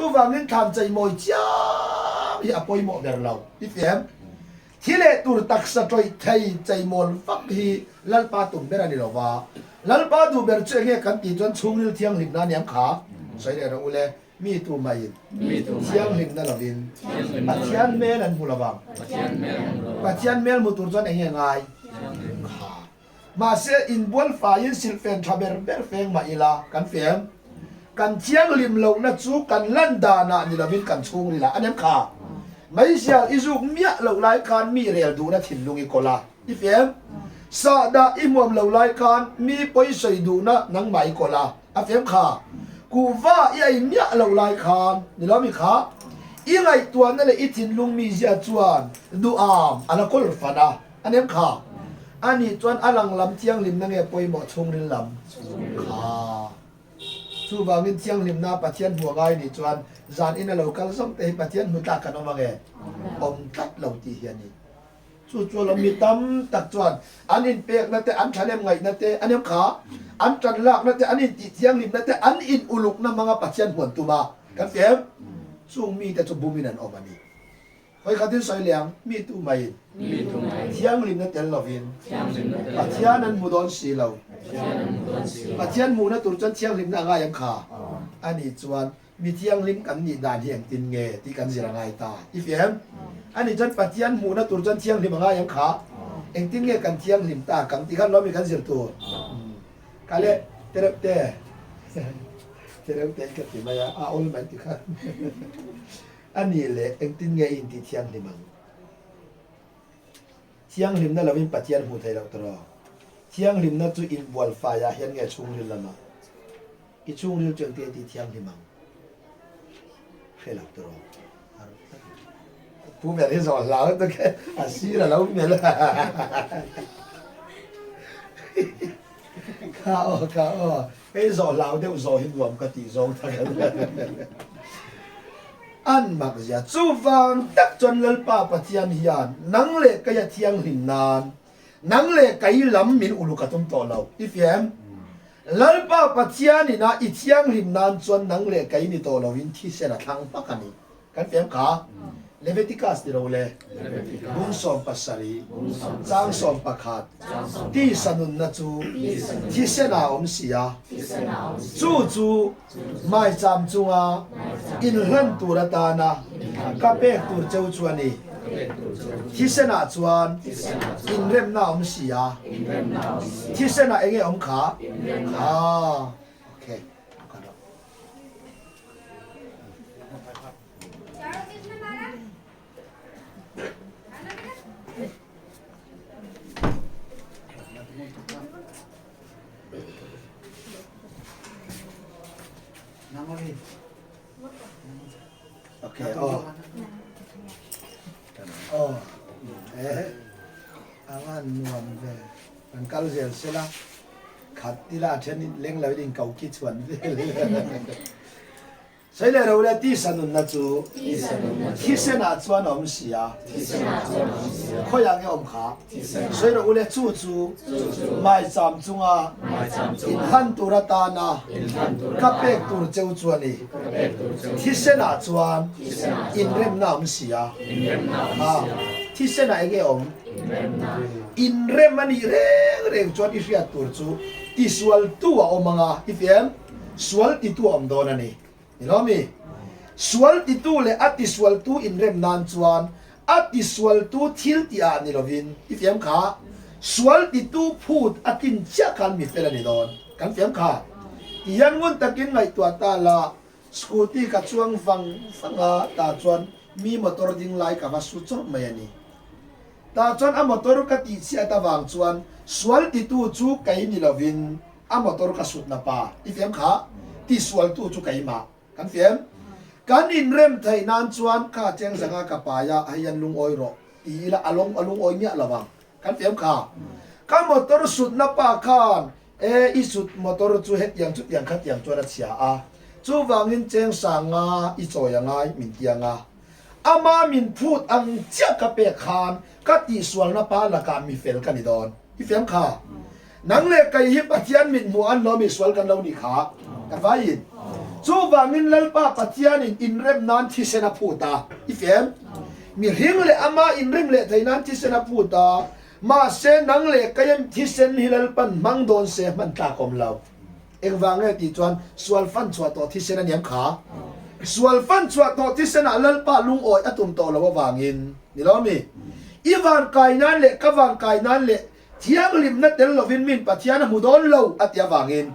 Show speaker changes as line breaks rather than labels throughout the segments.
สู้ฟังนั้นทำใจมวยจ้าอย่าปล่อยหมดเดี๋ยวเราพี่เฟียมที่เละตุรตักสะใจไทยใจมวลฟักฮีลัลปาตุ่มเบรานี่เราว่าลัลปาตุเบรเจเงกันตีจนชุ่มนิลเทียงหลิมน้าเนี่ยขาใส่เดี๋ยวเราอุเลมีตัวใหม่เทียงหลิมนั่นเราวินปัจจัยเมลันบุลบังปัจจัยเมลมุตุรจนเองยังไงขามาเสียอินบัวฟ้ายินสิลเฟนทาเบร์เบร์เฟงมาอีลากันเฟียมกันเทียงหลิมเหล่านั้นจูกันลันดานานี่เราวินกันชุ่มนี่ละอันนี้ขาไม่ใช่อิจุกเมียเหล่าไรการมีเรียลดูนะถิ่นลุงอีโคลาอีเฟียมสาดาอิมวมเหล่าไรการมีปอยใส่ดูนะนังไม่โคลาอีเฟียมขากูว่าไอ้เมียเหล่าไรการนี่เรามีขาอีไงตัวนั่นแหละอีถิ่นลุงมีเสียจวนดูอามอันนั้นก็รฟาดาอันนี้ขาอันนี้จวนอลังลำเทียงริมนั่งเงี้ยปอยหมดชงริมลำขาสู้บางนิดเทียงริมนาปะเทียนหัวไงนี่จวนจานอินเราคัลส่งเตะปะเทียนมุตากันออกมาเงี้ยอมตัดเราตีเฮียนี่สู้จวนเรามีตั้มตัดจวนอันนี้เปียกนั่นแต่อันทะเลไงนั่นแต่อันนี้ขาอันจันลักนั่นแต่อันนี้ตีเทียงริมนั่นแต่อันอินอุลุกนั่นมังปะเทียนหัวตุมากันเฟียมสู้มีแต่จุบุมินันออกมานี่คอยขัดที่สายเหลียงมีตู้ไม่เทียงริมนั่นแต่เราวินปะเทียนนั้นมุดอนสีเราปะเทียนมูนั่นตุรจันเทียงริมนั่งง่ายยังขาอันนี้จวนมีเทียงริมกันนี่ด่านเทียงตินเงที่กันสิระง่ายตาอีเฟียมอันนี้จันปะเทียนมูนั่นตุรจันเทียงริมง่ายยังขาเองตินเงกันเทียงริมตากันที่กันเรามีกันสิตัวกาเลเตระเตกันที่มาอาอุลมันที่กันอันนี้แหละเองตินเงอินที่เทียงริมเทียงริมนั่นเราเป็นปะเทียนหูไทยเราตลอดเทียงริมนั่นจูอินบัวฟ้าเห็นเงชุ่มริมละมาอีชุ่มริมจนเตียที่เทียงริมเขลับตลอดผู้แม่ที่สอนเราต้องแค่อาชีพเราแม่ละข้าวไอ้สอนเราเดี๋ยวสอนหินรวมกติสองทางอันมักจะจูฟังตักจนเลลป้าปะเทียนฮิยานนังเล็กก็จะเทียงหินนานนังเล็กก็ยิ่งล้ำมินอุลุกตุ้มต่อเราอีเฟียมเลลป้าปะเทียนนี่นะอีเทียงหินนานจนนังเล็กก็ยิ่งต่อเราวินที่เสนาทางปักกันนี่กันเฟียมขาเลเวติกัสที่เราเลยบุญสมปัสสารีจางสมปักขัดที่สนุนนัจูที่เสนาอมเสียจูไม่จำจุงอ่ะอินเฮินตัวตานะกับเป็กตัวเจ้าจวนนี่ที่เสนาจวนอินเริ่มน่าอมเสียที่เสนาเองอมขาโอเคโอเคอาวันนวลเลยมันก็เสียเสียละขัดที่ละเช่นนี้เลี้ยงเราดิ่งเก่าคิดส่วนใช่เลยเราเลยที่สนุนนะจูที่เสนาจวนอมเสียข้อยางเงี้ยอมขาใช่เราเลยจูไม่จำจุงอ่ะอินหันตุระตานะกับเป็กตุรเจ้าจวนนี่ที่เสนาจวนอินเริ่มน้ำเสียที่เสนาเงี้ยอมอินเริ่มมันเร่งจวนอิเฟียตุรจูที่สวลตัวอมงาอิเฟียมสวลที่ตัวอมโดนนี่นี่ล้อมีสวลติตูเลยอัติสวลตูอินเรมนานจวนอัติสวลตูทิลติอานี่ลวินอีเฟียมขาสวลติตูพูดอัตินเจ้ากันมีเฟลนี่โดนกันเฟียมขายันวันตะกินไงตัวตาละสกูตี้กับช่วงฟังตาจวนมีมอเตอร์ดิ้งไล่กับว่าสุดจบไม่นี่ตาจวนมอเตอร์กับตีเสียตาวางจวนสวลติตูจูไกนี่ลวินมอเตอร์กับสุดนับปาอีเฟียมขาที่สวลตูจูไกมากันเฟียมการอินเริ่มไทยนานชวนข้าเจงสังกับปายาให้ยันลุงออยรอตีละอลงออยเนี่ยละบังกันเฟียมข้าข้ามอเตอร์สุดนับปาข้านอีสุดมอเตอร์จูเฮ็ดอย่างจุดอย่างขัดอย่างจวนเสียจูวังอินเจงสังอีโจยังไงมินเตียงอามามินพูดอังเจ้ากับเปคานกัตีสวนนับปาละการมีเฟลกันนี่ดอนอีเฟียมข้านังเล็กไก่ฮิปเทียนมินมัวอันเรามีสวนกันเรานี่ขากันไฟยิน chu wangin lalpa pathian in rem nan thi sena phuta ifem mi ring le ama in rim le thainan thi sena phuta ma se nang le kayam thi sen hilal pan mang don se man ta kom lau eng wange ti chuan sual fan chua to thi sena niam kha sual fan chua to thi sena lalpa lung oi atum to lo wangin ni lo mi iwan kainan le kawang kainan le thiang lim na tel lovin min pathian mu don lo atia wangin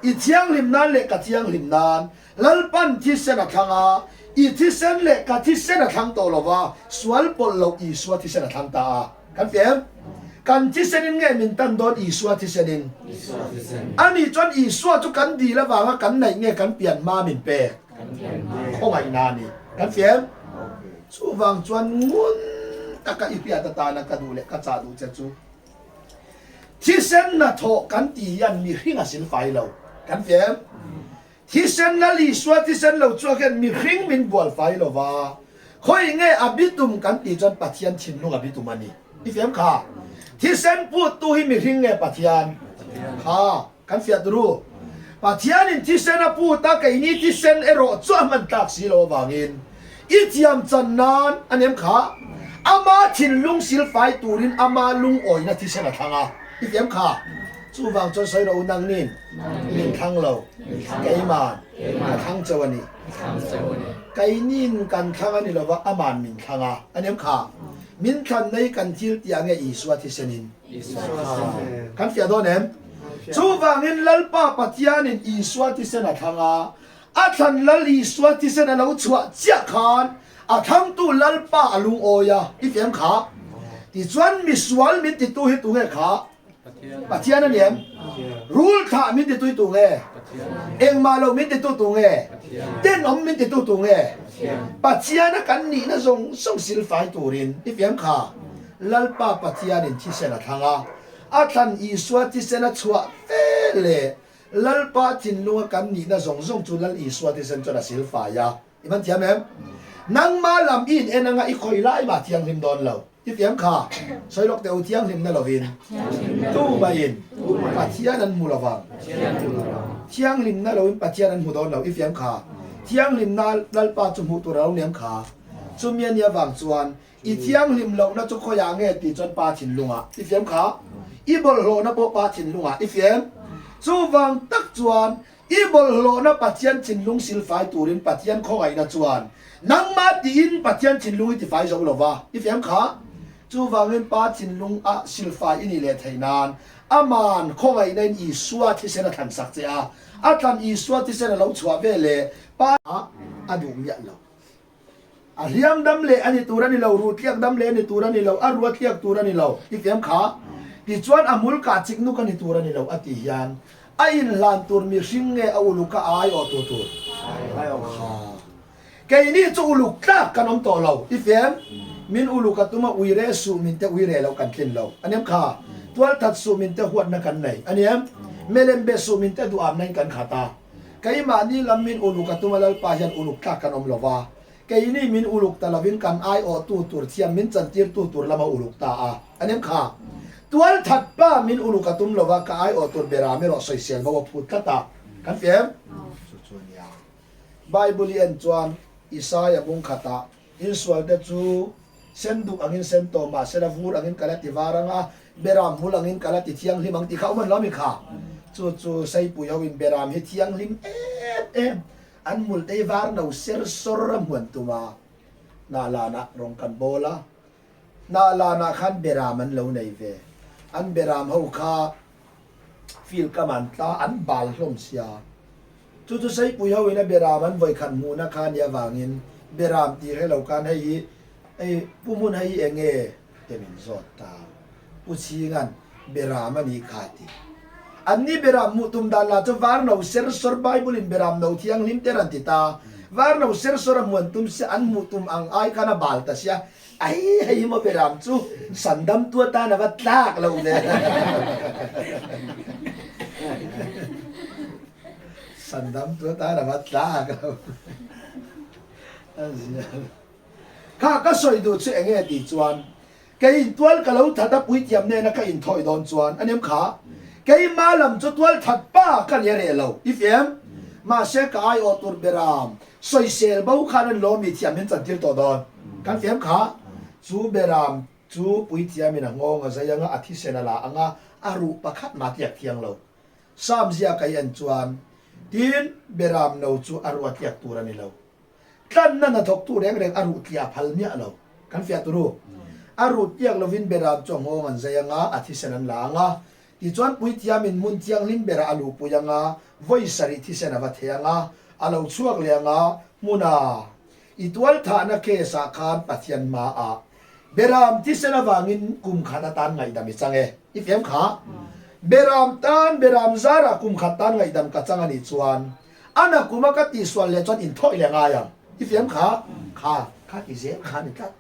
i thiang lim nan le ka thiang lim nan lalpan thi sena thanga i thi sen le ka thi sena thang to lo wa sual pol lo i suwa thi sena thang ta kan fiam kan thi senin nge min tan don i suwa thi senin ani chon i suwa chu kan di la wa kan nai nge kan pian ma min pe ko ngai na ni kan fiam chu wang chuan ngun taka ipia ta ta na ka du le ka cha du che chu thi sen na tho kan ti yan mi hringa sil fai lo kan fiam thi sen na li suwa thi sen lo chu ken mi hring min bol fai lo wa khoi nge abitum kan ti chon pathian thin lu abitum ani i fiam kha thi sen pu tu hi mi hring nge pathian kha kan fiat ru pathian in thi sen a pu ta kai ni thi sen ero chu man tak si lo wangin i tiam chan nan anem kha ama thin lung sil fai turin ama lung oi na thi sen a thanga i fiam kha chu wang chon soi ro nang nin min thang lo kai man thang chawani kai nin kan thang ani lo wa aman min thanga anem kha min than nei kan thil tiang e iswa thi senin kan fia do nem chu wangin lalpa pathianin iswa thi sena thanga a than lal iswa thi sena lo chua chia khan a thang tu lalpa alung oya i fiam kha ti chuan mi sual mi ti tu hi tu nge kha pathian an yem rule tha mi ti tu nge eng ma lo mi ti tu nge ten om mi ti tu nge pathian kan ni na zong song sil fai turin i fiam kha lalpa pathian in thi sena thanga a than iswa thi sena chua le lalpa thin lunga kan ni na zong zong chu lal iswa thi sen chona sil fa ya iman thiam em nang ma lam in enanga i khoi lai ba thiang lim don lo i fiam kha soi lok teu thiang lim na lovin tu ba in pathian an mulawang thiang lim na lo in pathian an mu don lo i fiam kha thiang lim na lalpa chu mu tu rau niam kha chu mian ya wang chuan i thiang lim lo na chu khoya nge ti chon pa thin lunga i fiam kha i bol lo na po pa thin lunga i fiam chu wang tak chuan i bol lo na pathian thin lung sil fai turin pathian khongai na chuan nang ma ti in pathian thin lung ti fai zo lo wa i fiam kha chu wangin pa thin lung a sil fai ini le thainan aman khongai na i suwa thi sena than sak che a than i suwa thi sena lo chua ve le pa adum ya lo a hiam dam le ani turani lo ru tliak dam le ani turani lo a ruat tliak turani lo i fiam kha ti chuan amul ka chik nu kan ni turani lo ati hian a in lan tur mi hring nge a uluka ai o tu tu ai o kha ke ni chu uluk tak kanom to lo i fiam min uluka tuma uire su min te uire lo kan tlin lo anem kha tual that su min te huat na kan nei aniam melembe su min te du am nai kan khata kai ma ni lam min uluka tuma lal pa hian uluk tak kanom lo wa kai ni min uluk talavin kan ai o tu tur thiam min chan tir tu tur lama uluk ta a anem kha tual that pa min uluka tum lo wa ka ai o tur bera me ro soi sel ba phut kata kan fiam chunia bible en chuan isaiah bung khata in swal da chu sendu angin sento ma sera vur angin kalati waranga beram hulangin kalati thiang limang ti khau man lami kha chu sai pu yawin beram hi thiang lim em an mul te war no ser sor ram huan tuma na la na rong kan bola na la na khan beram an lo nei ve an beram ho kha fil kaman ta an bal hlom sia chu sai pu yawin a beram an voi khan mu na khan ya wangin beram ti he lo kan hei ai pumun hai enge temin zot ta puchingan berama ni khati anni beram mutum dala to warno ser sor bible in beram no thiang lim teran ti ta warno ser sor muan tum se an mutum ang ai kana balta sia ai hei mo beram chu sandam tua ta na wat lak lo ne sandam tua ta na wat lak kha ka soi du chu enge ti chuan ke in tual ka lo thata pui tiam ne na ka in thoi don chuan anem kha ke ma lam chu tual that pa ka le re lo if em มาเสกายอตุรเบรามสอยเซลบ่คันโลมีเทียมินจันทิลตอดอนกันเฟียมขาจูเบรามจูปุยเทียมินงงจะยังอาทิเซนละอังอารุปะคัดมาเทียกเทียงเราสามเสียกายันจวนดินเบรามนูจูอารุเทียกตัวนี่เรากันนั่นทกตัวเร่งอารุเทียพัลเมียเรากันเฟียตัวอารุเทียกเราวินเบรามจงงงจะยังอาทิเซนละอังที่จวนปุยเทียมินมุนเทียงลิมเบราอารุปุยังvoice sari thi sena va theyanga alo chuak lenga muna itwal thana ke sa khan pathian ma a beram thi sena wangin kum khana tan ngai dami change ifem kha beram zara kum khatan ngai dam ka changa ni chuan ana kuma ka ti swal le chon in thoi lenga yang ifem kha ki je kha ni tat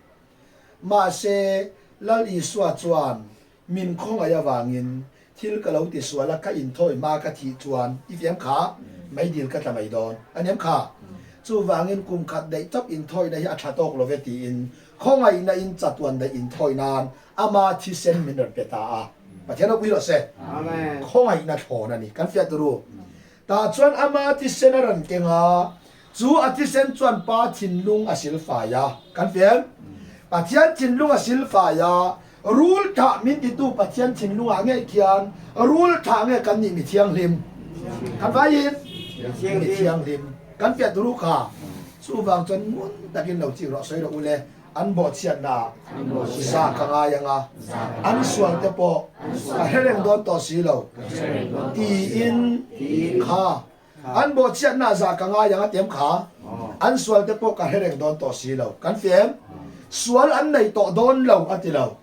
ma se lal i swa chuan min khong aya wangin thil ka lo ti swala ka in thoi ma ka thi chuan ifem kha mai dil ka ta mai don anem kha chu wangin kum khat dei top in thoi na hi a tha tok lo ve ti in khongai na in chatwan da in thoi nan ama thi sen minute beta a pathian wi lo se amen khongai na thona ni kan fia turu ta chuan ama thi sen ran kenga chu a thi sen chuan pa thin lung a sil fa ya kan fiam pathian thin lung a sil fa ya rule tha min ti tu pathian thin lunga nge kian rule tha nge kan ni mi thiang lim kan vai mi thiang lim kan pia tu kha su wang chon mun takin lo chi ro soi ro ule an bo chian na sa ka nga yanga an sual te po ka hereng don to si lo ti in kha an bo chian na za ka nga yanga tem kha an sual te po ka hereng don to si lo kan fiem sual an nei to don lo ati lo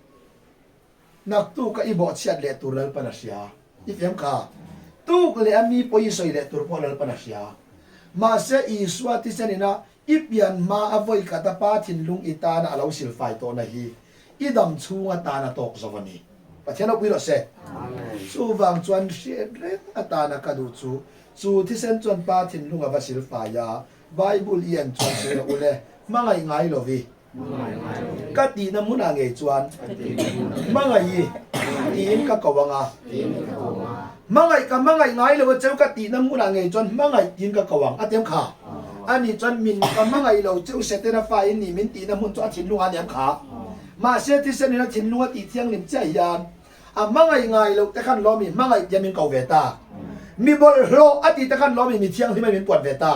nak tu ka ibo chiat le tural panasya ifem ka tu le ami poi soi le tur polal panasya ma se i swati senina ipian ma avoi kata pa thin lung itana alo sil fai to na hi idam chunga ta na tok zawani pathian oi lo se amen chu wang chuan re atana ka du chu thi sen chuan pa thin lung ava sil fa ya bible ian chuan se lo ule mangai ngai lo vi ka ti na muna nge chuan mangai tin ka kawanga mangai ngai lo cheu ka ti na muna nge chuan mangai tin ka kawang atem kha ani chuan min ka mangai lo cheu setena fa in ni min ti na mun chu a thin lunga niam kha ma se ti sen na thin lunga ti thiang lim chai yan a mangai ngai lo te khan lo mi mangai yamin kau veta mi bol hlo ati te khan lo mi mi thiang hi min puat veta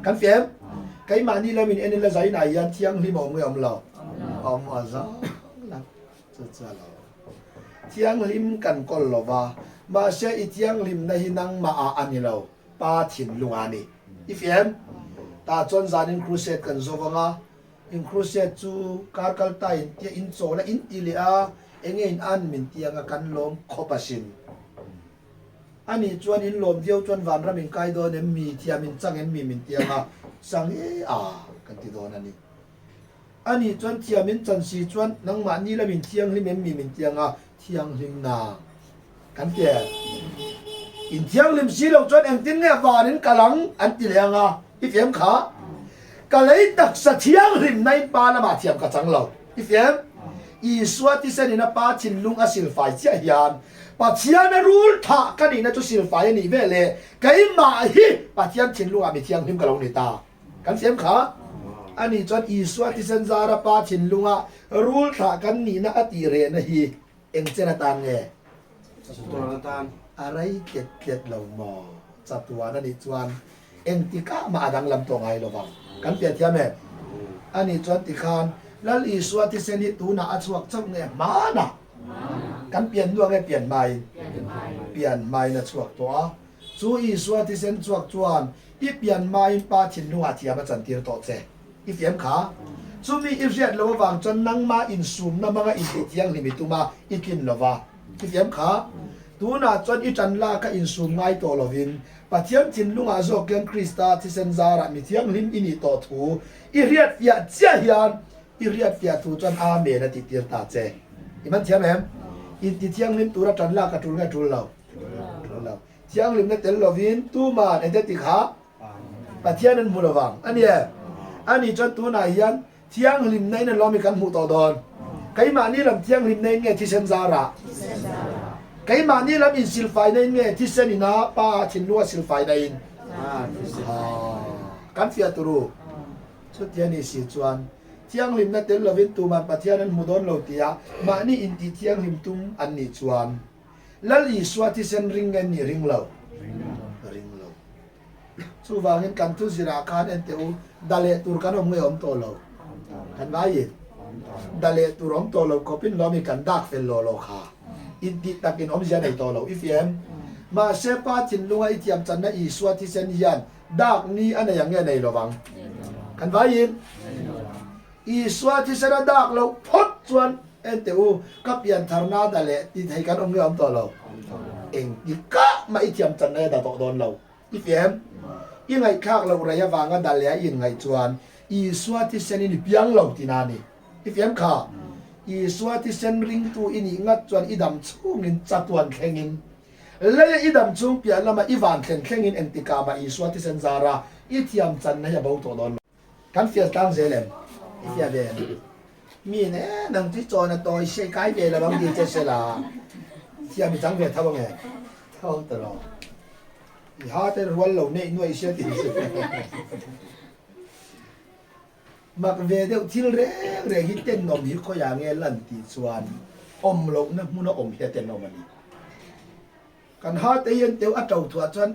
kan fiem cái mà ni là mình en là giấy này ăn thiang hi mong người lò à za là cha lò thiang lim kan kol lo wa ma se i thiang lim na hi nang ma a ani lo pa thin lunga ni ifem ta chon zan in crusade kan zo wanga in crusade chu karkal ta in ti in cho la in ti le a enge in an min tianga kan lom khopasin ani chuan in lom diau chuan van ra min kai do ne mi thiamin chang en mi min tianga sang kan ti don ani chuan thiamin chan si chuan nang ma ni la min thiang lim em mi min tianga thiang lim na kan te in thiang lim si lo chuan eng tin nge wanin kalang an ti lenga ifem kha kalai tak sa thiang lim nai pa na ma thiam ka chang lo ifem i swati senina pa chin lung asil fai chia hian pathian na rul tha kanina chu sil fai ni vele kai ma hi pathian chin lung a mi thiang lim ka lo ni ta kan siam kha ani chon i swati sen zara pa chin lunga rul tha kan ni na ati re na hi eng chena tan nge tan arai ket lo mo chatwa na ni chuan eng ti ka ma adang lam to ngai lo ba kan pia thiame ani chon ti khan lal i swati sen hi tu na achuak chok nge ma na kan pian nuang nge pian mai na chuak to a chu i swati sen chuak chuan i pian mai pa thin lunga thia ma chan tir to che i fiam kha chumi i riat lo wang chon nang ma in sum na manga in tiang limituma ikin lova i fiam kha tu na chon i chan la ka in sum ngai to lovin pathian thin lunga zo ken krista thi sen zara mi thiang lim ini to thu i riat fia chia hian i riat fia tu chon a me na ti tir ta che i man thiam em in ti thiang lim tu ra chan la ka tul ngai tul lo thiang lim na tel lovin tu ma en te ti kha pathian an mulawang ani chon tu na hian thiang lim nei na lomi kan mu to don kai ma ni lam thiang lim nei nge thi sen zara cái mà ni lam in sil fai nei nge thi sen ina pa thin lua sil fai nei กันเฟียตุรูชุดเทียนี่สิจวนเที่ยงริมนัดเตลวินตูมันปะเทียนั้นมุดอนโลเตียมานี่อินติเที่ยงริมตุมอันนี้จวนแล้วอีสวาที่เซนริงเงินนี่ริงเราสู้วางเงินกันทุสิราคาเอ็นเตอูดัลเลตุรกันอมเงยอมโตเรากันไว้ดัลเลตุรอมโตเราก็เป็นล้อมีกันดักเฟลโลคาอินติตักินอมเจนในโตเราอีฟเอ็มมาเซปาจินลุงไอเทียมจันนะอีสวาที่เซนยันดักนี้อันไหนยังไงในระวังกันไว้อีสวาที่เซนดักเราพดจวนเอ็นเตอูกับยันทาร์นาดัลเลที่ให้กันอมเงยอมโตเราเองอีกะมาไอเทียมจันนะดักโดนเราอีฟเอ็มยังไงข้าเราระยะวางกันดัลเลียยังไงจวนอีสวาที่เซนิเปียงเราที่นานี่อีเฟียมข้าอีสวาที่เซนริงตูอินี่งัดจวนอีดำชุ่งอินจัดวันแข่งอินแล้วอีดำชุ่งเปียแล้วมาอีวันแข่งอินเอ็นติกามาอีสวาที่เซนซาราอีเทียมจันนะอย่าเบาตัวดอนกันเฟียตั้งเซเลมอีเฟียเบนมีเนี่ยนังที่จอนะตัวเชยไกเบลแล้วบางทีจะเสลาเทียมมีจังเบียท่าบ้างไงเท่าตลอดหาแต่รวนเหล่านี้หน่วยเสียติดมักเวเดียวที่เร่ฮิตเต้นนมฮิโคอย่างเงี้ยลันติสวานอมลงนะมุนอมเฮียเต้นนมมันกันหาแต่ยันเดียวอัตเอาถั่วจน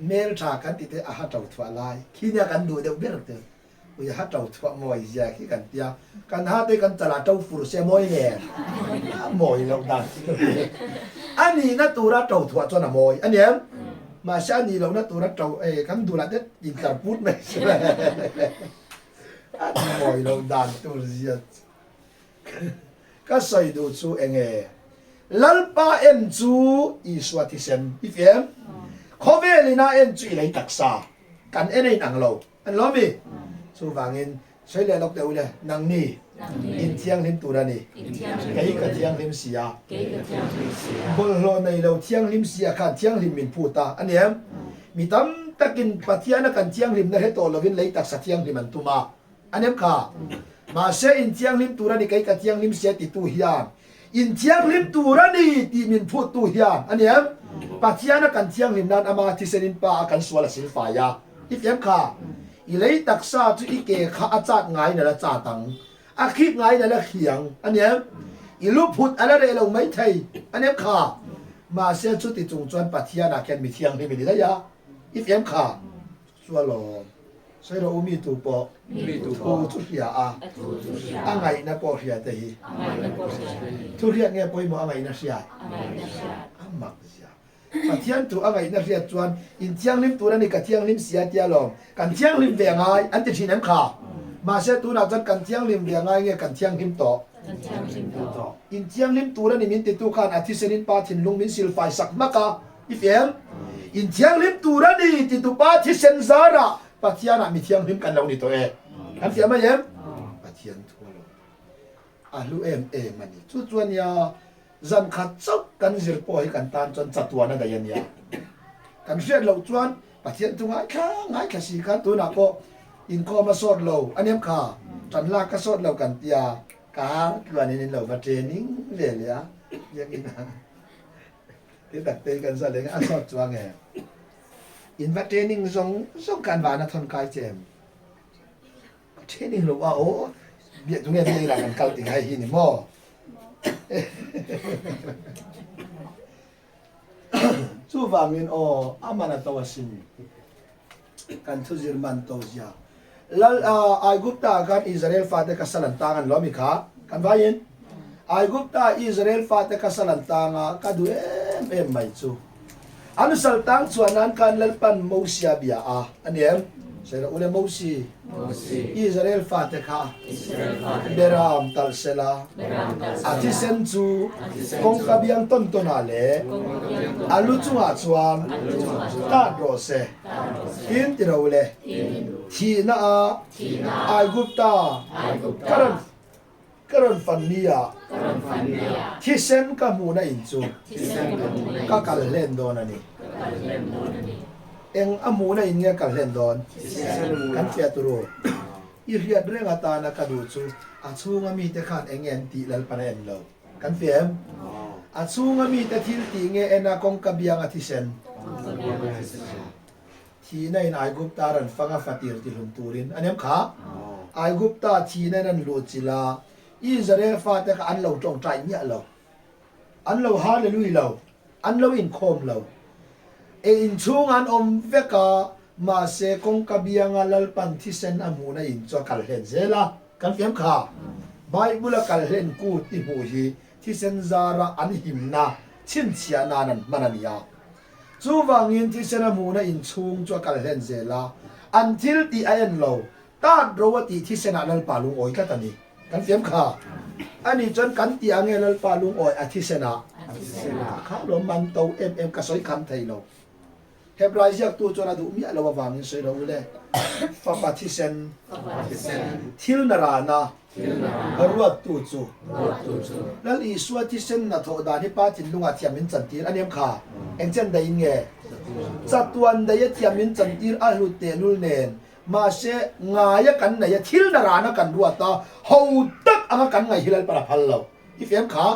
เมลชากันติดอาหาเจ้าถั่วลายขี้เนี่ยกันดูเดียวเบี้ยเตออุยหาเจ้าถั่วมวยแย่ขี้กันเตียกันหาแต่กันตลาดเจ้าฟูเสียมวยแย่มวยเราดังอันนี้นะตัวเราเจ้าถั่วจนอะมวยอันเนี้ยมาชานีเรานะตัวรัฐเราคำดูแลเด็ดยิงการพูดไหมใช่ไหมอันมอยเราดันตัวเสียก็ใส่ดูชูเองลัลปาเอ็นจูอีสวัติเซนอีเฟียมเขาเวลินาเอ็นจูเลยตักษากันเอ็นในหนังเราอันล้อมีชูฟังเงินใช้เลยเราเดี๋ยวเลยนังนี่อินเทียงลิมตัวนี้เกี่ยกับเทียงลิมเสียบนโลในเราเทียงลิมเสียกันเทียงลิมมินพูดตาอันนี้มีตั้มตะกินปัทยานักันเทียงลิมนั่นเหตุเราวินเลยตักสักเทียงลิมันตุมาอันนี้ค่ะมาเสียอินเทียงลิมตัวนี้เกี่ยกับเทียงลิมเสียติดตัวเฮียนอินเทียงลิมตัวนี้ที่มินพูดตัวเฮียนอันนี้ปัทยานักันเทียงลิมนั้นอามาที่เซนินปากันสวรรค์สินฟ้ายาอีเฟียมค่ะอีเลยตักษาจุอีเกะข้าอาจารย์ไงนั่นละจ่าตังอาคิดไงนั่นแหละเขียงอันนี้อีลูกพุทธอะไรเราไม่ใช่อันนี้ค่ะมาเสียชุดที่จงจวนปัทยานาแคนมีเทียงที่มีได้ยาอีเอ็มค่ะส่วนเราใช่เรามีตัวปอทุเรียอังไงนะปอเรียแต่ฮีทุเรียนเนี่ยปอยมัวอังไงนะเสียอันมักเสียปัทยาตัวอังไงนะเสียจวนอินเทียงลิมตัวนั้นนี่กับเทียงลิมเสียเดียลองกันเทียงลิมเวียงไงอันที่ที่นั้นค่ะมาเสียตัวนั้นจนกันเที่ยงลิมเรียงไงเงี้ยกันเที่ยงลิมต่ออินเที่ยงลิมตัวนั้นนี่มินติดตัวกันอาทิตย์เซนินปาทินลุงมินซิลไฟสักมากะอีเฟียมอินเที่ยงลิมตัวนั้นนี่ติดตัวปาทิเซนซาระปาทิยานะมีเที่ยงลิมกันเรานี่ตัวอันเฟียมไหมเอ็มปาทิยันตัวเราลูมันนี่จุดจวนยาจันขัดจับกันสิร์ปอยกันตานจนจัดตัวนั่นได้ยันยากันเสียเราจวนปาทิยันตัวง่ายแค่สี่กันตัวนักก็อินคอมาสอดเราอันนี้ค่ะจันลากก็สอดเรากันเตียการวันนี้เรามาเทรนนิ่งเลยเลยอย่างนี้นะที่ตักเตะกันซะเลยอันสอดจวงไงอินวัดเทรนนิ่งส่งการวานะทนกายเจมเทรนนิ่งเราว่าโอ้เบียดตรงนี้ที่หลังกันเกาติให้หินหม้อสู้ฟังเงินอ๋ออามานาตัวสิกันทุจิรมันโตเสียแล้วไอ้กุปตากันอิสราเอลฟาเตกัสลันตากันล้อมิค่ะกันว่ายินไอ้กุปตาอิสราเอลฟาเตกัสลันตางกัดูไม่จูอันสัลตังส่วนนั้นกันเล่นปันมูซีอาเบียอันนี้เสร็จแล้วอุเลมูซีอิสราเอลฟาเตค่ะเบรามตัลเซลาอาทิเซนจูคงกับยังต้นนาเลอาลุจุงอาชวนตาโรเซอินติเราเลทีน่าไอกุปตาการันฟันเนียที่เซนกับมูนาอินจูก็การเล่นโดนนี่เอ็งอามูนาอินเงี้ยการเล่นโดนกันเฟียตุโรอีเรียดเรื่องอาตานะกระดูจูอาชูงมีแต่ขาดเอ็งเอ็นตีแล้วปนเอ็นเรากันเฟียมอาชูงมีแต่ทิลตีเงี้ยเอ็นอากงกับยังอาทิเซนท ทีในนายกุปตารันฟังฟัติรติลุมตูรินอันนี้ขาไอกุปตาทีในนั้นลูจิลาอิสราเอลฟาเตกอันเราจงใจเนี่ยเราอันเราฮาเลลุยเราอันเราอินคอมเราอินช่วงอันเวกามาเซคงกบียงลลปันที่เซนอามูนอินจวกัลเฮนเซล่ะกันเฟียมขาไบเบิลกัลเฮนกูติมูฮีที่เซนซาระอันหิมนาชินเชียนานันมันนียาจูวังอินที่เซนอามูนอินช่วงจวกัลเฮนเซล่ะอันทิลตีไอเอ็นเราตาดรวติที่เซนาลปาลุงโอยกันตันนี้กันเฟียมขาอันนี้จนกันตีอังเงลปาลุงโอยอาทิเซนาข้าลมมันโตกระสอยคำไทยเราเฮบรายจากตัวจวนดูมีอะไรวางอินเสเราเลยฟังปฏิเสธทิลนารานะรวดตัวจูแล้วอีสวดที่เส้นนัทโอดานิป้าจินลุงอาทิยามินจันทีอันนี้ค่ะเอ็งเจนได้ยังไงจัตุวันได้ทิยามินจันทีอาลุเตนุลเนนมาเสงายกันไหนทิลนารานะกันรวดตาหูตักอังกันไงฮิลล์ปราพัลเราอีเฟมค่ะ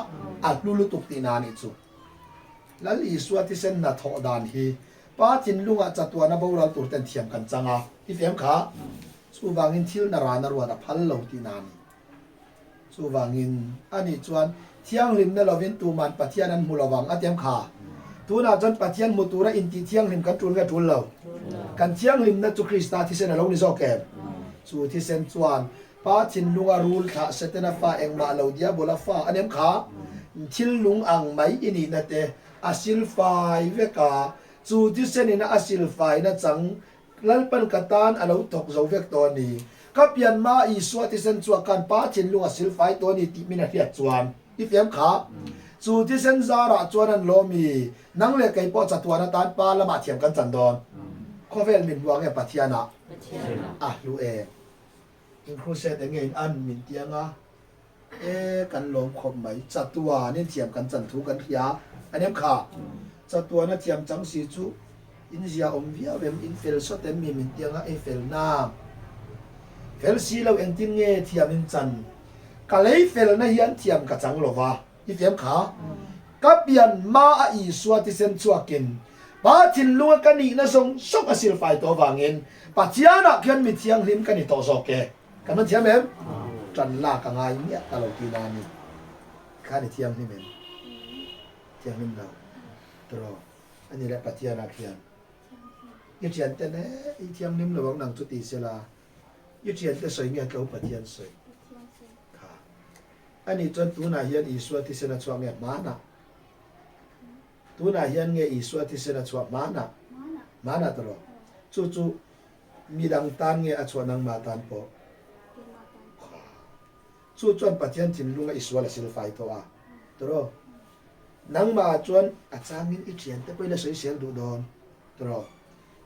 อัดลุลุตุกตีนานิจูแล้วอีสวดที่เส้นนัทโอดานฮีป้าจินลุงอาจัตัวนับเราตัวเต็มเทียมกันจังอ่ะอีเฟมค่ะสู้วางินทิลนารานารวดพัลเราตีนานีสู้วางินอันนี้จวนเที่ยงริมนั่นเราเว้นตัวมันปัจจัยนั้นมูลวังอันเทียมขาตัวน่าจนปัจจัยมุตุระอินทีเที่ยงริมกันจุนกันจุนเรากันเที่ยงริมนั่นจุคริสต์ที่เซนเรานี่โอเคสู้ที่เซนจวนป้าจินลุงอารูลข้าเสตนาฟ้าเองมาเราเดียบุลาฟ้าอันนี้ขาทิลลุงอังไม่อินีนั่นเตอาศิลฟ้าเวกาจู่ที่เซนินะอาศิลไฟนะจังลัลปันกตานอาเราตกเจ้าเวกตัวนี้ก็เปลี่ยนมาอีสวดที่เซนจวกันป้าชินลุงอาศิลไฟตัวนี้ติมินาเทียจวนอีเฟียมขาจู่ที่เซนซาระจวนนั้นโลมีนังเล็กไก่ปอจัตัวนั้นตานป้าละมาเทียมกันจันดอนข้อเวลมินวางเอปัทยานะลูเออินครูเซตเองอันมินเตียงอ่ะกันลงคมไหมจัตัวนี่เทียมกันจันทุกันพิยาอันนี้ขาจัตัวนั้นเทียมจังสีจูอินเสียอมวิอาเวมอินเฟลสเต็มมีมินเตียงเอเฟลน้ำเฟลสีเราเอ็นติงเงเทียมอินจันกะเลยเฟลนะยันเทียมกับจังโลวาอีเฟียมขากับยันมาอีสวติเซนชัวกินป้าทินลุงกันนี่นะส่งอาศิลไฟตัววางเงินปัจจัยนักยันมีเทียงริมกันนี่ตัวโซเกกันมันเทียมเอ็มจันลากงายเนี่ยตลอดที่นานี่ข้านี่เทียมนี่เอ็มเทียมริมเราตัวอันนี้แหละปัจจัยนักยันยุติยันแต่เนี่ยอีเทียมริมเราบางหนังจุติเสลายุติยันแต่สวยเงี้ยเขาปัจจัยสวยค่ะอันนี้จนตัวนายยันอีสวติเสนาชวงเนี่ยมานะตัวนายยันเงี้ยอีสวติเสนาชวงมานะตลอดจู่มีดังตันเงี้ยอชวนังมาตันโปจู่จวนปัจจัยจินลุงอีสวละศิลไฟตัวตลอดนังมาจวนอาจารย์มินอิเทียนแต่ไปละสวยเสียงดูดอนตลอด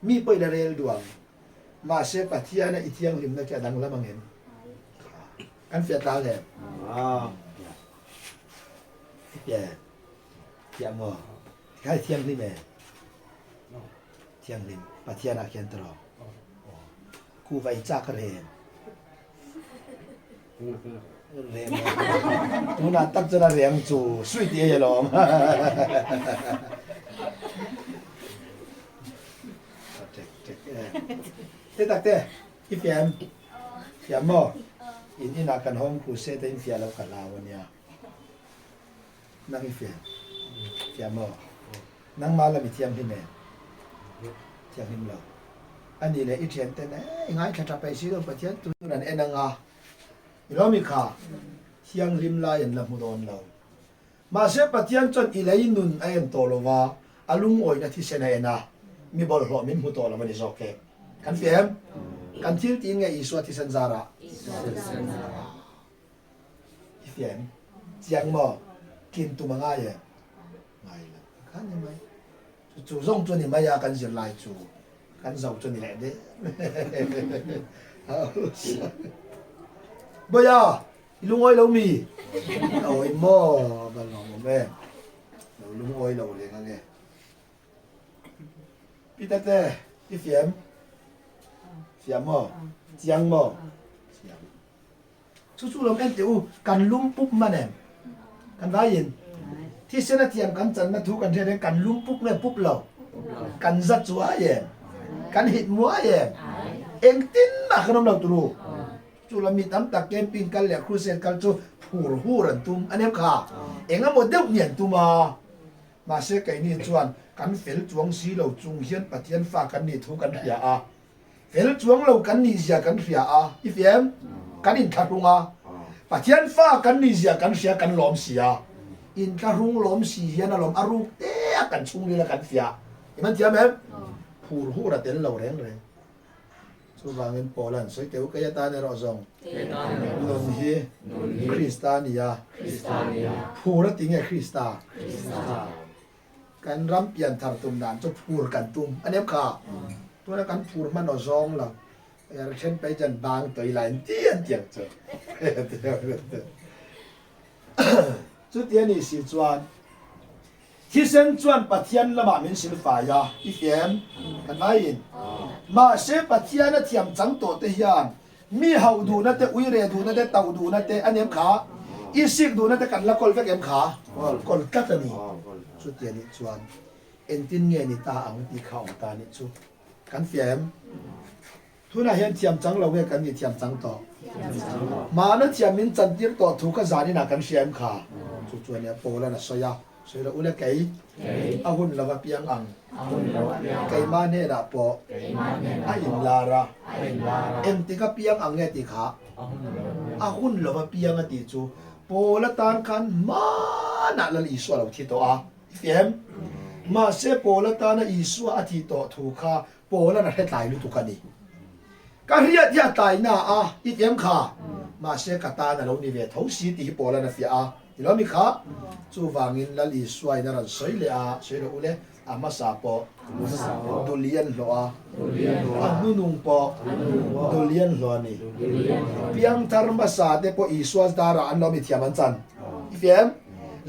มีไปละเรลดวงมาเสปัจจัยนะอิเทียงริมนักจะดังละมังเห็นกันเฟียตาเลยอย่ามอใครเทียงริมเทียงริมปัจจัยนักเขียนตลอดกูไปจากเรมตูน่าตั้งใจเรียนจู่สวยดีเลยหรอเต้ตักเต้อีเฟียมมออินที่นักกันห้องครูเซตอินเฟียแล้วกันลาวันนี้นั่งอีเฟียมมอนั่งมาแล้วมีเทียมที่ไหนเทียมที่เราอันนี้เลยอีเทียนแต่เนี่ยง่ายแค่จะไปซื้อตัวเทียนตัวนั้นเองนะเรามีข่าเทียงริมลายอันละมุดอนเรามาเสพเทียนจนอีเลยนุนไอ้ตัวเราว่าอาลุงโอยนะที่เสนาเอ็นะมีบอลหล่อมีมุดอนแล้วมันจะโอเคกันเฟียมกันที่ตีไงอีสวดที่เซนซาระอีเฟียมเจียงมอกินตัวมังง่ายง่ายละกันยังไงจู่ส่งจนนี่มายากันจะไล่จู่กันเจ้าจนนี่แหละเด้บ่ยาลุงอ้อยเรามีโอ้ยหม้อบ้านเราแม่ลุงอ้อยเราเลยงั้นไงพี่ตาเต้พี่เฟียมหม้อเจียงหม้อจู่ๆเราเอ็นเตียวกันลุ่มปุ๊บมาเนี่ยกันได้ยินที่เส้นเทียมกันจันมาทุกันเท่านั้นกันลุ่มปุ๊บเนี่ยปุ๊บเรากันจัดจั่วเย่ กันหิดมัวเองตินมาขนมเราตุรูจุลมีตั้มตักเกมปิงกันเหลี่ยครูเซนกันจูผูรหูรันตุมอันนี้ค่ะเองอ่ะหมดเดียวเนี่ยตุมาเสกไอ้นี่จวนกันเฟลจวงสีเราจุงเฮียนปะเทียนฟ้ากันนี่ทุกันเหียเฟลจวงเรากันนี่เสียกันเหียอีเฟมกันอินทัดรุงปะเทียนฟ้ากันนี่เสียกันเสียกันล้อมเสียอินการุงล้อมเสียนะล้อมอารุเตะกันชุงนี่ละกันเสียมันเทียมไหมผูรหูระเต็นเราแรงเลยสุบางเงินโปแลนด์สวยเก๋วก็ยตาในรอซองนนฮีคริสตานียผูระติงไงคริสตาการรำเปลี่ยนทางตุ่มด่านจะผูรกันตุ่มอันนี้ค่ะตัวนั้นการผูรมันรอซองเราอย่างเช่นไปจันบางตัวไหลเตี้ยเตี้ยเจอจุดเดียนี่สิจวนที่เส้นจวนปะเทียนละมาเป็นศิลปะยาอีเอ็มกันไม่ยินมาเชปะเทียนนั่นเทียมจังโตเทียนมีเฮาดูนั่นแต่อุยเรดูนั่นแต่เต่าดูนั่นแต่อันเอ็มขาอีสิกดูนั่นแต่กันละกอลเฟกเอ็มขากอลกัตนี่จุดเดียนี่จวนเอ็นตินเงี้ยนี่ตาอังตีข่าวตานี่จุดกันเฟียมทุนอาเห็นเทียมจังเราเวกันนี่เทียมจังต่อมานั่นเทียมมินจันทิรต่อถูกกระจายนี่นักกันเฟียมขาจุดจวนเนี่ยโปแล้วนะสยาสวยละอุลเกยอาหุ่นละวะเปียงอังเกยมาเนระปออาอินลาระเอ็มติกะเปียงอังเงติขาอาหุ่นละวะเปียงอติจูโปละตานกันมานะละอิสวะเราที่ตัวเฟียมมาเสโปละตานอิสวะอติโตถูกขาโปละนะให้ตายลุตุกันนี่การเรียกยาตายน่ะอีเฟียมขามาเสกตานะเรานี่เวทเขาสีตีโปละนะเฟียอีล้อมีขาจูวางินละลีสวยนั่นสวยเลยสวยเลยอุเลมาสาปอดูเลียนหรอนุนุงปอดูเลียนหรอนี่เพียงทาร์มาสาเดปออีสวาดาราอันเรามีเทียมกันจันอีเฟียม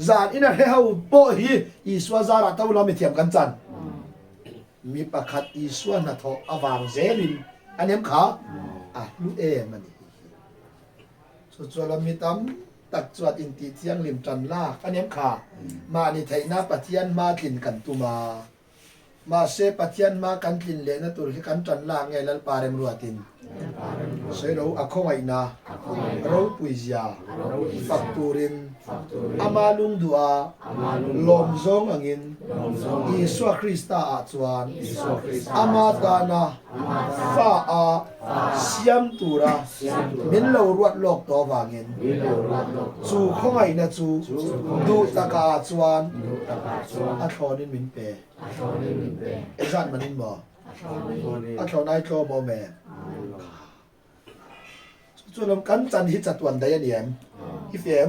จานอินะเฮาปอฮีอีสวาดาราตัวเรามีเทียมกันจันมีประคัดอีสวานาทออวางเซลินอันนี้ขาลูเอมันสุดส่วนเรามีตั้มตักจวดอินทีเทียงลิมจันลากอันนี้ค่ะมาในไทยนาปะเทียนมากินกันตุมาเซปะเทียนมากันกินเลยนะตัวที่กันจันลากไงแล้วปาเรมรัวตินเสเราอคงไอนาเราปุยยาฟักตูรินอามาลุงดัวลมซงอังินอิสวาคริสตาอาจวนอามาตานาฟาอาเสียมตูระมินเรารวดโลกตัววางินจูคงไอนะจูดูตะกาจวนอัทอนินมินเปเอซันมันนินบ่อัทอนายโคโมเมจุลกันจันฮิจัดวันใดเนี่ยอีเฟม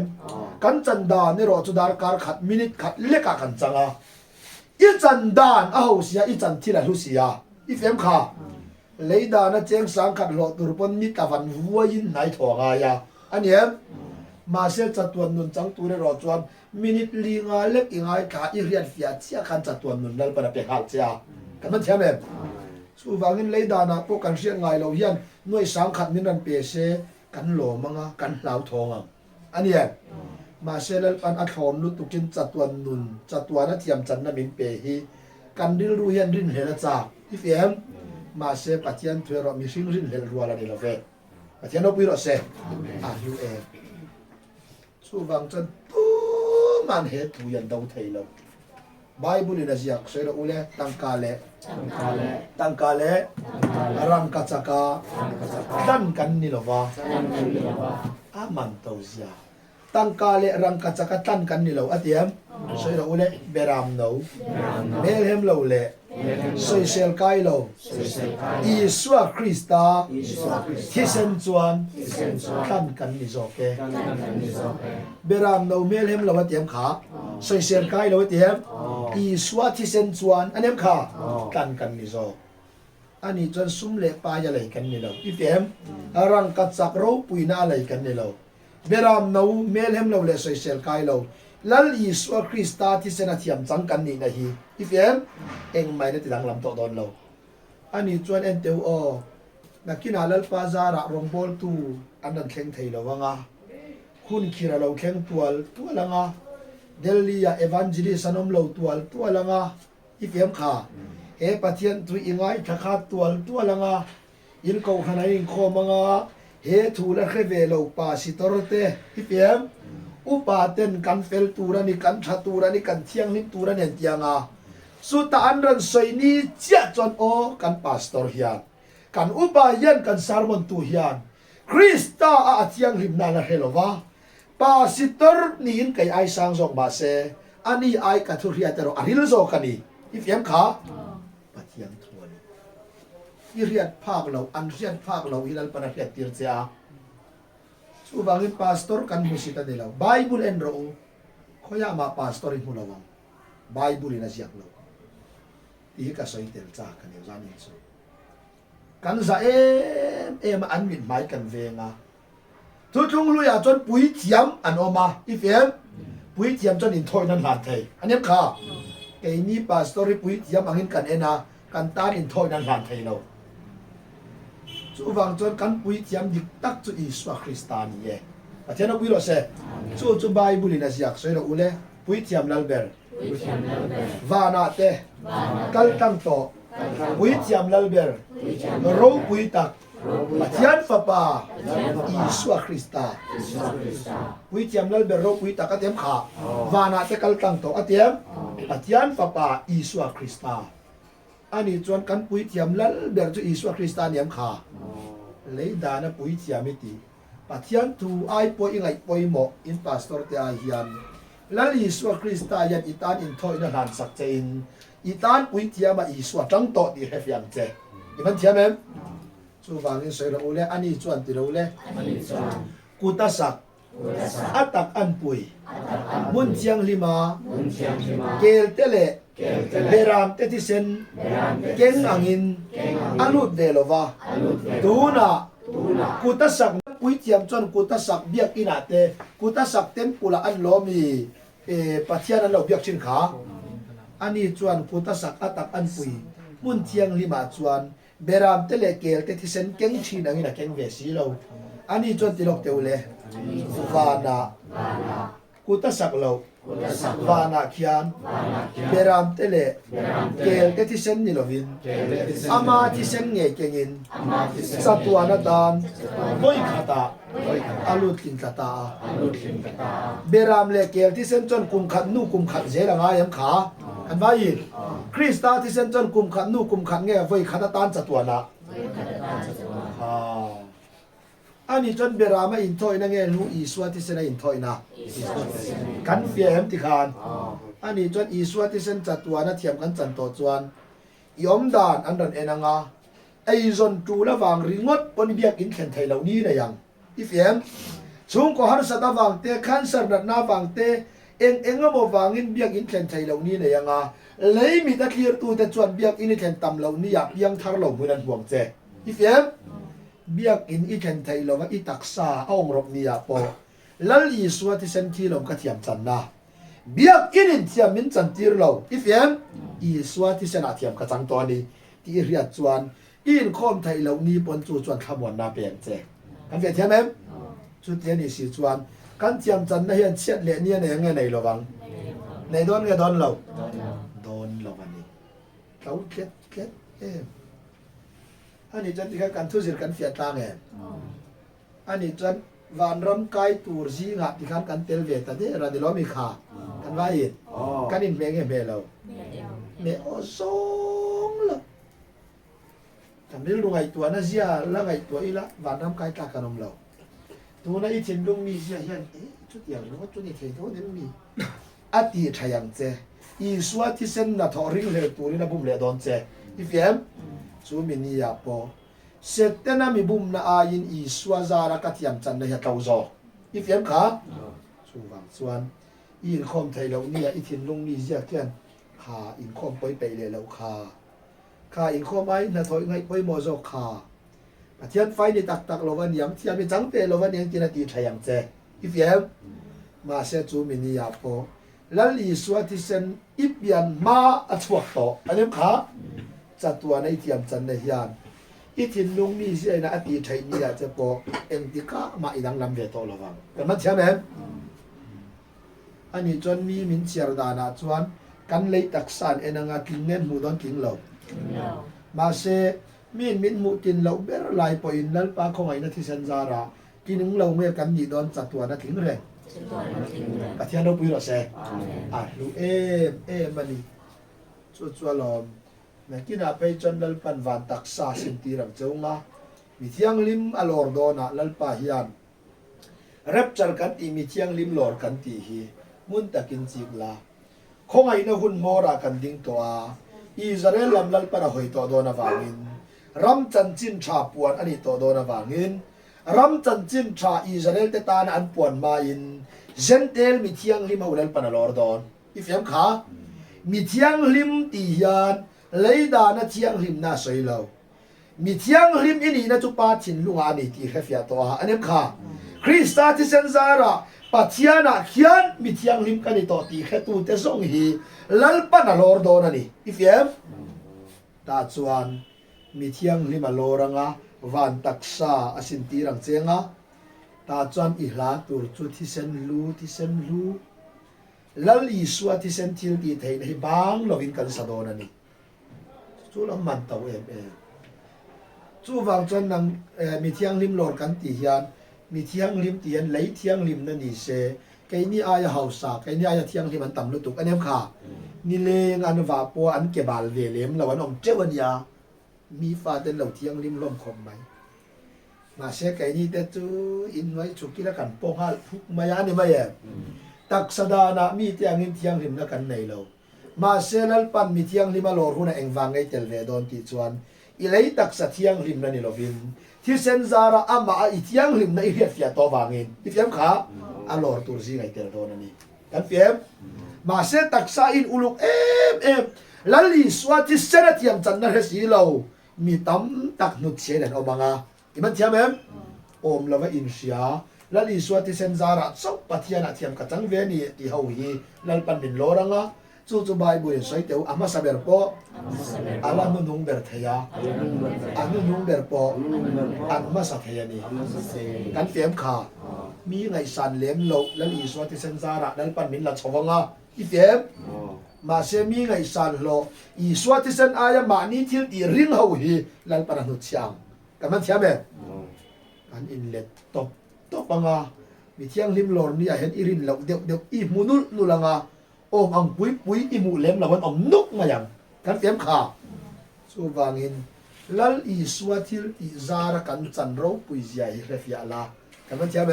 กันจันดานนี่รอจุดาร์การขัดมินิขัดเล็กกันจังอีจันดานเอาเสียอีจันที่ละลุเสียอีเฟมค่ะเลยดานะเจงสังขัดหลอดตุรปนมิตาวันวัวยินไหนถอดายอันนี้มาเสียจัดวันนุนจังตัวนี่รอจวนมินิลิงาเล็กอีไงขาอีเรียนเฟียเสียกันจัดวันนุนนั่นเป็นอะไรหักเสียกันมันเชื่อไหมสู้ฟังกินเลยดานะพวกกันเสียไงเราเฮียนหน่วยสังขัดมินันเปเสกันหลอมังกันเหลาทองอันนี้มาเชลปันอัดหอมลุตุกินจัดตัวนุนจัดตัวนัดเทียมจันนมินเปฮีกันดิลรูเฮียนรินเฮลจ่าที่เฟียมมาเชปัจจัยถวยเรามีสิ่งรินเฮลรัวละนี่เราเฟปัจจัยนกพิโรเซยูเอสู้ฟังจันปูมันเหตุยันดาวไทยเราไบเบิลนี่นะเสียเราอุเลตังกาเลรังกัจกาดันกันนี่หรอวะมันตัวเสียตังกาเลรังกัจกาดันกันนี่หรออะเดียมเสียเราอุเลเบรามโนเมลเฮมเราเลสวยเซลไกโลอิสวาคริสตาที่เซนจวนดันกันนี่โอเคเบรามโนเมลเฮมเราอะเดียมขาสวยเซลไกโลอะเดียมอีสวาที่เซนจวนอันนี้ค่ะกันกันนี่โซอันนี้จนซุ่มเล็กปลายอะไรกันนี่เราอีเฟมรังกัดสักเราปุยน่าอะไรกันนี่เราเบรามนูเมลเฮมเราเลสเซลไกเราลัลอีสวาคริสตาที่เซนาเทียมจังกันนี่นะฮีอีเฟมเองไม่ได้ติดหลังลำโตโดนเราอันนี้จวนเอ็นเตวนักกินอาลัลปาซาระรองบอลตูอันนั้นแข่งไทยเราว่างะคุณคิราเราแข่งตัวละงะเดลียาเอวานเจลิสนมเราตัวละงะอีเฟมค่ะ ปะเทียนตุอิงไงทักขาตัวละงาอินเขาขนาดอินโคมังาทูละเคเวโลปาสิตรเตฮิเปียมอุปาเตนกันเฟลตูรานิกันชาตูรานิกันเทียงนิตูรานิเทียงาสุตอันรันสวยนี้เจ้าจนโอกันพาสตอร์เฮียนกันอุปาเย็นกันสารมอนตูเฮียนคริสตาอาเทียงริมนาละเฮโลวาปาสิตรนี่อินไกไอสังจงบาเซอันนี้ไอกัทุเรียเตโรอาริลโซกันนี่ฮิเปียมขาปะเทียงทวนอีเรียดภาคเราอันเรียดภาคเราฮิลัลปนักเรียดติร์เซียสุบางทีพาสตอร์กันมุสิตาเดลาไบเบิลเอ็นโรเขาอยากมาพาสตอร์อิมุลาวังไบเบิลอินาจิอักเราที่ก็สอยเตลจากกันอยู่จานิสุกันจะอันมิดไม้กันเวงาทุกทุกลุยจนปุยเทียมอันออกมาอีเฟมปุยเทียมจนอินทอยนั้นหลานไทยอันนี้ค่ะไอ้นี่พาสตอร์ปุยเทียมอันนี้กันเอ็นะกันตาอินทอยนั้นหลานไทยเราสุบางจนกันปุยเทียมดิกตักจุอิสวาคริสตานีเย่อาจารย์ปุยเราเสจุไบเบิลอินาจิอักสอยเราอุเล่ปุยเทียมลัลเบอร์วานาเตกัลตังโตปุยเทียมลัลเบอร์โรปุยตักอาจารย์ฟ้าป่าอิสวาคริสตาปุยเทียมลัลเบอร์โรปุยตักอาเทียมขาวานาเตกัลตังโตอาเทียมอาจารย์ฟ้าป่าอิสวาคริสตาอันนี้จวนกันปุยเทียมลัลเบอร์จุอิสวาคริสตาเนี่ยขาเลยดานะปุยเทียมมิติอาจารย์ทูไอปอยไงปอยหมออินพาสตอร์เตอาฮิยันลัลอิสวาคริสตายันอิตานอินทอยนันหันสักเจนอิตานปุยเทียมาอิสวาจังโตดีเฮฟยังเจอีมันเทียมเอ็มสุวานิสวยเราอุเลอันนี้จวนติเราอุเลกุตสักอัตักอันปุยมุนเทียงลิมาเกลเตเลเบรามเตติเซนเก่งอังินอนุเดลวาตูนากุตสักปุยเทียมจนกุตสักเบียกอินาเตกุตสักเต็มปุละอันโลมีปัทยานันเราเบียกชินขาอันนี้จวนกุตสักอัตักอันปุยมุนเทียงลิมาจวนเบรามเตเลเกลเตติเซนเก่งชินอังินเก่งเวสีเราอันนี้จวนติลกเตวเลวานากุตสักเราวานาเขียนเบรามเตเลเกลเตติเซนนิโลวินอามาติเซนเงเกงินสัตวานาดานบอยคาตาอาลุตินคาตาเบรามเลเกลที่เซนจนกุมขัดนูกุมขัดเจรังอายัมขาอันว่าอีคริสตาที่เซนจนกุมขัดนูกุมขัดเงบอยคาตาตานสัตวานาอันนี้จนเบรามาอินทอยนั่งเองรู้อีสวาที่เซนอินทอยนะกันเฟียมติคานอันนี้จนอีสวาที่เซนจัดตัวนะเทียมกันจันโตจวนยอมดานอันดันเอนังาไอจนจูละวางริงดปนเบียกอินเข็นไทยเหล่านี้นะยังอีเฟียมช่วงก็ฮันสัตวางเตะขันสันนาบางเตะเองก็มาวางอินเบียกอินเข็นไทยเหล่านี้นะยังอ่ะเลยมีตะเคียนตัวแต่จวนเบียกอินเข็นต่ำเหล่านี้อยากยังทารเหล่ามือนันห่วงเจอีเฟียมเบียกอินอีเข็นไทยเราว่าอีตักษาเอาองรบนี่ยปอลัลอีสวาที่เซนที่เราก็เทียมจันนะเบียกอินเทียมมินจันทีเราอีเฟียมอีสวาที่เซนอาเทียมกระจังตัวนี้ที่เรียดจวนอินคอมไทยเรานี่ปนจูจวนขมวนนาเปลี่ยนเจกันเฟียเทียมเอ็มชุดเทียนี่สีจวนกันเทียมจันนะเฮียนเชียดเลี้ยเนี่ยในยังไงในระวังในโดนก็โดนเราโดนเราวันนี้เขาเก็ตอันนี้จนที่การทุจริตกันเสียตังเองอันนี้จนวันรำไก่ตูร์ซีงัดที่การกันเตลเวตแต่เดี๋ยวเราเดี๋ยวมีขากันว่าอีกกันอินเมงเบลเราเมโอซงละทำให้รู้ไงตัวน่ะเสียแล้วไงตัวอีละวันรำไก่ตากันอมเราตัวนั้นอีเช่นลุงมีเสียยันชุดอย่างนู้นชุดนี้เท่ตัวนี้มีอดีตใช่ยังเจอีสวาที่เส้นน่ะทอริงเลยตัวนี้น่ะบุ้มเลยโดนเจอีเฟียมซูมินียาปอเสร็จแต่น่ะมีบุ้มน่ะอายินอีสวาซาระกัดยามจันเลยเต้าโจอีเฟียมขาสูวังส่วนอินคอมไทยเราเนี่ยอีทินลุงมีเสียเกินขาอินคอมไปเลยแล้วขาอินคอมไอ้น่ะถอยไงไปโมโจขาเทียนไฟนี่ตักเราวันยังเทียนมีจังเตเราวันยังกินตีไทยยังเจอีเฟียมมาเสจูมินียาปอแล้วอีสวาที่เซนอีเปียนมาอัจฉริยะอันนี้ขาจัดตัวในเทียมจันในยานอีทินลุงนี่เสียนะอดีตไทยนี่จะบอกเอ็งติก้ามาอีดังลำเวทระวังแต่มันเชื่อไหมอันนี้จนมีมินเชียร์ดานาจวนกันเลยตักสานเอ็นงากินเงินหูดอนกินเรา มาเซมีนมินมุกินเราเบรลายปอยนัลปาของไอ้นัทที่เซนซาระกินนึงเราเมื่อกันยีดอนจัดตัวนักถึงเลยปะเทียนเราปุยหรอเซลูมันนี่ชัวลอมนะกินอาไปจนนัลปันวันตักซาสินตีรังเจ้างะมีเที่ยงลิมอลอร์โดนะนัลปาฮิยันเร็บจัลกันตีมีเที่ยงลิมลอร์กันตีฮีมุนตะกินจิกลาของไอ้นักหุ่นโมรากันดิ้งตัวอิสราเอลลำนัลปาหอยตัวโดนวางินรัมจันจินชาปวนอันนี้ตัวโดนวางินรัมจันจินชาอิสราเอลเตตานอันปวนมาอินเจนเทลมีเที่ยงลิมหุ่นนัลปาลอร์โดนอีฟยามขามีเที่ยงลิมตียันเลยดานะเที่ยงลิมน่าสวยเลวมีเที่ยงลิมอินี่นะจุปาชินลุงอานี่ที่เขฟยาตัวอันนี้ขาคริสต์ที่เซนซาระปัจจัยนักเขียนมีเที่ยงลิมกันนี่ตัวที่เขตูเตสงฮีลัลปาลอร์โดนนี่อีฟยามตาจวนมีเที่ยงลิมาโลรังะวันตักษาอสินตีรังเจงะตาจวนอีหลาตูจุที่เซนลูลัลอีสัวที่เซนทิลดีเทนให้บางลวินกันสะโดนนี่จูลมันตาวจูวางจวนนังมีเที่ยงลิมโลดกันตียันมีเที่ยงลิมตียันไหลเที่ยงลิมนั่นนี่เซไกนี่อายาเฮาสาไกนี่อายาเที่ยงลิมมันต่ำลุตุกอันนี้ค่ะนี่เลงอันวาปัวอันเก็บบาลเวเลมแล้ววันอมเจวันยามีฟาเดนเหล่าเที่ยงลิมลมคมไหมมาเสกไอ้นี่แต่จูอินไว้ชุกิละกันโปงฮาทุกมายานี่ไม่แย่ตักสดานะมีเที่ยงลิมละกันในเรามาเสลัลปันมีเที่ยงลิมาโลรุนะเองวางไอเตลเวดอนติจวนอิเลยตักสเที่ยงลิมนั่นนี่เราวินที่เซนซาระอามาอีเที่ยงลิมนั่นอีเรียฟิอาตัววางเงินอีเฟียมขาอลอร์ตูร์ซีไอเตลโดนนี่กันเฟียมมาเสตักษาอินอุลุกลัลลิสวาที่เซนที่ยมจันนเรสีเรามีตั้มตักนุดเชนันอบังอาอีมันเทียมอมลาวอินเชียลัลลิสวาที่เซนซาระซอกปัทยานาเทียมกัจังเวนี่ที่เฮาฮีลัลปันดินโลรังอาจู่ๆใบบุญสวยเต๋ออามาซาเบอร์ปออาลานุนุงเบอร์เทียอานุนุงเบอร์ปออันมาสัตยานี่กันเฟียมขามีไงสันเลี้ยมโลลัลลิสวาที่เซนซาระลัลปันมินลัดชวังอาอีเฟียมมาเสมีไงสันโลอีสวาที่เซนอายามานี่ที่อีริงเฮาฮีลัลปันนุชยังกันมันเทียมอันอินเล็ดตบปังอามีเที่ยงลิมโลนี่เห็นอีรินเราเดี๋ยวอีมูนุนุลังอาโอมอังปุยอีมูเล็มละวันอมนุกมาอย่างกันเตรียมขาสู้วางินลัลอีสวาทิลอีซาระกันจันโรปุยเสียฮิเรฟิอาลากันมันเทียม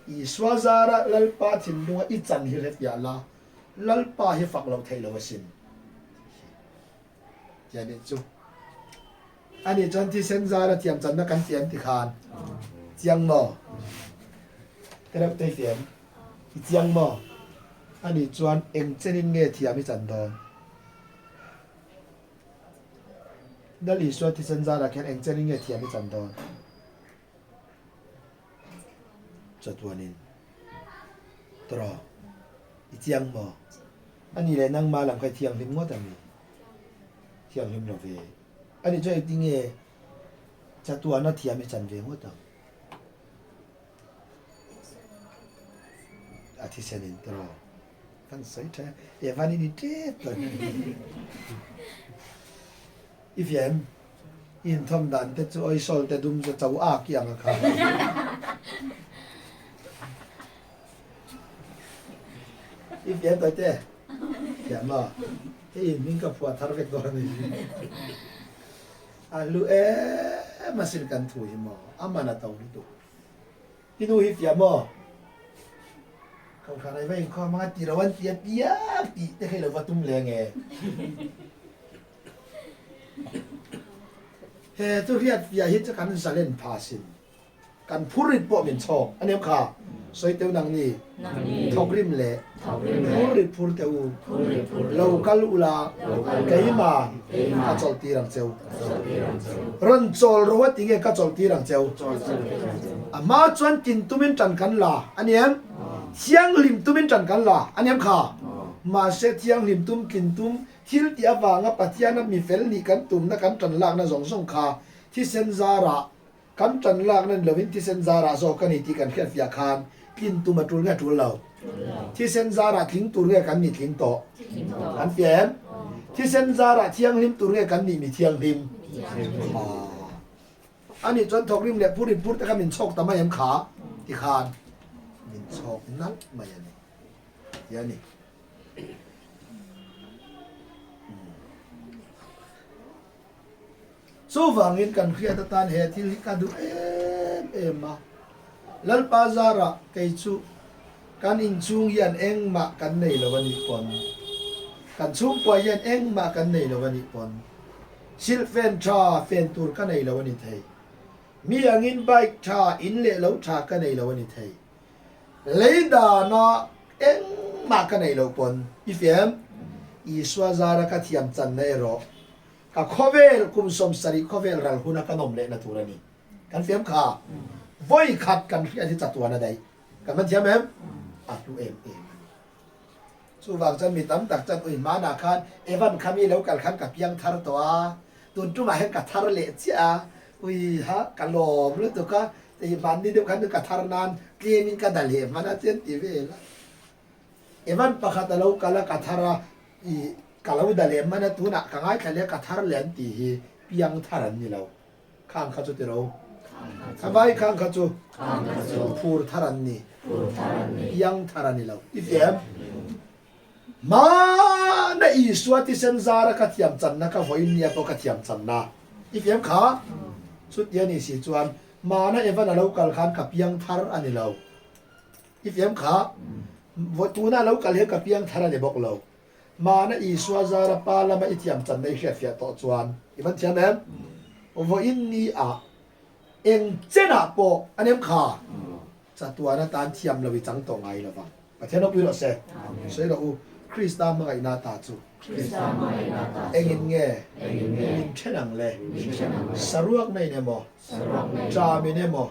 อีสวาซาระลัลปาทินดัวอีจันฮิเรฟิอาลาลัลปาฮิฟักเราไทยเราสินเจนี่จูอันนี้จันที่เซนซาระเทียมจันนักกันเทียมที่คานเจียงหม้อกระดับเทียมเจียงหม้ออันนี้จวนเอ็งเจนินเงที่อามิจันดอนนั่นอีส่วนที่เซนซาระแค่เอ็งเจนินเงที่อามิจันดอนจัดวันนี้ตรออีเทียงบ่อันนี้เลยนั่งมาหลังใครเทียงลิมก็แต่มีเทียงลิมเราเวอันนี้จะเอ็งติงเงจัดตัวนั่นที่อามิจันเวก็แต่อาทิเซนินตรอกันสวยแท้วันนี้เด็ดเลยอีเฟียมอินทอมดันแต่จะไอโซลแต่ดุมจะเจ้าอาเกียงอะครับอีเฟียมตัวเจ้เขียนมาที่มิงกับผัวทาร์เวกตัวนี้ลูมาสิลกันถุยหมออามานาตาวนี่ตัวที่ดูอีเฟียมเขาขายไว้ข้อมาตีระวันเตียปีแต่ให้เราว่าตุ้มแรงไงทุเรียนอย่าเห็นจะกันสเลนพาสินกันพูดริบบ่เป็นชอบอันนี้ค่ะสวยเต้านังนี่ทอกริมเละพูดริบพูดเต้าเราคัลอุลาไก่มากัจจตีรังเจ้ารันจอลรัวติงเกกัจจตีรังเจ้ามาจวนกินตุ้มินจันกันละอันนี้เที่ยงลิมตุ้มินจันกันละอันนี้ค่ะมาเสเที่ยงลิมตุ้มกินตุ้มที่ที่อาวางปัจจัยนั้นมีเฟลนี่กันตุ้มนักกันจันลากนั้นสองขาที่เซนซาระกันจันลากนั้นเลวินที่เซนซาระโซกันนี่ที่กันแค่ฟิอาคานกินตุ้มมาตุลเงาตุลเราที่เซนซาระทิ้งตุลเงากันนี่ทิ้งโตกันเฟียม ที่เส้นซาระเที่ยงริมตัวเรียกันนี่มีเที่ยงริมอันนี้จนทกริมเนี่ยพูดริมพูดแต่ก็มินโชคแต่ไม่เห็นขาที่คานมินโชคนั่นมาอย่างนี้อย่างนี้สู้ฟังอินกันเครียดตานเหตุที่ลิกันดูเอ็มมาลัลปาซาระเกยชูกันอินชุงยันเองมากันในละวันนี้ปนกันชุงปวยยันเองมากันในละวันนี้ปนชิลเฟนชาเฟนตูร์กันในละวันนี้ไทยมีอังอินไบค์ชาอินเล่แล้วชากันในละวันนี้ไทยเลยดานาเองมากันในละปนอีเฟียมอีสวาซาระกัที่ยำจันในรอกับข้อเวลคุมสมสริข้อเวลรัลหุนักนมเละนัตุรานีกันเฟียมขาบ่อยขัดกันที่อธิจัตัวนั่นใดกันมันเทียมไหมดูเองสู้ฟังจันมีตั้มตักจันอุ่นมาหนักขันวันขมีแล้วกันขันกับยังทาร์ตัวตุนจุมาให้กับทาร์เละเจ้าฮะกันหลอมหรือตัวก็แต่วันนี้เดียวกันนึกกับทาร์นานเกมินกันดัลเละมันอาจจะตีเวลวันประคัตเรากันละกับทาร์กันเราดัลเละมันตัวน่ะกันง่ายแค่เลี้ยกับทาร์เละตีเพียงทาร์นี่เราข้างเขาจุดเราข้างไปข้างเขาจุดพูดทาร์นี่ยังทาร์นี่เราอีเฟียมมาในอีสวติเซนซาระกัดยำจันนะก็ไว้เนี่ยพอกัดยำจันนะอีเฟียมขาสุดยันนี่สิจวนมาในเอวันเรากัลขันกับยังทาร์อันนี้เราอีเฟียมขาวัตถุนั้นเรากัลเฮกับยังทาร์นี่บอกเรามาในอีสวาซาระปาละมาอิทยำจันในเชียฟิยต่อจวนอีมันเทียมเอ็มวันนี้เองเจน่าโปอันนี้ขาจัตัวนั้นตานเทียมเราวิจังตรงไงเราฟังประเทศนกวิโรเซ่ใช่เราคริสต์มาไงนาตาจูเองเงี้ยมินเชนังเลยสรวกในเนี่ยมั้จามิเนี่ยมั้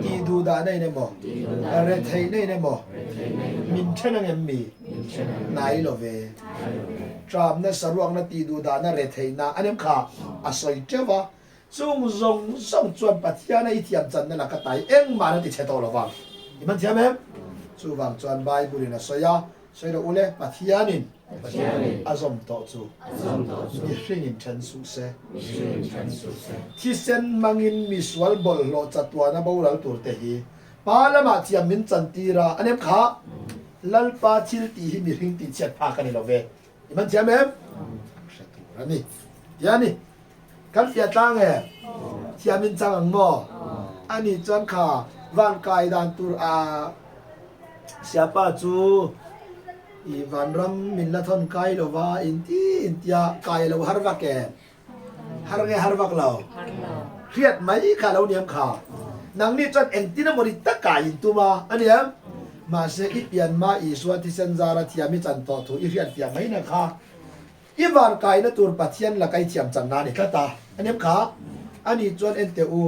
ตีดูดาในเนี่ยมั้เรทไทยในเนี่ยมั้มินเชนังเอ็มมีนายโลเวจามเนี่ยสรวกเนี่ยตีดูดาเนี่ยเรทไทยนะอันนี้ข้าอาศัยเจ้าว่าจงจวนปัทยาในอิทธิยมจันเนี่ยละก็ตายเอ็งมาเนี่ยติดเชตโตละวังมันเทียมไหมจู่วังจวนใบบุรีนะสอยใช่เราอุเล่ปัทยานินอาสมโตจูมีสิ่งอินเทนสุเซที่เซนมังอินมิสวลบอลโลจัตวานะบ่าวเราตัวเตหีปาละมาที่มินจันตีระอันนี้ข้าลัลปาทิลตีหิมีริ่งตีเช็ดพากันนี่เราเวมันเทียมไหมอันนี้ยานี่กันเสียตังเอ๋ที่มินจังงออันนี้จวนข้าวันกายดันตัวsiapa tu Ivan Ram millathon kai lo wa intia kai lo harvak ke harvak lo khiat mai kha lo niam kha nang ni chon entina mori ta kai tu ma aniam ma se ipian ma I swati sanzara thiami chan to thu I riat tia mai na kha Ivan kai na tur pathian la kai thiam chan na ni ta aniam kha ani chon ente u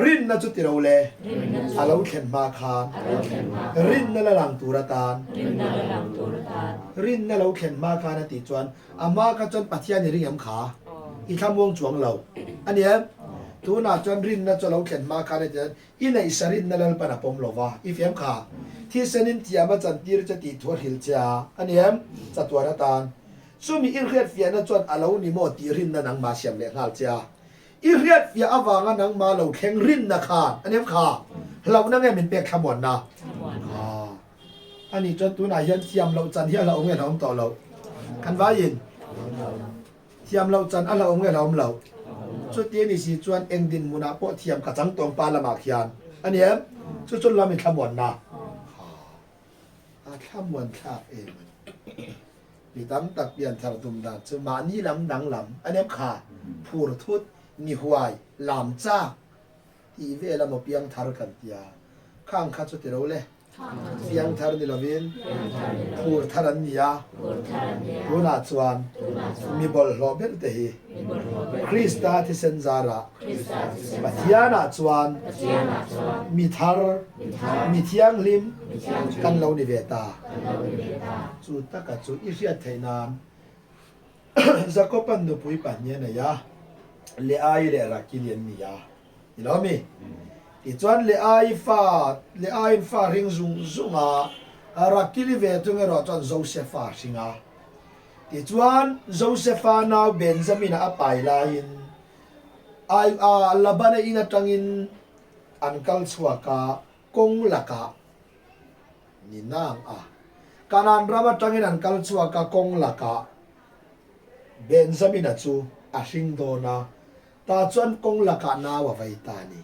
รินน่ะจุดที่เราเล่อาเราเข็นมาคานรินนั่นละหลังตุรตานรินนั่นเราเข็นมาคานติจวนอามาก็จนปัทยานี่ริยมขาอีคำวงจวงเราอันนี้ตัวน่ะจนรินน่ะจนเราเข็นมาคานติจวนอีในสรินนั่นละปนับปมเราว่าอีเฟียมขาที่เซนินที่อามาจันตีรจะติทัวหิลจ้าอันนี้จัตุวรตานสู้มีอินเรียดเฟียน่ะจนอาเรานี่โมตีรินนั่นนังมาเสียมเลี้ยงหาจ้าอีเรียดอย่าอวางนังมาเราแข่งรินนะค่ะอันนี้ค่ะเรานั่งไงเป็นเปียกขมวนนะอันนี้จนตัวไหนยันเทียมเราจันที่เราองค์เราต่อเราคันว่ายินเทียมเราจันเราองค์เราสุดที่นี่สิจวนเอ็งดินมุนาโปเทียมกระจังตรงปาละหมากยานอันนี้จนเราเป็นขมวนนะขมวนข้าเองมีตั้งตักเปลี่ยนทารตุมดาจะมานี่ลำดังลำอันนี้ค่ะผู้ทุตนี่หวยลำจ้าที่เวลามาเปียงทารกันเตียข้างข้าจุดเดียวเลยเปียงทารนี่เราเวียนผู้ทารันนี่ยาผู้นาจวนมีบอลโรเบิร์ตเฮคริสตาที่เซนซาระปัทยานาจวนมีทาร์มีเทียงลิมกันเรานิเวตาจุดตะกัดจุดอิเชียไทยนามจะก็ปันดูปุยปันเยนะยาเลไอเลรักกิเลียนนี่ยาอีหลอมีอีจวนเลไอฟ้าริงซุงซุงรักกิลิเวตุงเอรอจวนโจเซฟาสิงา ti chuan Josepha now Benjamin a pai la in ai labana ina tangin ankal chuaka kong laka ni nang kanan rama tangin ankal chuaka kong laka Benjamin chu a hring do na ta chuan kong laka na wa vai ta ni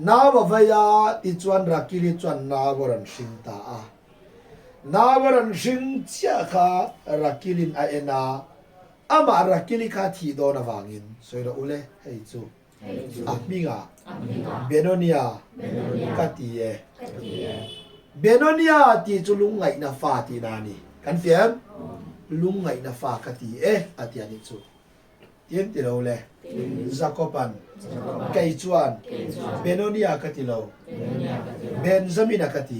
na wa vai a ti chuan rakili chuan na goran hring ta na goran hring chia kha rakilin a ena ama rakili kha thi do na wangin soira ule hei chu minga Benonia katie Benonia ti chu lungai na fa ti na ni kan fiam lungai na fa kati ati ani chu tien ti lo le Jacoban kai chuan Benonia kati lo Benjamin kati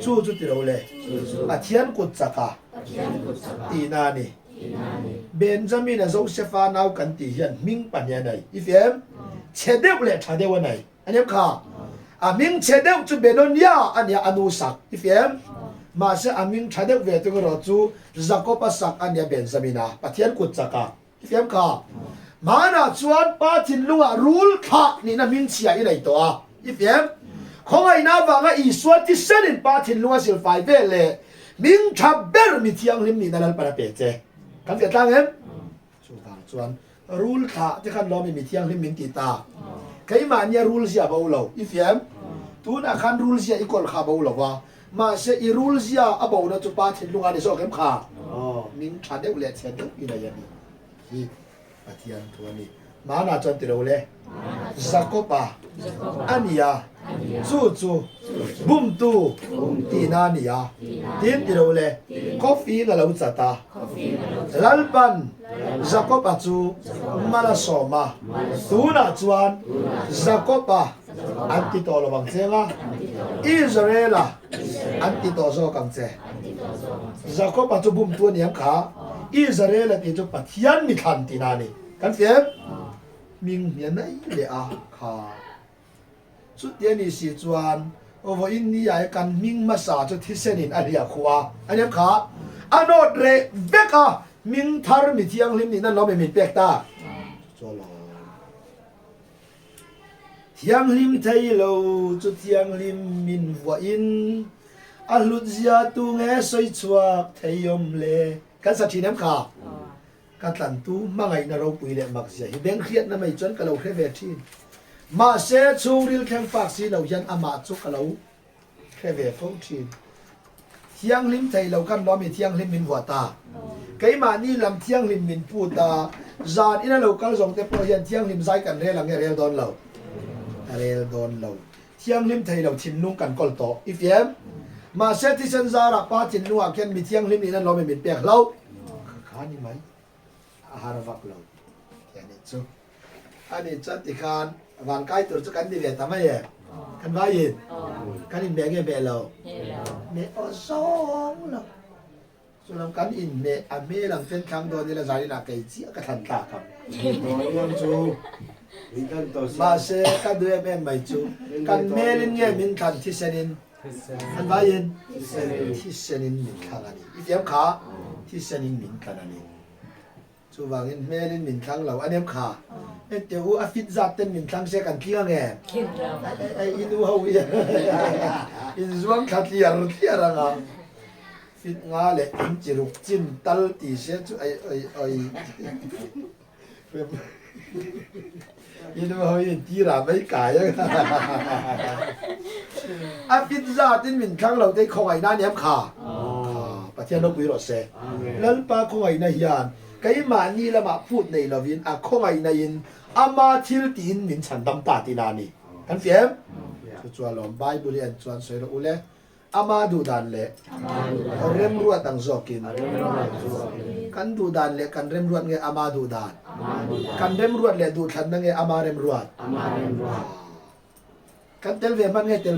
chu ti lo le athian kut chaka ti na ni Benjamin a Josepha now kan ti hian ming panya nai ifem chedeu le thadeu nai anyam kha aming chedeu chu Benonia ania anu sak ifem ma se aming thadeu ve tu ro chu Jacob sak ania Benjamin a pathian kut chaka ifem kha mana chuan pathin lunga rul kha ni na ming chia i nei to ifem khongai na wanga I swati senin pathin lunga sil fai ve le ming thaber mi thiang lim ni nalal para pe che kan ke tang em chu tang chuan rule kha te khan lo mi thiang lim min ti ta kai ma nya rule sia ba ulo ifem tu na khan rule sia ikol kha ba ulo wa ma se I rule sia abo na chu pa thin lunga ni so kem kha min tha de ule chen tu ina ya ni hi pathian tu ni ma na chan ti lo le Jacoba ania chu bum tu ti na ni ya tin ti lo le coffee na lo chata lalpan Jacob chu malasoma tu na chuan Jacoba anti to lo bang chenga Israela anti to zo kang che Jacob chu bum tu ni am kha Israela ti chu pathian mi khan ti na ni kan fiam ming hian nai le a kha chu tian ni si chuan over in ni ai kan ming ma sa chu thi senin aria khuwa aniam kha anot re veka ming thar mi thiang lim ni na lo me min pek ta cholo thiang lim thai lo chu thiang lim min wa in alut zia tu nge soi chuak thayom le kan sa thinam kha katlan tu mangai na ro pui le mak sia hi beng khiat na mai chon ka lo khre ve thin ma se churil kheng pak si lo yan ama chu ka lo khre ve fo thin thiang lim thai lo kan lo mi thiang lim min wa ta kai ma ni lam thiang lim min pu ta zan ina lo kal zong te po yan thiang lim zai kan re lang nge rel don lo thiang lim thai lo thin nung kan kol to ifem ma se ti sen zara pa thin nuwa ken mi thiang lim ni na lo mi min pek lo kha ni mai harvak lo yani chu ani chati khan wan kai tur chu kan di ve ta mai kan ba yin kan in be nge be lo me o song lo chu lam kan in me a me lang fen khang do ni la zai na kai chi ka than ta kam chu ma se ka du me mai chu kan me lin nge min than thi senin kan ba yin thi senin min khang ani I tiam kha thi senin min kan ani chu wangin melin min thang lo anem kha te u a fit zat ten min thang se kan thia nge ai inu ho ya in zuang khatliar nga fit nga le in chiruk chin tal ti se chu ai inu ho yin ti ra mai ka ya a fit zat ten min thang lo te khoi na nem kha pathian no pui ro se lal pa khoi na hian cái mà ni là mà phút này là viên không ai này in ama thil tin min chan dam ta ti na ni kan fiam chu chua lom bible an chuan soi ro ule ama du dan le rem ruat ang zokin kan du dan le kan rem ruat nge ama du dan kan rem ruat le du than nge ama rem ruat kan tel ve man nge tel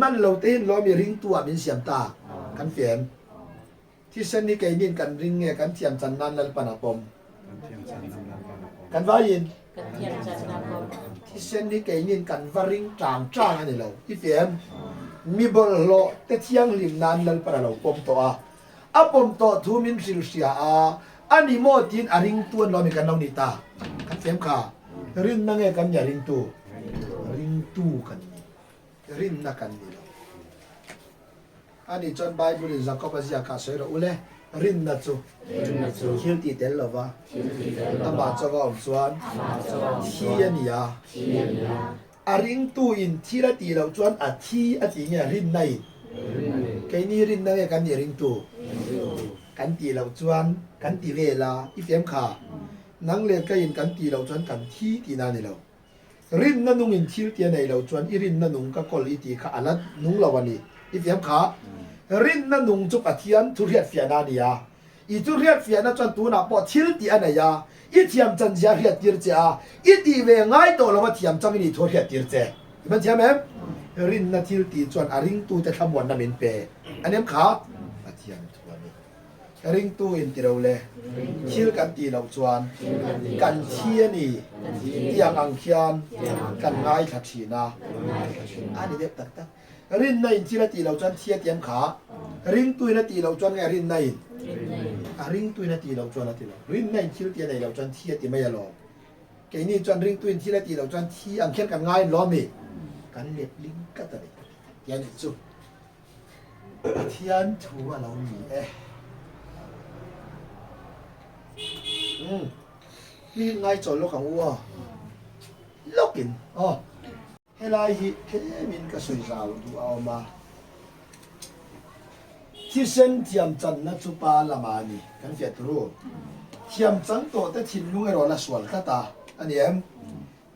man lo tin lo mi ring tua min siam ta kan fiamที่เส้นนี้ไก่นินกันริงเงี้ยกันเทียมจันนันแล้วปนาปมกันว่ายินที่เส้นนี้ไก่นินกันวาริงจางจ้างอันนี้เราที่เฟียมมีบอลโลแต่เที่ยงริมนันแล้วปนาเราปมตัว apom to thu min sil sia a ani mo tin aring tuan lo mi kan lo ni ta kan sem kha rin na nge kan ya ring tu kan ni rin na kan ni lo ani chon bible in jacob azia ka soi ro ule rin na chu khil ti tel lo wa ama chawa chuan thi ani ya aring tu in thira ti lo chuan a thi a ti nge rin nai cái ni rin na nge kan ni ring tu kan ti lo chuan kan ti ve la i fem kha nang le ka in kan ti lo chuan kan thi ti na ni lo rin na nung in thil ti nei lo chuan i rin na nung ka kol i ti kha alat nung lo wani i fem kha rin na nung chu pathian thu riat fia na ni ya i thu riat fia na chuan tu na po thil ti ana ya i thiam chan ja riat tir cha i ti ve ngai to lo ma thiam chang ni tho riat tir che man thiam em rin na thil ti chuan aring tu te thamwan na min pe anem kha pathian thuani ring tu in ti ro le thil kan ti lo chuan kan thia ni tiang ang khian kan ngai thak thi na ani dep tak tak rin na in thila ti lo chuan thia tiam kha ring tu na ti lo chuan nge rin na in ring tu na ti lo chuan ti lo rin na in thil ti nei lo chuan thia ti mai lo ke ni chuan ring tu in thila ti lo chuan thi ang khian kan ngai lo mi kan lep ling ka ta ni yan chu thian thu a lo niนี่ง่ายจอดลูกของวัวลูกกินเฮลายฮิเฮมินก็สวยสาวดูเอามาที่เส้นเทียมจันนัจุปาละมานี่กันเฟียตรู้เทียมจันโตแต่ทิ้งลุงไอ้รอละสวลก็ตาอันนี้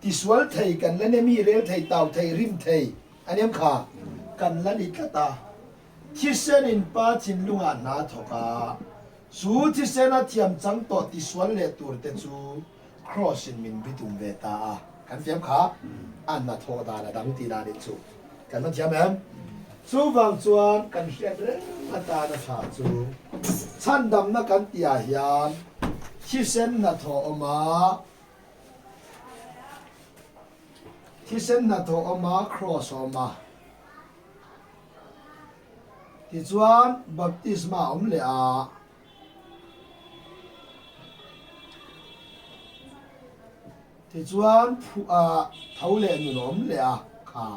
ที่สวลไทยกันแล้วเนี่ยมีเรือไทยเต่าไทยริมไทยอันนี้ค่ะกันแล้วนี่ก็ตาที่เส้นอินป้าทิ้งลุงอ่ะนาทกาสูที่เส้นเทียมจังตัวที่สวนเลตูร์เตจูครอสินมินบิดุมเวตากันเฟียมขาอันน่ะโทดาละดังตีนาดิจูกันมันเทียมแอมสูฟังจวนกันเฟียมเรื่องมาตานะชาจูชั้นดำนักกันตีอาหยานที่เส้นน่ะโทออกมาที่เส้นน่ะโทออกมาครอสออกมาที่จวนบัพติศมาอมเลอาที่จวนผู้เท่าเล่นหนุ่มเลยค่ะ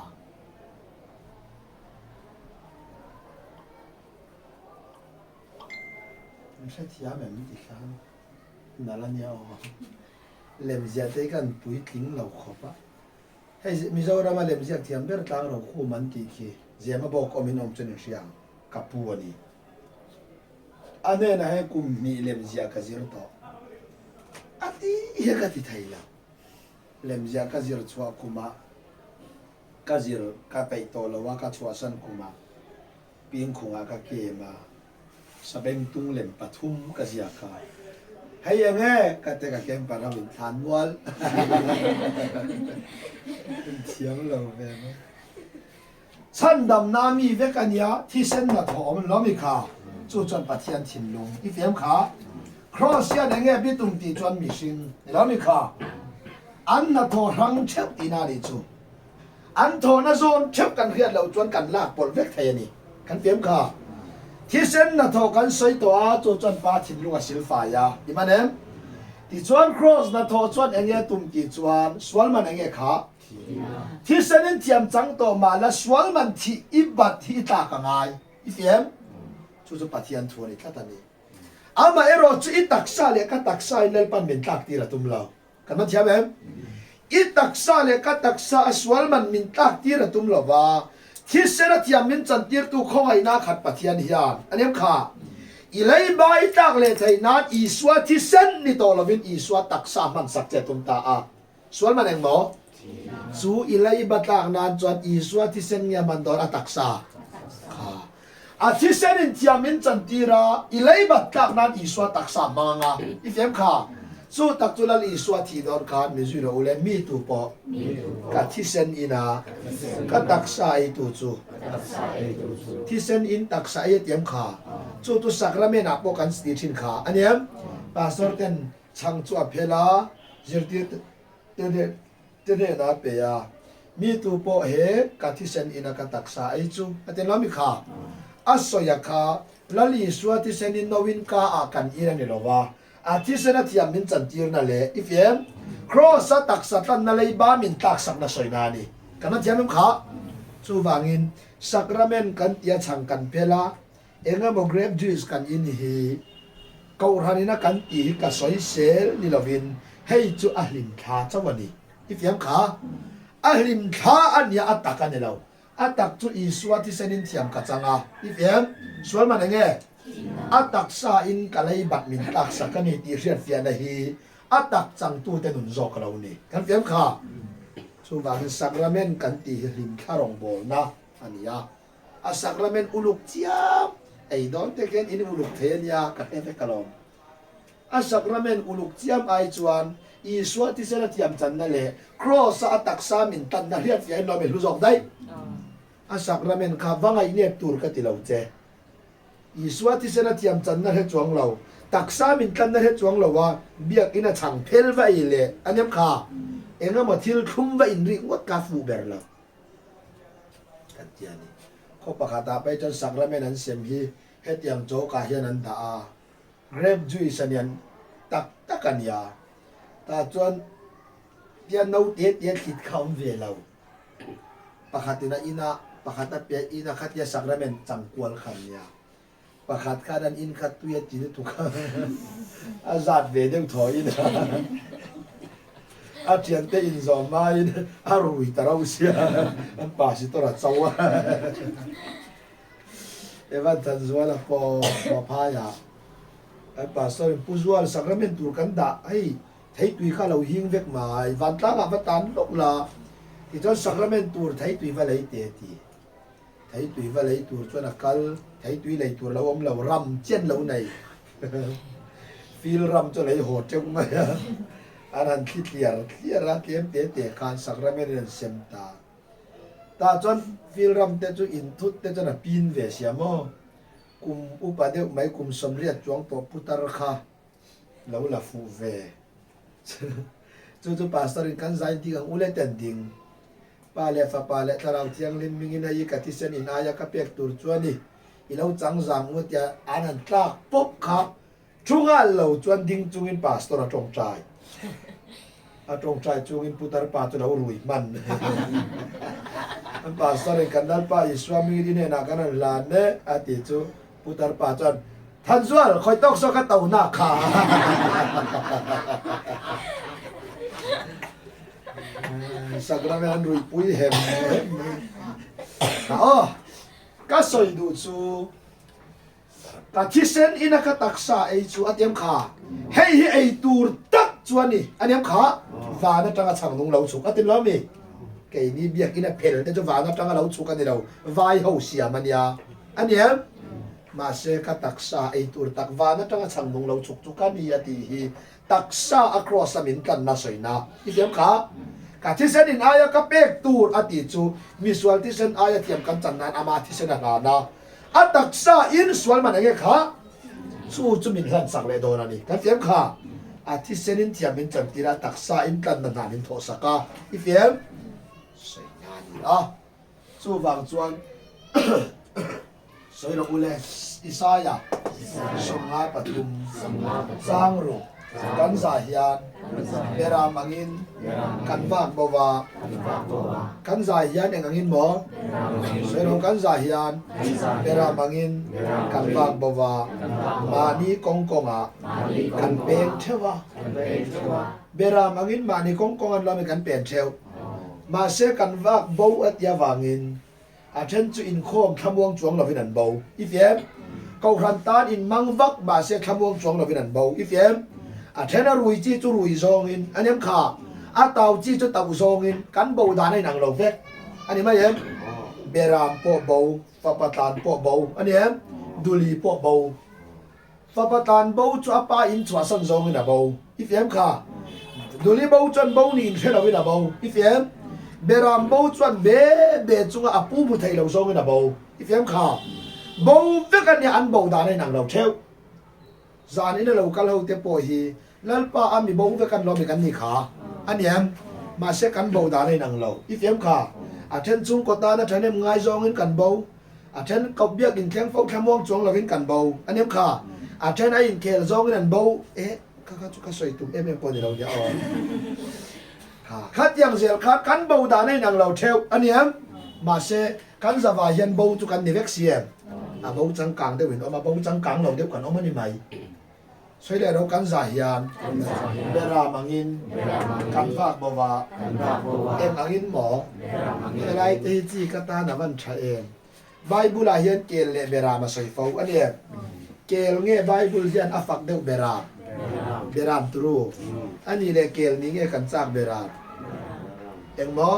ไม่ใช่ที่แบบนี้ที่ข้างนั่นละเนี่ยเล่มเสียใจกันปุยทิ้งเราขบให้มิจฉาเรามาเล่มเสียที่อันเบอร์ต่างเราคู่มันตีขี้เสียมาบอกอมินอมจนเสียงกับปัวนี่อันนี้นะให้กุมมีเล่มเสียกันสิรต่ออันนี้เฮกันที่ไทยแล้วเล่มยากระจิรชัวคุมากระจิรกะไปโตแล้วว่ากะชัวสันคุมาปีนคงอากะเกมาสเปงตุงเล่มปทุมกะจิยากะให้ยังไงกะเตกะเกมปะราวินทานวัลเทียงเราแม่ฉันดำนามีเวกันยาที่เส้นน่ะถอมล้อมีขาจู่จนปะเทียนถิ่นลงอีเฟียมขาครอสยาแดงบิตุงตีจวนมีสินล้อมีขาอันน่ะโทรังเช็บตีนาดิจูอันโทน่ะโซนเช็บกันเรียดเราจวนกันลากปลเวกไทยนี่กันเปียมค่ะที่เส้นน่ะโทกันใส่ตัวจจวนปาถิ่นลุงศิลฟายาดิมันเองที่จวนครอสน่ะโทจวนเองตุ่มตีจวนสวลมันเองค่ะที่เส้นนี้เทียมจังตัวมาแล้วสวลมันที่อิบัดที่ตากังไงอีเฟียมจู่ปะเทียนทัวนี่ท่าตานี้อามาเอโรจุอิตักซาเลกัตักซาเลปันเป็นตักตีละตุ่มเรากันมาเทียบเองอีตักซาเลกัตักซาสวลมันมินตักตีระตุมลว่าที่เสนาเทียมมินจันตีร์ตุข้องไอ้นาขัดปะเทียนฮิยานอันนี้ค่ะอีเลยใบตักเลไทยนัดอีสวาที่เส้นนี่โตลวินอีสวาตักซามันสักเจตุมตาสวลมันเองหมอสู้อีเลยบัตากนัดจวนอีสวาที่เส้นเนี่ยมันโดนตักซาค่ะที่เส้นเทียมมินจันตีระอีเลยบัตากนัดอีสวาตักซามังอ่ะอีเฟมค่ะสู้ตักจุลลีสวาทีดอนการมิจุโรเลมีตุปอกัดที่เซนอินากัดตักษาอิตุจูที่เซนอินตักษาอิเตียมขาจูตุสักระเมนับปกันสติชินขาอันนี้ปาสอร์เทนช่างจัวเพลาจิรติเตเดนับเปียมีตุปอเฮกัดที่เซนอินากัดตักษาอิจูอันนี้เรามีขาอัศยาขา lali suati senin nowin ka akan ina ni lowa ati sena thiam min chantir na le ifem cross sa taksa tan na lei ba min taksak na soinani kana thiam kha chu wangin sacrament kan tia chang kan pela enga mo grape juice kan in hi kau ranina kan ti ka soi sel ni lovin hei chu ahlim tha chawani ifem kha ahlim tha ania ataka ne lo atak chu iswati senin thiam ka changa ifem sual man nge atak sa in kalai bat min tak sakani ti riat fian hi atak chang tu te nun zo kalo ni kan fiam kha chu wangin sacrament kan ti hlim tharong bol na ania a sacrament uluk chiam ei don te ken in uluk thenia ka te kalom a sacrament uluk chiam ai chuan iswati sena thiam chan na le cross sa atak sa min tan na riat fian lo me lu zok dai a sacrament kha wangai ne tur ka tilau che iswati sena thiam chan na he chuang lo taksa min kan na he chuang lo wa biak ina chang phel va ile anyam kha enga ma thil thum va in ri wat ka fu ber la kan tiani ko pakhata pai chan sacrament an sem hi he tiam cho ka hian an da a grape juice anian tak takania ta chuan tian no te te khit kham ve lo pakhatina ina pakhata pe ina khatia sacrament chang kwal khan ya pakhat khadan in khat tuya ti tu kha azat ve deu thoi na a tian te in zo mai a rui tarau sia an pa si tora chawa evan tan zuala po pa ya ai pastor puzual sacrament tur kan da ai thei tui kha lo hing vek mai van tla ga vatan lok la ti chon sacrament tur thei tui va lei te ti thei tui va lei tur chona kal thei tui lei tur lo om lo ram chen lo nei fil ram cho lei ho cheu ma anan thitliar ra kem te te khan sacrament ren sem ta chon fil ram te chu in thut te chona pin ve siamo kum upade mai kum somriat chuang po putar kha lo la fu ve chu pastor in kan zain ti ang ule ten ding pa le fa pa le tarau tiang lim mingin ai ka ti sen in aya ka pek tur chuani ilo chang jang u tia anan tlak pop kha chunga lo chuan ding chungin pastor a tong trai a tong trai chungin putar pa chu lo rui man an pastor in kan dal pa iswami di ne na kan la ne ati chu putar pa chuan than zual khoi tok so ka tau na kha sacrament rui pui hem ka soi du chu ta thisen ina ka taksa ei chu atiam kha hei hi ei tur tak chuani aniam kha vana tanga changnung lo chu atin lo mi ke ni biak ina phel te chu vana tanga lo chu ka ni lo vai ho sia mania aniam ma se ka taksa ei tur tak vana tanga changnung lo chu ka ni ati hi taksa across amin kan na soina itiam kha ka thisen in aya ka pek tur ati chu visual thisen aya tiam kan channan ama thisen na na ataksa in swal man age kha chu min han sak le don ani ka tiam kha ati senin tiam min chan tira taksa in kan na nanin tho saka ifem sei ngani a chu wang chuan soi ro ule isaya songa patum sang ro kan za hian bera mangin kan wang bowa kan za hian engangin mo serong kan za hian bera mangin kan wang bowa mani kongkonga kan pen thewa bera mangin mani kongkongan lo me kan pen theu ma se kan wak bo at ya wangin a then chu in khom thamuang chuang lo vinan bo ifem kau ran tan in mang vak ba se thamuang chuang lo vinan bo ifem a thena rui chi chu rui zong in anem kha a tau chi chu tau zong in kan bo da nai nang lo vek ani ma yem beram po bo fa patan po bo ani em duli po bo fa patan bo chu apa in chwa san zong in a bo ifem kha duli bo chon bo ni in thela win a bo ifem beram bo chon be chunga apu bu thai lo zong in a bo ifem kha bo vek ani an bo da nai nang lo theu zan in lo kal ho te po hi lalpa ami bo ve kan lo mi kan ni kha aniam ma se kan bo da nei nang lo ifem kha a then chung ko ta na thanem ngai zong in kan bo อาเช่นกบเบียกินแข้งฟงแข้งม่วงจวงเรากินกันเบาอันนี้ค่ะอาเช่นไอ้อินเคลซองกันเบาเอ๊ะก็สวยตุ้มเอ็มปนเราจะเอาค่ะคัดยังเสียคัดกันเบาด่าในหนังเราเทวอันนี้มาเสกันสบายยันเบาจุกันในเวกเสียเบาจังกังเดี๋ยวเห็นออกมาเบาจังกังเราเดี๋ยวกันออกมาในไหมช่วยเรากันสายานเวลามังอินกันฝากบัวเอ็มอังอินหมออะไรที่จีกตาหนามันใช่เองไบเบิลเฮียนเกลเลเบรามาใส่ฟาวอันนี้เกลเงี้ยไบเบิลเฮียนอัฟักเดวเบรามตรูอันนี้เลยเกลนี้เงี้ยกันจากเบรามเอ็งหมอ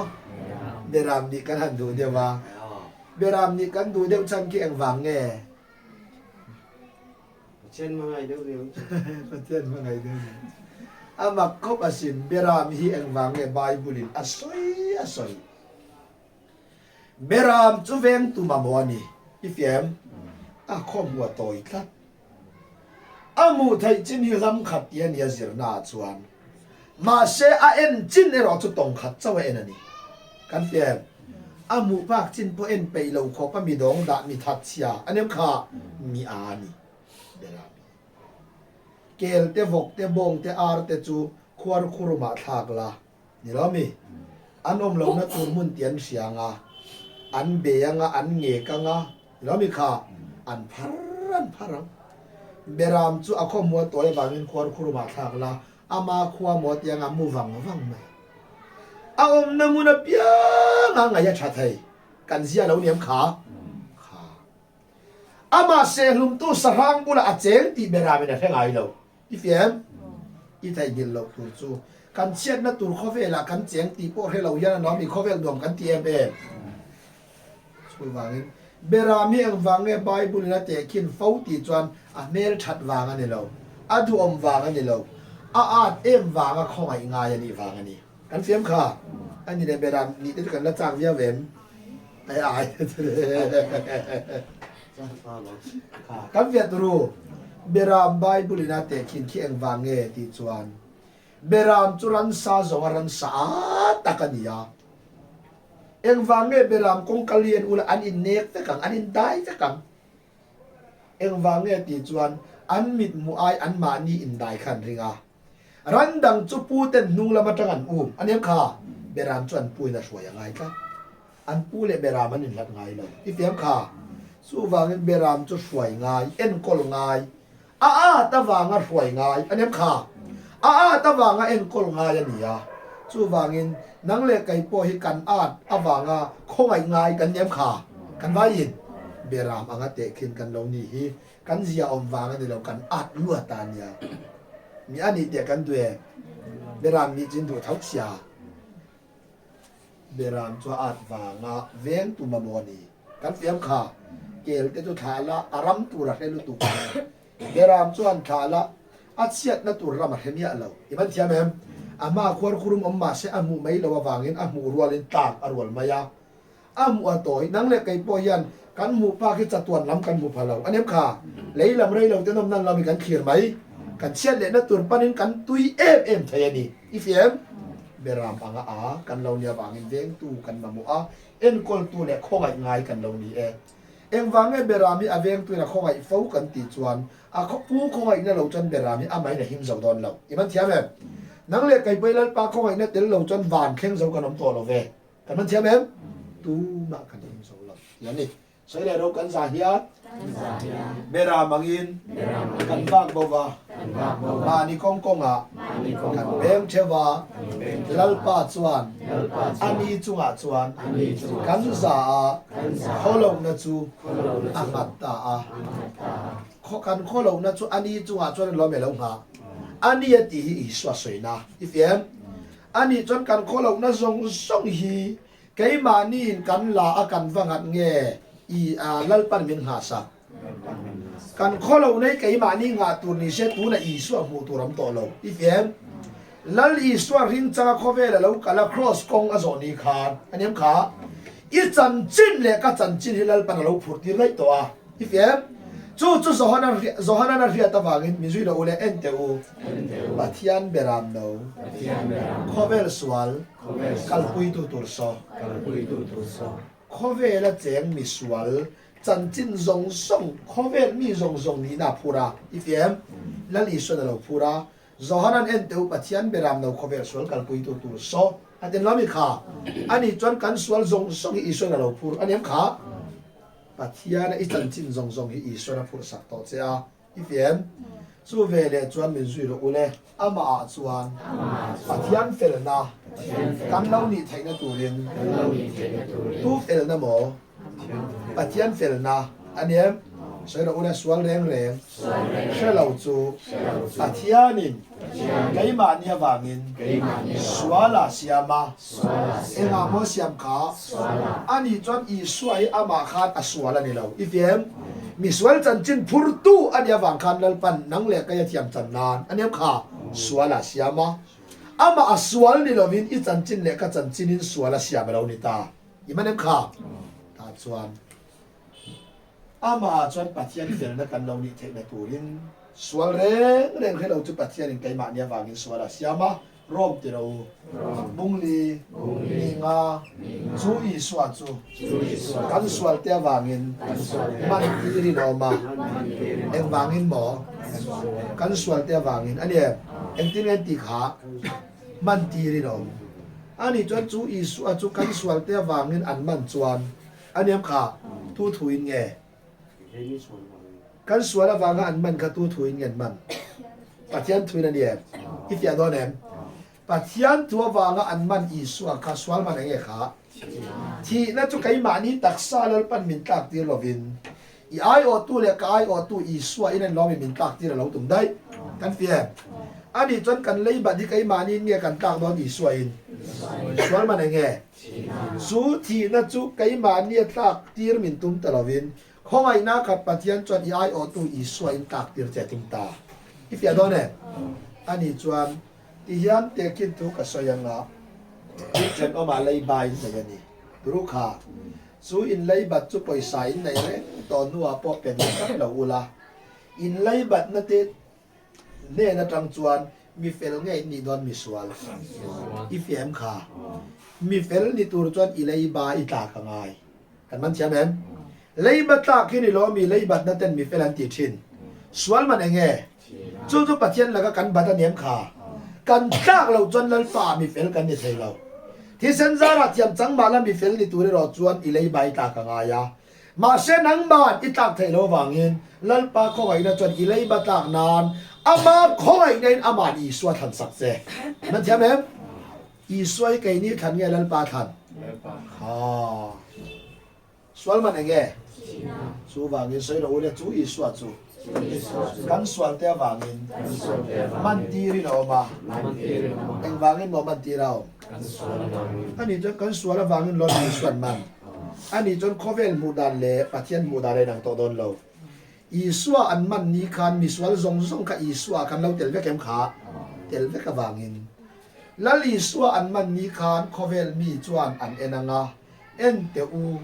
เบรามนี่กันหันดูเดียวว่าเบรามนี่กันดูเดียวฉันเกี่ยงวังเงี้ย
เช่นมาไงเดี๋ยวเดี๋ยว
ประเทศว่าไงเดี๋ยวอามักคบอาศินเบรามฮีเอ็งวังเงี้ยไบเบิลินอสอยเบรามจูเวงตุมาโมนี่อีเฟียมข้อมัวโตอีกครับมูไทยจินฮิลำขัดยันยาซิรนาชวนมาเชอเอ็นจินเอรอจุตงขัดเจ้าเอ็นนี่กันเฟียมมูปากจินพอเอ็นไปเราขอปมีดงดามีทัดเชียอันนี้ค่ะมีอานี่เบรามเกลเตวกเตบงเตอาร์เตจูควารุคุรุมาทากลานี่เรามีอันอมเราเนตูมุนเตียนเสียงอันเบียงอันเงกังเรามีค่ะอันพารังเบรามจูอาคมัวตัวบางอินควรครูมาทากลาอามาขวามัวเตียงมูวังไหมอมนมุนเปียงไงยะชัดให้กันเสียเราเนี่ยขาอามาเซลุมตู้สร้างบุระเจงที่เบรามเนี่ยแค่ไงเราอีเฟียมอีไทยกินเราตัวจูกันเชียนนัตุรข้อเวลากันเจงตีโป้ให้เรายันน้องมีข้อเวลดวงกันทีเอ็มช่วยวางเบรามีอังวางเงไบเบิลนะเตะขินฟ้าตีจวนเมลชัดวางอันนี้เราดูอมวางอันนี้เราเอ็มวางข้องไอ้งายอันนี้วางอันนี้กันเฟียมค่ะอันนี้เบรามนี่ที่กันละจางเวียเวมไอ้กันเฟียตรูเบรามไบเบิลนะเตะขินขี้อังวางเงตีจวนเบรามจุรันซาจงรันซาตะกันยาเอ็งวังเงเบรามคงกเลียนอุลอันอินเนกตะกังอันอินได้ตะกังเอ็งวังเงตีจวนอันมิดมูไออันมานีอินได้ขันริงารันดังจูปูเต็นนุงละมาจังอันอันนี้ค่ะเบรามจวนปุยน่ะช่วยยังไงครับอันปูเลเบรามมันอินลัดไงเลยที่เฟียมค่ะสู้วังเบรามจะช่วยไงเอ็นกอลไงตะวังอ่ะช่วยไงอันนี้ค่ะตะวังอ่ะเอ็นกอลไงอันนี้สู้วังอินนังเล็กไก่ปอให้กันวางคงไอ้ง่ายกันเยี่ยมขากันว่ายินเบรามเตะขึ้นกันเรานี่ฮีกันเสียอมวางกันเรากันลัวตาเนี่ยมีอันนี้เตะกันด้วยเบรามมีจินถูกทักเสียเบรามชัววางเว้นตุมาโมนีกันเฟียมขาเกลเตจุทาละอารัมตุระเฮลุตุกันเบรามชัวทาละเสียดนัตุระมาเฮมียเราอีมันเทียมเอ็มมาควรคุรุมมาเสมูไม่เราวางเงินมูรัวลินตากรัวมายามูอัตโตยนังเล็กไก่ปอยันกันมูปาคิดจัดตัวล้ำกันมูพะเราอันนี้ค่ะเลยลำไรเราจะนำนั่นเรามีการเขียนไหมกันเชียนเลยนะตัวปันนินกันตุยเอ็มเทียนี่อีเฟียมเบรามกันเราเนี่ยวางเงินเด้งตูกันมามูเอ็นกอลตัวเล็กข้อง่ายกันเรานี่เอ็มวางเงินเบรามีเวงตัวเล็กข้อง่ายฟูกันติดจวนเขาผู้ข้อง่ายเนี่ยเราจนเบรามีไม่เนี่ยหิมเจ้าดอนเราอีมันเทียมนังเล็กไก่ไปแล้วปลาข้องไอ้เนี่ยเดี๋ยวเราจนหวานเข่งเสากันน้ำตัวเราเว้กันมันเชื่อไหมตูมากันหิมเสาเราอย่างนี้ใช่เลยเรากันสาเหตุเบรามังอินกันฟากบัวมานิกงกันเบงเชวาลัลปาจวนอันนี้จุงจวนกันซาโคลงนัจูอามัตตากันโคลงนัจูอันนี้จุงจวนเราไม่ลงหาอันนี้ตีฮีสวสวยนะอีเฟียมอันนี้จนกันโคลงนะส่งฮีไกมานี่กันลากันฟังหัดเงลัลปันมินหาสักกันโคลงในไกมานี่งาตัวนี้เสตัวน่ะสวมูตัวรำตัวเราอีเฟียมลัลสวริงจังโคเวลเรากันละครอสกงอโซนีคานอันนี้ขาอีจันจินเลยก็จันจินฮิลัลปันเราพูดที่ไรตัวอีเฟียมจู่โซฮานาเรียตะวางินมิจุยเราอุเลเอ็นเตอูบัติยันเบรามโนโคเวลสวลกัลปุยตุตุรโซโคเวลเจงมิสวล chân chín rong song khovel mi rong ni na phura ifem lali so na phura zohanan en teu pathian beram no khovel sol kal pui tu so aten lami kha ani chon kan sual rong song i so na phur ani am kha pathian i chân chín rong hi i so na phur sak to cha ifem chu ve le chuan min zui ro ule ama chuan pathian fel na kan lo ni thaina turin tu fel na mo pathian fel na aniam soi ro ule sual reng shelo chu pathianin keima nia wangin suala siama enga mo siam kha ani chuan i suai ama khat asuala ni lo ifem miswal chan chin phurtu ania wang khan lalpan nang le kaya thiam chan nan aniam kha suala siama ama aswal ni lovin i chan chin le ka chan chin in suala siama lo ni ta imanem kha ta chuan ama chuan pathian fel na kan lo ni thek na turin sual reng khelo chu pathian in kaima nia wang in suala siama rom ti ro bungli nga chu i suwa chu kan sual te wangin man ti ri no ma eng wangin mo kan sual te wangin ani eng tin en ti kha man ti ri no ani chuan chu i suwa chu kan sual te wangin an man chuan aniam kha tu thuin nge kan sual wanga an man kha tu thuin ngen man pathian thuin ani ifya do nem pathian tua wanga an man i suwa kha swal man nge kha thi na chu kai ma ni taksa lal pan min tak ti lovin i ai o tu le ka ai o tu i suwa in lo min tak ti lo tum dai kan fie ani chon kan lei ba di kai ma ni nge kan tak don i suwa in swal man nge su thi na chu kai ma ni tak tir min tum ta lovin khongai na khat pathian chon i ai o tu i suwa in tak tir che tum ta ifia do ne ani chuan iyan te kin tu ka soyanga chen o ma lei bai na yani ru kha su in lei bat chu poisa in nei re to nuwa po pen ka lo ula in lei bat na te ne na tang chuan mi fel nge ni don mi swal ifem kha mi fel ni tur chuan i lei ba i ta ka ngai kan man chiam em lei bat ta kini lo mi lei bat na ten mi fel an ti thin swal man enge chu chu pathian laga kan bata niam kha kan tak lo chon lal pa mi fel kan ni thei lo thi sen zara thiam chang ma la mi fel ni tur ro chuan i lei bai ta ka nga ya ma se nang ban i tak thei lo wangin lal pa kho ai na chuan i lei ba tak nan ama kho ai nen ama ni swa than sak se man thiam em i swai kai ni than nge lal pa than ha swal man enge su wangin soi ro le chu i swa chu kan sual te wangin man ti ri no ma eng wangin mo man ti rao ani jo kan sual wangin lo ni suan man ani jon khovel mudan le pathian mudan le nang to don lo i suwa an man ni khan mi sual zong ka i suwa kan lo tel ve kem kha tel ve ka wangin lali suwa an man ni khan khovel mi chuan an enanga en te u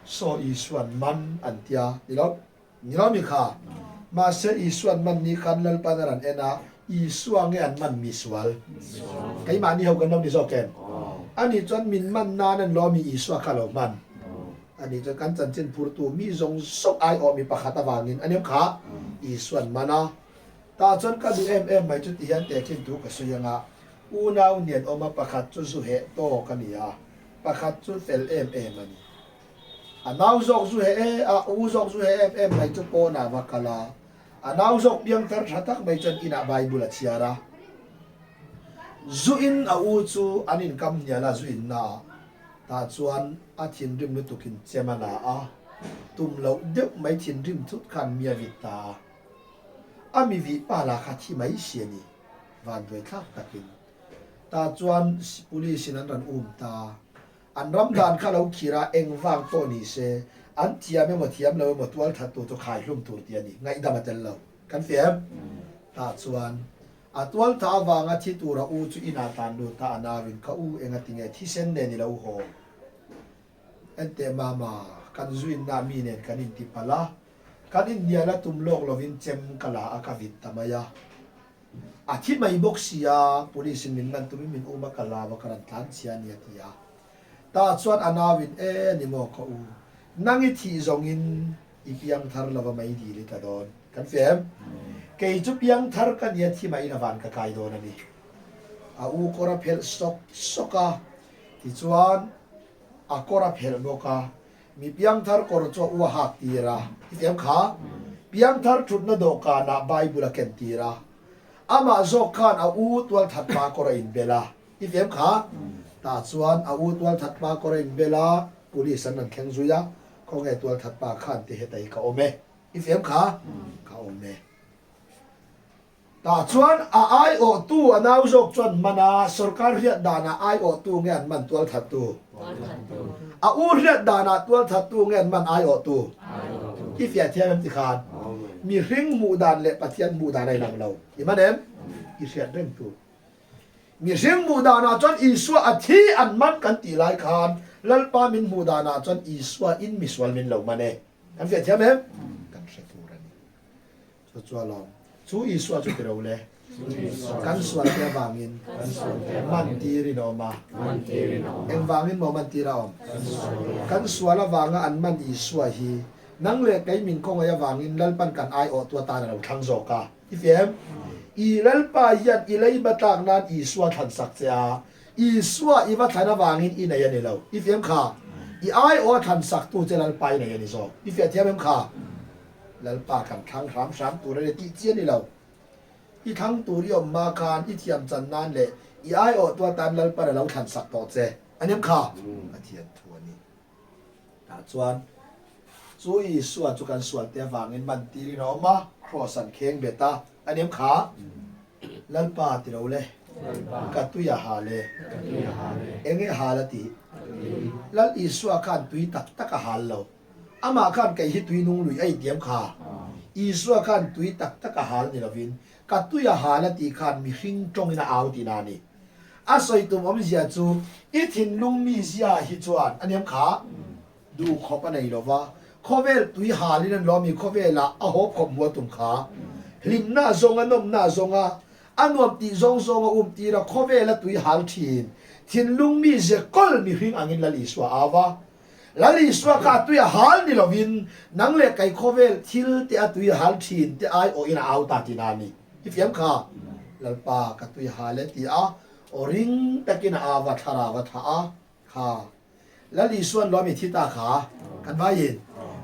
so i suan man an tia ni lo mi kha ma se i suan man ni kan lal panaran ena i suange an man mi sual kai ma ni ho kan ni so ken ani chon min man na nan lo mi i suwa khalo man ani cho kan chan chen phur tu mi zong sok ai o mi pakhata wangin ani kha i suan mana ta chon ka du em mai chu ti han te kin tu ka suyanga u nau nian oma pakhat chu su he to kania pakhat chu fel ani anau zok zu he a u zok zu he em mai chu po na wakala anau zok biang tar thatak mai chan ina bible chiara zu in a u chu anin kam nya la zu in na ta chuan a thin rim nu tukin chemana a tum lo deuh mai thin rim thut khan mia vita ami vi pala khathi mai siani van ve thak takin ta chuan police nan ran ta an ramdan kha lo khira eng wang to ni se an thiam me mo thiam lo mo twal that tu to khai hlum tur ti ani ngai da matel lo kan fiam ta chuan a twal tha wanga thi tu ra u chu ina tan du ta anawin kha u enga tinge thi sen ne ni lo ho ente mama kan zuin na mi nen kan in ti pala kan in nia la tum lok lovin chem kala akavit tamaya a thi mai boxia police min man tu min uma kala wa karan tlan sia ni atia ta chuan anawin ni mo ko u nangi thi zongin ipiang thar lova mai di li ta don kan fem kei chu piang thar kan ya thi mai na van ka kai don ani a u kora phel soka ti chuan a kora phel boka mi piang thar kor cho u hak tira ti fem kha piang thar thut na do ka na bible ken tira ama zo khan a u twal that pa kora in bela ti fem kha ta chuan a u twal that pa kora in bela police an kheng zuya ko nge twal that pa khan ti hetai ka ome ti fem kha ka ome ta chuan a ai o tu anau jok chuan mana sarkar riat dana ai o tu nge an man twal that tu a u riat dana twal that tu nge an man ai o tu ki fia thiam ti khan mi ring mu dan le pathian mu dan ai lang lo i manem i riat rem tu mi ring mu dana chuan iswa a thi an man kan ti lai khan lalpa min mu dana chuan iswa in miswal min lo mane kan fia thiam em kan se tu ran chu chualom chú Isua chú kêu le, căn sual kia vangin, man tiri no ma, em vangin mo man tira om, căn sual la vanga an man Isua hi, nang le cái mình không ai vangin lalpan kan ai o tua ta na thang zoka, ifem, I lalpa yan I lay batak nan Isua than sak sia, Isua iwa thana vangin ina yan ilaw, ifem kha, I ai o than sak tu je lalpa ina yan iso, ifem thiam kha. lalpa kan thang ram sam tu re ti chian ni lo I thang tu ri om ma khan I thiam chan nan le I ai o tua tan lalpa la lo than sak to che anem kha a thian thu ni ta chuan chu I suwa chu kan sual te wangin man ti ri no ma cross an kheng beta anem kha lalpa ti ro le ka tu ya ha le enge ha la ti lal I suwa khan tui tak tak a hal lo ama khan kai hi tui nung lui ai tiam kha Isua khan tui tak tak a hal ni lovin ka tuya hala ti khan mi hring tong ina au ti na ni a soi tum om zia chu I thin lung mi zia hi chuan aniam kha du khop anei lova khovel tui halin an lomi khovela a hop khop mo tum kha lim na zonga nom na zonga anuam ti zong zonga ti ra khovela tui hal thin lung mi ze kol mi hring angin lali swa awa lali swa ka tu ya hal ni lovin nang le kai khovel thil te a tu ya hal thin te ai o ina au ta ti na ni ifyam kha lalpa ka tu ya hale ti a o ring takina a wa thara wa tha a kha lali swan lo mi thi ta kha kan ba yin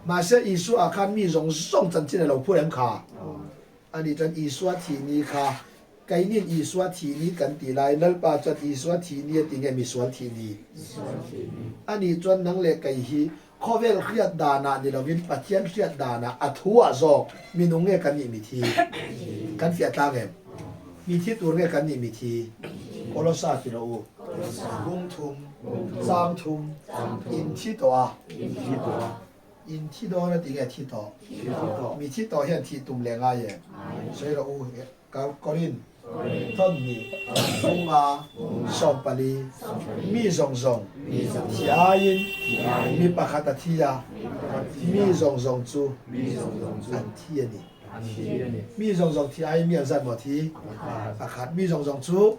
ma se isu a khan mi zong zong chan chin lo phu em kha ani chan iswa thi ni kha kai nin iswa thi ni kan ti lai lalpa chan iswa thi ni ti nge mi swa thi ni ani chuan nang le kai hi khovel khiat dana ni lovin pathian khiat dana athua zok minunge kan ni mi thi kan fia ta nge mi thi tur nge kan ni mi thi kolosa ti ro gung thum sam thum in thi to a in thi do na ti nge thi to mi thi to hian thi tum le nga ye sei ro u ka korin thân mi phong a som pali mi zong zong thia yin mi pakhata thia mi zong zong chu an thia ni mi zong zong thia mi an zan mo thi pakhat mi zong zong chu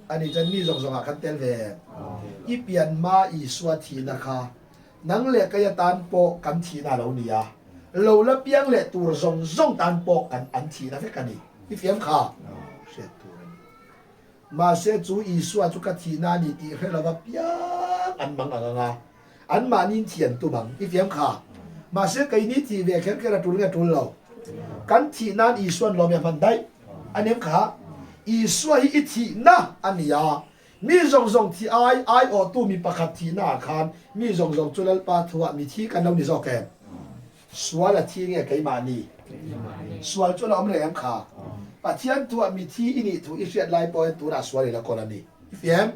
ani chan mi zong zong a khan tel ve I pian ma I swa thi na kha nang le ka ya tan po kan thi na lo ni ya lo la piang le tur zong zong tan po kan an thi na fe kan ni I fiam kha ma se chu Isua chu ka thi na ni ti hre la pia an mang anga an ma nin thian tu bang I fiam kha ma se kai ni thi ve kher kera tul nga tul lo kan thi na Isua lo me man dai anem kha Isua hi thi na ania mi zong zong thi ai o tu mi pakhat thi na khan mi zong zong chulal pa thuwa mi thi kan lo ni zo ke swala thi nge kai ma ni swal chu lo am le am kha pathian tu mi thi ini tu I riat lai point tu ra swali la kolani ifem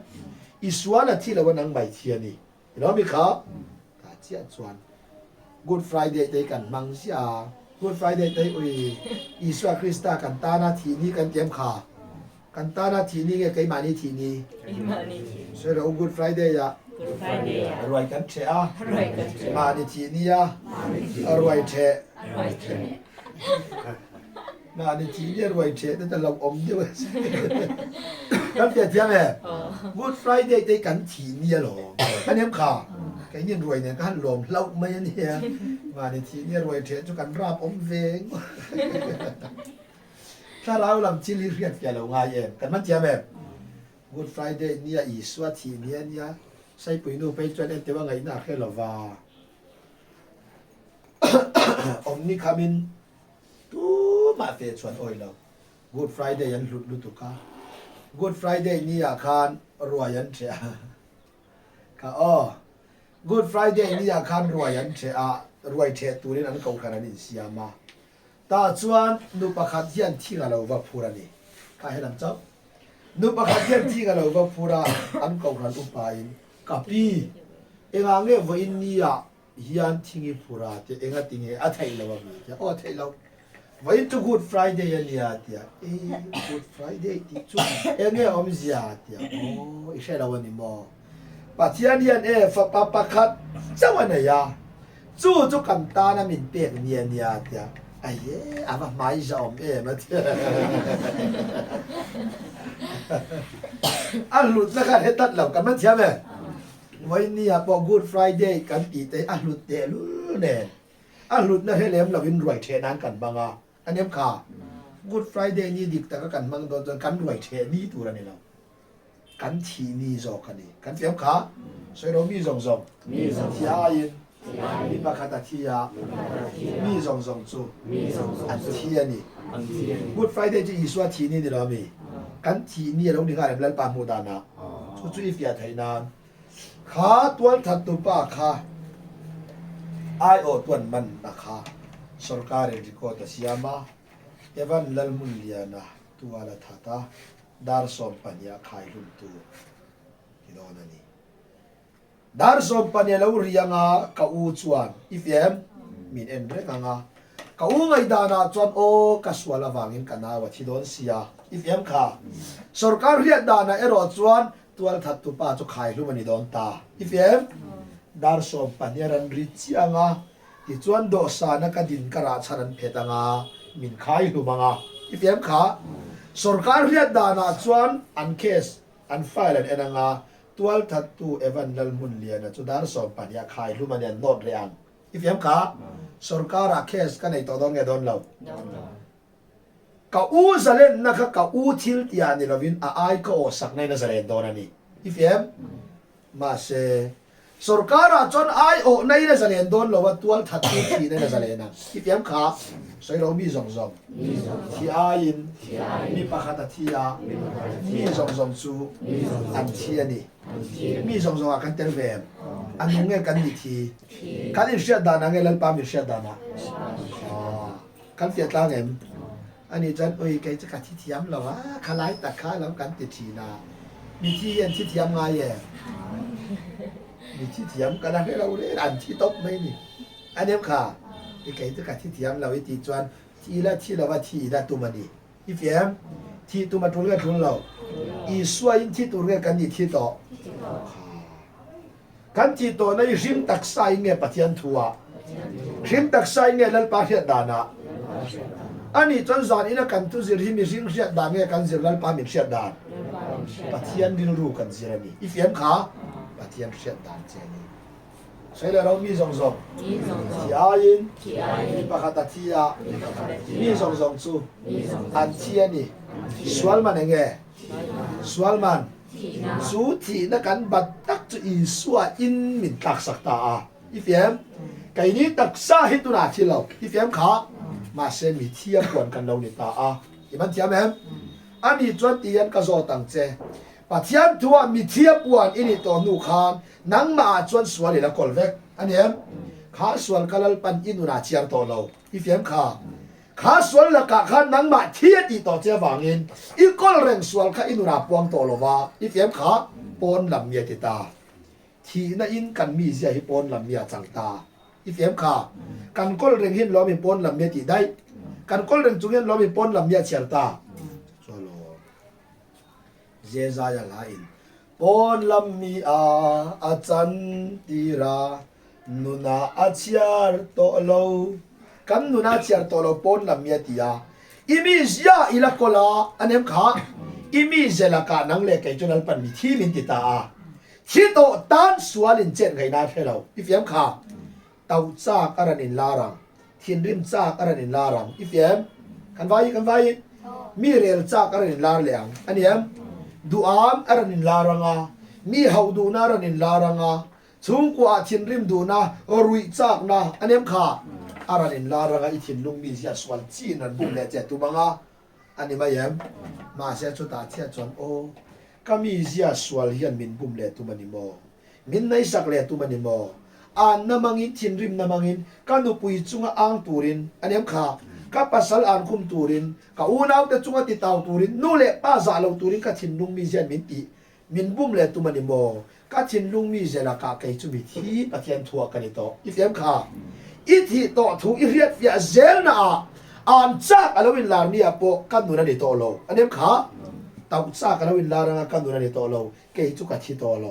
I swala thi la wanang bai thi ani lo mi kha ta chia chuan good friday te kan mang sia good friday te ui Isua Krista kan ta na thi ni kan tiam kha kan ta na thi ni nge kai ma ni thi ni so ro good friday ya roi kan che a ma ni thi ni ya roi che na ni chi ye roi che ta lo om je kan pia tiang e good friday te kan thi ni lo kan em kha cái nhìn rồi này cái lồm lâu mấy nè và thì nhìn rồi thế cho cần rap ống vềถ้าเราlàm chi lý riết cái lâu ngay em cái mắt chém em Good Friday nia Iswa thì nia sai bùi nu bây cho nên tiêu ngày nào khi là và ông ni come in tu mà về chuẩn oi lâu Good Friday anh lụt lụt cả Good Friday nia khan ruồi anh trẻ cả Good Friday nia khan ruồi anh trẻ ruồi trẻ tu nên anh cầu khăn anh siama ta chuan nu pakhat hian thinga lo wa phura ni ka helam chau nu pakhat hian thinga lo wa phura an ko ran upa in kapi enga nge vo in nia hian thingi phura te enga tinge a thai lo wa mi o thai lo vai to Good Friday ania tia Good Friday ti chu enge om zia tia i she lo ni mo pathian hian fa pa pakhat chawana ya chu kam ta na min pek nia tia ai mà mai rộng mà anh lụt nó khai hết tất lòng cảm ơn xem này với nia bỏ Good Friday cảm tỷ tế anh lụt tệ luôn nè anh lụt nó hết lem là vin ruồi trẻ nán cảnh bằng anh em khá Good Friday ni địch ta các cảnh bằng đó cảnh ruồi trẻ ni tụ ra này nào cảnh thì ni rồi cảnh này cảnh em khá所以เรามีrộng thì aiมีปากคาตาที่ยามีสองจูอันที่นี่ Good Friday จะอีสวาที่นี่เดี๋ยวมีกันที่นี่เราหนึ่งอะไรแล้วปามูดานะจู่อีฟิอาไทยนานขาตัวทัดตุป้าขาไอโอตัวมันนะคะสุรการีโกตเสียมาเอวันลัลมุลเลียนะตัวละทัตาดาร์สอมปัญญาขายรุ่นตัวที่โน่นนี่dar som panya lo rianga ka u chuan ifem min en rek anga ka u ngai dana chuan o ka swala wangin kana wa thidon sia ifem kha sarkar riat dana ero chuan tual that tu pa chu khai lu mani don ta ifem dar som panya ran ri chianga ti chuan do sa na ka din kara charan phetanga min khai lu manga ifem kha sarkar riat dana chuan an case an file an enanga tual that tu evan lal mun liana chu dar som pania khai lu manian not rean ifem kha sarkara case ka nei to dong e don lo ka u zalen na ka u thil tia ni lovin a ai ko sak nei na zalen don ani ifem ma se sarkara chon ai o nei na zalen don lo wa tual that tu thi nei na zalen na ifem kha soi ro mi zong thi ain mi pakhata thia mi zong chu an thi ani mi zong akan tervem anu nge kan ni thi kan in sia dana nge lal pa mi sia dana kan tia tang em ani chan oi kai cha ka thi thiam lo wa khalai ta kha lam kan ti thi na mi thi yan thi thiam nga ye mi thi thiam kan la lo le an thi top mai ni anh em kha i kai cha ka thi thiam lo i ti chuan thi la wa thi da tu mani i fiam thi tu ma thul ga thul lo i suai in thi tu re kan ni thi to kan thi to na rim tak sai nge pathian thua rim tak sai nge lal pa hiat dana ani chon zan ina kan tu zir rim hiat da nge kan zir lal pa min hiat dan pathian dil ru kan zirani i fiam kha pathian hiat dan cheni sai la ro mi zong ti ain mi pakhata thia mi zong chu an thia ni swal man nge swal man su thi na kan bat tak chu i suwa in min tak sakta a ifem kai ni tak sa hi tu na thi lo ifem kha ma se mi thia pon kan lo ni ta a iman thiam em ani chuan ti an ka zo tang che pathian thua mi thia puan ini to nu khan nang ma chuan swali la kol vek ani em kha swal kalal pan inuna chiar to lo ifem kha khá sual là cả khán nắng mà thiết đi tỏ chế vàng in ít con rèn sual khá in nạp quang tổ lova ít em khá pon làm mía ta thì na in cần mi gì hi pon làm mía chẳng ta ít em khá cần con rèn hin lo mi pon làm mía thì đây cần con rèn chúng hin lo mi pon làm mía chèr ta cho lo dễ ra ya la in pon làm mía a chan ti ra nuna a chiar to lo kan nuna chiar to lo pon lam mia tia imi zia ila kola anem kha imi zela ka nang le kai chonal pan mi thi min ti ta ที่โตต้านสวลินเจนไงนาเทเราอีเฟียมขาเตาจ้าการนินลารังทินริมจ้าการนินลารังอีเฟียมกันไว้มีเรียลจ้าการนินลาเลียงอันนี้ดูอามการนินลารังอ่ะมีเฮาดูนาการนินลารังอ่ะชุงกว่าทินริมดูนะรุยจ้านะอันนี้ขาการนินลารังอ่ะอีทินลุงมีเสียสวลจีนันบุญเลเจตุบังอ่ะอันนี้มาเยี่ยมมาเสียจุดตาเทียจวนโอก็มีเสียสวลเฮียนมินบุญเลตุมันนิโมมินในสักเลตุมันนิโมอันน้ำมังอินทินริมน้ำมังอินกันดูปุยจุงอ่างตูรินอันนี้ขาก็ปัสสาวะคุมตูรินก็อูนาวแต่จุงติดตาวตูรินนู่นแหละป้าจ่าเราตูรินก็ทินลุงมีเสียมินปีมินบุญเลตุมันนิโมก็ทินลุงมีเสียละกาเกยจุมิที่ปะเทียนทัวกันนี่โตอีเฟียมขาอีที่โตถูกอีเรียดเฟียเซลน่ะอันจักอลวินลาร์นี่อ่ะพวกกันดูนั่นนี่โตโลอันนี้ขาตาวจักอลวินลาร์งกันดูนั่นนี่โตโลเกยจุกที่โตโล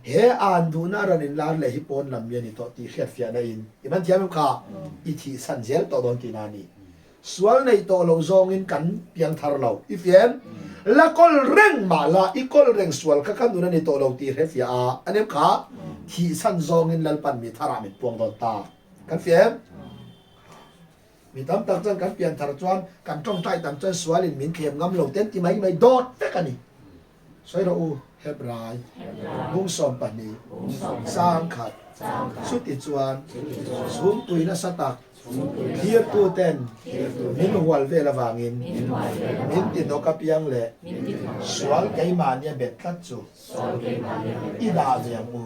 เฮอันดูน่ารันลาร์เลยฮิปอนลำเมียนี่โตที่เขียนเฟียนั่นอีมันเทียมขาอีที่สันเซลโตโดนที่นานี่ส่วนในโตโลซองอินกันเพียงทาร์โลอีเฟียมแล้วก็เร่งมาละอีกคนเร่งส่วนก็กันดูนั่นนี่โตโลที่เขียนเฟียอันนี้ขาที่สันซองอินลัลปันมีทารามิปวงโดนตากันเฟียมมีตามตังจันกันเปลี่ยนทาร์จวนกันจ้องใจตามจันสวาลินมินเขียมงำลงเต้นที่ไม่โดดแต่กันนี่สวยเราเฮบรายบุ้งสอมปันนี้สร้างขัดสุดติจวนสูงตุยนัสตักเทียตูเต้นมินหัวเวลวางินมินติดนกเปียงเละสวลไกมาเนี่ยเบ็ดทัดจูอีดาเวียงมู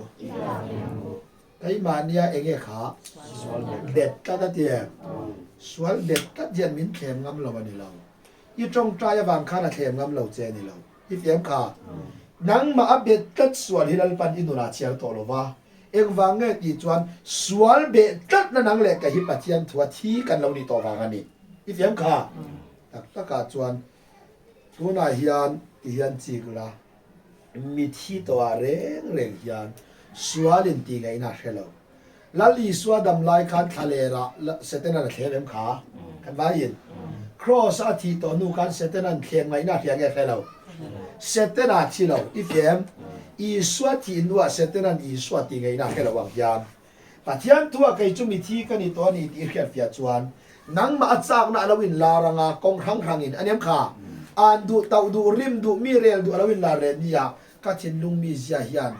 ไกมาเนี่ยเองขาเด็ดกัดเตียสวลเด็ดกัดเย็นมินเข็มงำเราวันนี้เราอีจงใจวางข้าเข็มงำเราเจนี่เราอีเฟียมขานังมาอัปเดตกัดสวลฮิลัลปันอินโดนีเซียตัวเราว่าเอ็งวางเงตีจวนสวลเบ็ดกัดนั่นนังเล็กกับฮิปปัตยันทัวที่กันเรานี่ตัววางกันนี่อีเฟียมขาตะกาจวนตัวนายฮิยันจีกละมีที่ตัวเร่งฮิยันสวลินตีไงน่าเชลลลีสวดำลายคันทะเลระเสตนันเทมขากันว่ายินครอสอาทิตย์นูกันเสตนันเทมไงน่าเทียงแกเราเสตนันที่เราอีเฟียมอีสวที่นัวเสตนันอีสวตีไงน่าเเราวังยามปัจจัยตัวไก่จุมิที่กันนี่ตัวนี้ที่เขียนเฟียจวนนังมาอัดจากน่าลวินลารังกงครั้งอินอันนี้ขาอ่านดูเตาดูริมดูมีเรลดูลวินลาเรนียกัดเห็นลุงมีเสียฮิยัน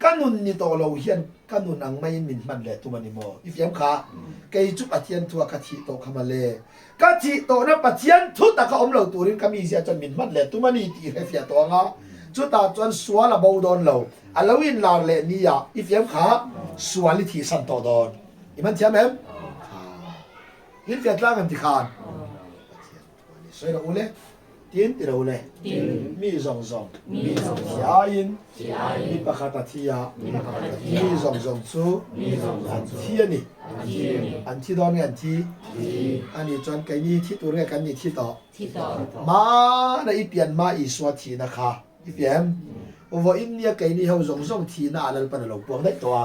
กันนุนนี่ตัวเราเฮียนกันนุนอังไม่มินมันเลยตัวมันนี่โมอีเฟียมขาเกยจุปัจเจียนตัวกัดที่โตขมาเลยกัดที่โตนะปัจเจียนทุตตะเขาอมเราตัวรินก็มีเสียจนมินมันเลยตัวมันนี่ที่เฟียตัวงาจุดตาจนสวละบูดอนเราอัลวินลาเลนี่ยอีเฟียมขาสวลิที่สันโตดอนอีมันเทียมเอ็มยินเฟียตลากันที่ขานสวยเราอุเล่ทีนที่เราเลยมีซองที่อายินมีปะคาตาที่ยามีซองซูอันที่นี่อันที่ดอนกันที่อันนี้จนไกนี่ที่ตัวเรียกันนี่ที่ต่อมาในอีเปียนมาอีสวทีนะคะอีเปียนว่าอินเนี่ยไกนี่เขาซองที่น่าเราเป็นเราปวงได้ตัว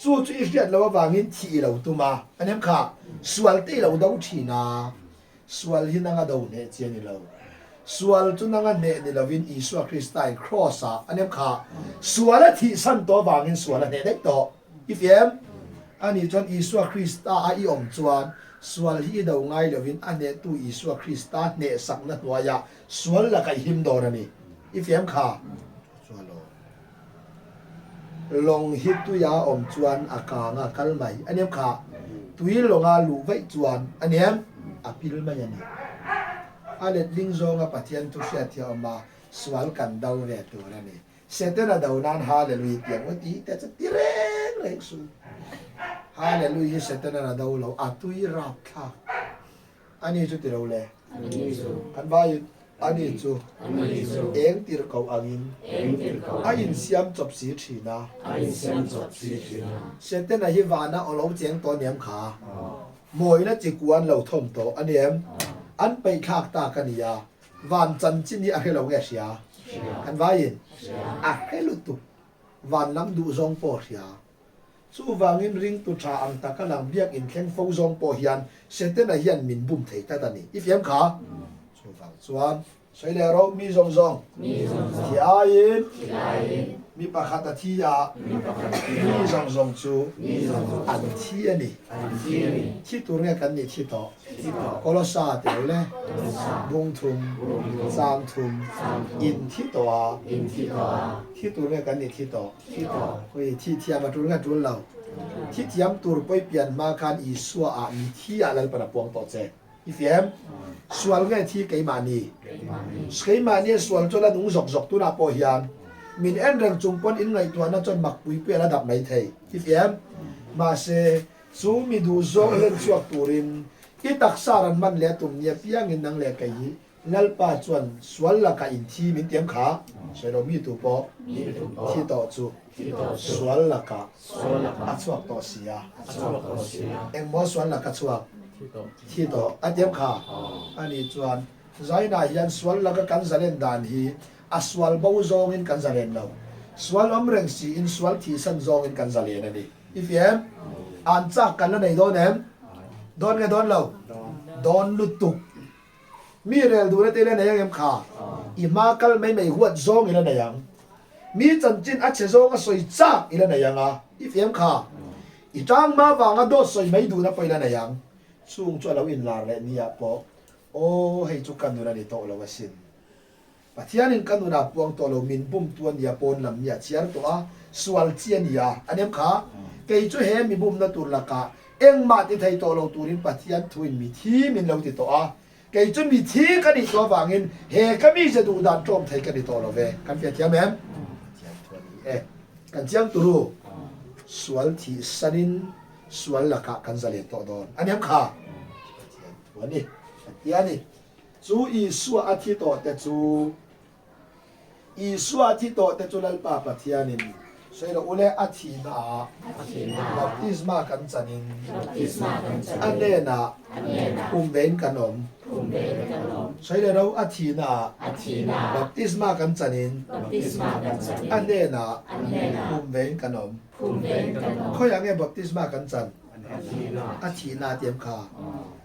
สู้จุดเรียนเราว่างินที่เราตัวมาอันนี้ค่ะส่วนที่เราดูที่น่ะส่วนที่นั่งดูเนี่ยเจนี่เราส่วนจุดนั้นเนี่ยนี่เราวินอิสวาคริสต์ครอสอันนี้ค่ะส่วนที่สันตัววางเงินส่วนเนี่ยได้ตัวอีเฟียมอันนี้จนอิสวาคริสต์อีอมจวนส่วนที่เราไงเราวินอันนี้ตัวอิสวาคริสต์เนี่ยสักนัดว่ายาส่วนละก็หิมโดนนี่อีเฟียมค่ะส่วนลงฮิตตัวยาอมจวนอากาศกัลไม่อันนี้ค่ะตัวลงอาลูไว้จวนอันนี้อภิลมายันนี่อันนี้ลิงซองปัจจัยทุกสิ่งที่เอามาสวลกันดาวเวตัวนั่นนี่เสร็จแล้วดาวนั้นฮาเลลูยาเตียงว่าที่แต่จะตีเร่งเร่งสุดฮาเลลูยาเสร็จแล้วดาวเราอัตุยรับค่ะอันนี้จุดที่เราเลยกันบ่ายอันนี้จุดเองตีเราอันนี้เสียมจบสีชีนะเสร็จแล้วที่วานะเราเจียงตัวเนียมขามวยนะจิกวนเราท่อมโตอันนี้อันไปขากตากันนี่ยวันจันทร์ที่นี่อะไรเราแก่เสียกันว่ายินอะไรลุตุวันลำดูซองปอเสียสู้วางินริงตุชาอังตะกำลังเรียกอินแข้งฟงซองปอเฮียนเสร็จแล้วเฮียนมินบุ้มเถิดแต่ตอนนี้อีเฟียมขาสู้ฟังส่วนใส่แล้วเรามีซองที่อายิน มีปะขัดที่ยามีสองจูอันที่นี่ที่ตัวเนี่ยกันนี่ที่ต่อก็รสชาติเลยบุงทุมจางทุมอินที่ตัวที่ตัวเนี่ยกันนี่ที่ต่อเฮ้ยที่เทียมมาตัวเนี่ยตัวเราที่เทียมตัวไปเปลี่ยนมาการอีสัวมีที่อะไรประปวงต่อเจอีเฟียมส่วนเนี่ยที่ไกมานี่ส่วนจนละนุ่งจกตัวน่ะพอเฮียนมินเอ็นเรื่องจุงปนอินไงตัวนั้นจนหมักปุยเประดับไหนเทยอีเฟียมมาเสซูมีดูโซเล่นสวกตูรินอีตักสารันมันเลี้ยตุ่มเนี่ยเพียงอินนังเลี้ยไก่นัลป้าจวนสวนละกาอินทีมินเตียมขาใช่เรามีตัวปอที่ต่อจูสวนละกาอัดสวกต่อเสียเอ็งมอสวนละกาสวกที่ต่ออัดเตียมขาอันนี้จวนใจน่ายันสวนละกากันจะเล่นดานฮีอัสวลบ่าวจงอินกันจะเล่นเราสวนอมเริงสีอินสวนที่สันจงอินกันจะเล่นนี่อีเฟียมอ่านจากกันแล้วไหนโดนเอ็มโดนไงโดนเราโดนลุตุกมีเรื่องดูแลเตเลนยังเอ็มขาอีมาคัลไม่หัวจงอีแล้วไหนยังมีจันจินอัจฉริยะก็สวยจ้าอีแล้วไหนยังอ่ะอีเฟียมขาอีจางมาวางก็สวยไม่ดูนะไปแล้วไหนยังสูงจนเราอินลาเลยนี่อ่ะปอโอ้ให้จุกันดูนะนี่โตเราว่าสินปัจจัยนึงกันดูนะพวงโตเรามินปุ่มตัวนี่ปนลำนี่เชียร์ตัวสวลเชียนี่อ่ะอันนี้ขาเกยจุเฮมีบุมนัตุลกะเอ็งมาที่ไทยโตเราตูรินปัจจัยทุนมีที่มินเราติดตัวเกยจุมีที่กันอีกตัวฟังอินเฮก็มีจะดูดันโจมไทยกันอีกตัวเราเวกันเปียเทียมเอ็มกันเจียงตุรุสวลที่สันินสวลละกะกันจะเลี้ยตัวโดนอันนี้ขาวันนี้เทียนี่จูอีสัวอาทิตย์โตแต่จูอีสัวอาทิตย์โตแต่จูลัลปาปัทยานินใช่เราอุเลอาทินาบัพติศมากันจันินอันเดนะเบนกันนมใช่เราอาทินาบัพติศมากันจันินอันเดนะเบนกันนมเขาอย่างเงี้ยบัพติศมากันจันอาทินาเตรียมขา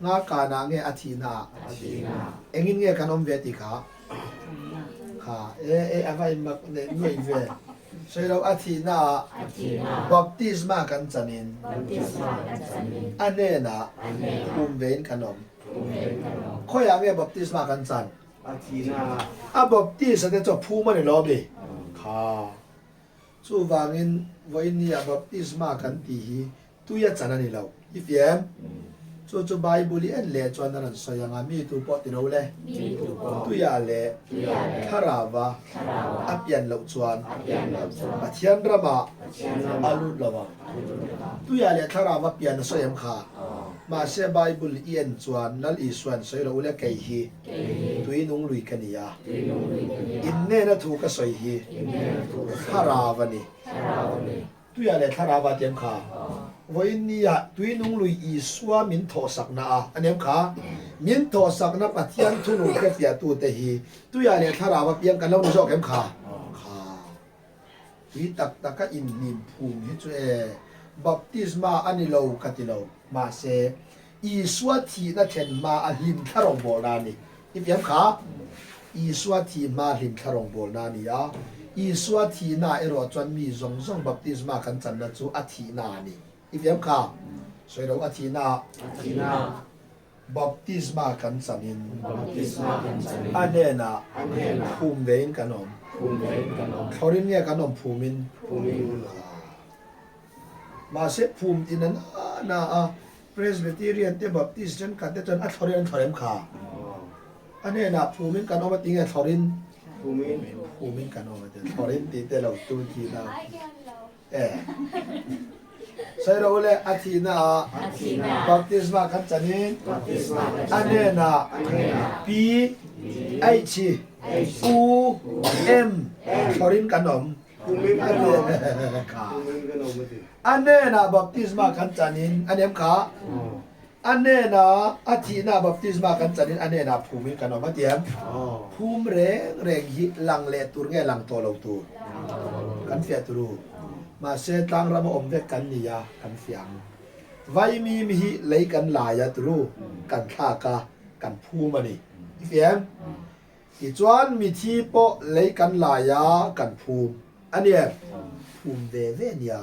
งากานาเงี้ยอาทินาเอ็งเงี้ยกันนมเวติขาอะไรมาเนี่ยหน่วยเวใช่เราอาทินาบัพติศมากันจันินอันเนนะเวนขนมเขาอยากเงี้ยบัพติศมากันจันบัพติศจะจบพูมันในรอบเลยค่ะสู้วางินวันนี้บัพติศมากันตีตุยจันนี่เราอีเฟียมจู่ไบเบิลเอ็นเล่จวนนั้นสยังมีตัวปอติเราเลยตุยเล่คาราวาอัพยันเราจวนปัจจัยระบาอาลุระบาตุยเล่คาราวาเปียนสยามขามาเสไบเบิลเอ็นจวนนั่นอีส่วนสวยเราเล่ไก่ฮีตุยนุ่งลุยกันนี่ยาอินเน่นะถูกก็สวยฮีคาราวานี่ตุยเล่คาราวาเตียมขาวันนี้ตุยนุ่งลุยอีสวามินทอสักนาอันนี้ค่ะมินทอสักนาปัจจัยทุนุเกฟียตัวเตหีตุยอะไรถ้าเราว่าเพียงกันแล้วนึกออกไหมค่ะตุยตักก็อินนิมภูมิให้ช่วยบัพติศมาอันนี้เราคัดเรามาเสอีสวาทีนั่นเช่นมาอันลิมทารองโบราณนี่อีเพียงค่ะอีสวาทีมาลิมทารองโบราณนี่อีสวาทีน่าเอรอจวนมีส่งบัพติศมากันจันนั่นจูอาทินานี่อีเฟียมค่ะสวยเราอาทินาบัพติศมากันจันินอันเนนะภูมิเวนกันนมเขาเรียกเนี่ยกันนมภูมินมาเสพภูมิที่นั้นนะPresbyterian ที่บัพติสต์กันแต่จนอัฐอรินถอยมขาอันเนนะภูมิกันนมติงเอถอรินภูมิกันนมติถอรินตีแต่เราตัวทีนะใช่เราเลยอาทินาบัพติศมากันจันนี่อันเนนะปีไอชีอูเอ็มทอรินกันนมอันเนนะบัพติศมากันจันนี่อันเอ็มขาอันเนนะอาทินาบัพติศมากันจันนี่อันเนนะภูมิกันนมมาเตียมภูมิเรงฮิลังเลตุรเงลังโตเราตูกันเฟียตุรูมาเสตังรำอมเวกันนิยากันเฟียงไว้มีเลยกันลายตรูกันท่ากากันพูมันนี่เฟียงอีจวนมีที่โปเลยกันลายกันพู อันเนี้ยภูมิเวเวเนีย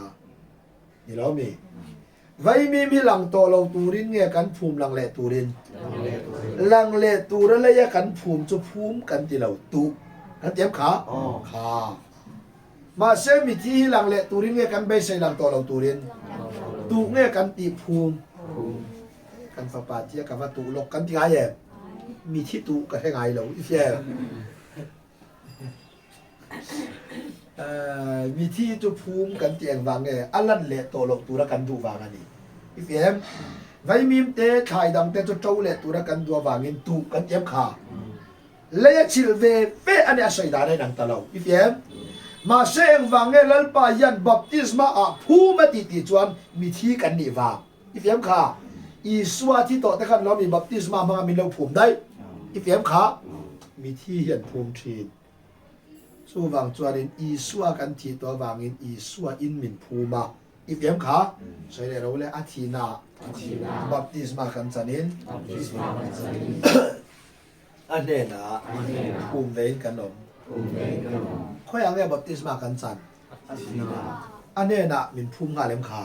นี่เรามีไว้มีหลังโตเราตูรินเงี้ยกันภูมิหลังเละตูรินหลังเละตูรินเลยกันภูมิจะภูมิกันที่เราตุกันเตรียมขามาเซมิที่หลังเละตูรินเงี้ยกันไปใส่หลังโตเราตูรินตุเงี้ยกันตีภูมิกันฟ้าป่าเจียกับว่าตุลกกันที่ไงเย่มีที่ตุกันให้ไงเราอีเสียมีที่จะภูมิกันเตียงวางไงอันนั้นเละโตลกตัวกันดูวางอันนี้อีเอ็มไว้มีเตะถ่ายดังเตะจะเจ้าเละตัวกันดูวางเงินตูกันเตียมขาเลยชิลเวเป้อันนี้อาศัยได้ในหนังตะเราอีเอ็มมาเสียงวางเงินลัลปายันบัพติศมาอ่ะภูมิติจวนมีที่กันนี่วางอีเอ็มขาอีสวาที่โตแต่กันเรามีบัพติศมามามีเราภูมิได้อีเอ็มขามีที่เห็นภูมิทีสู้วางจวนอีสวากันที่ตัววางเงินอีสวาอินมินภูมาอีเอ็มขาใช่เลยเราเลยอาทินาบัพติศมากันจันินอันนี้นะภูมิเวนกันนมข้อยอย่างเงี้ยบัพติศมากันจันอันนี้นะมินภูมิงาเลมขา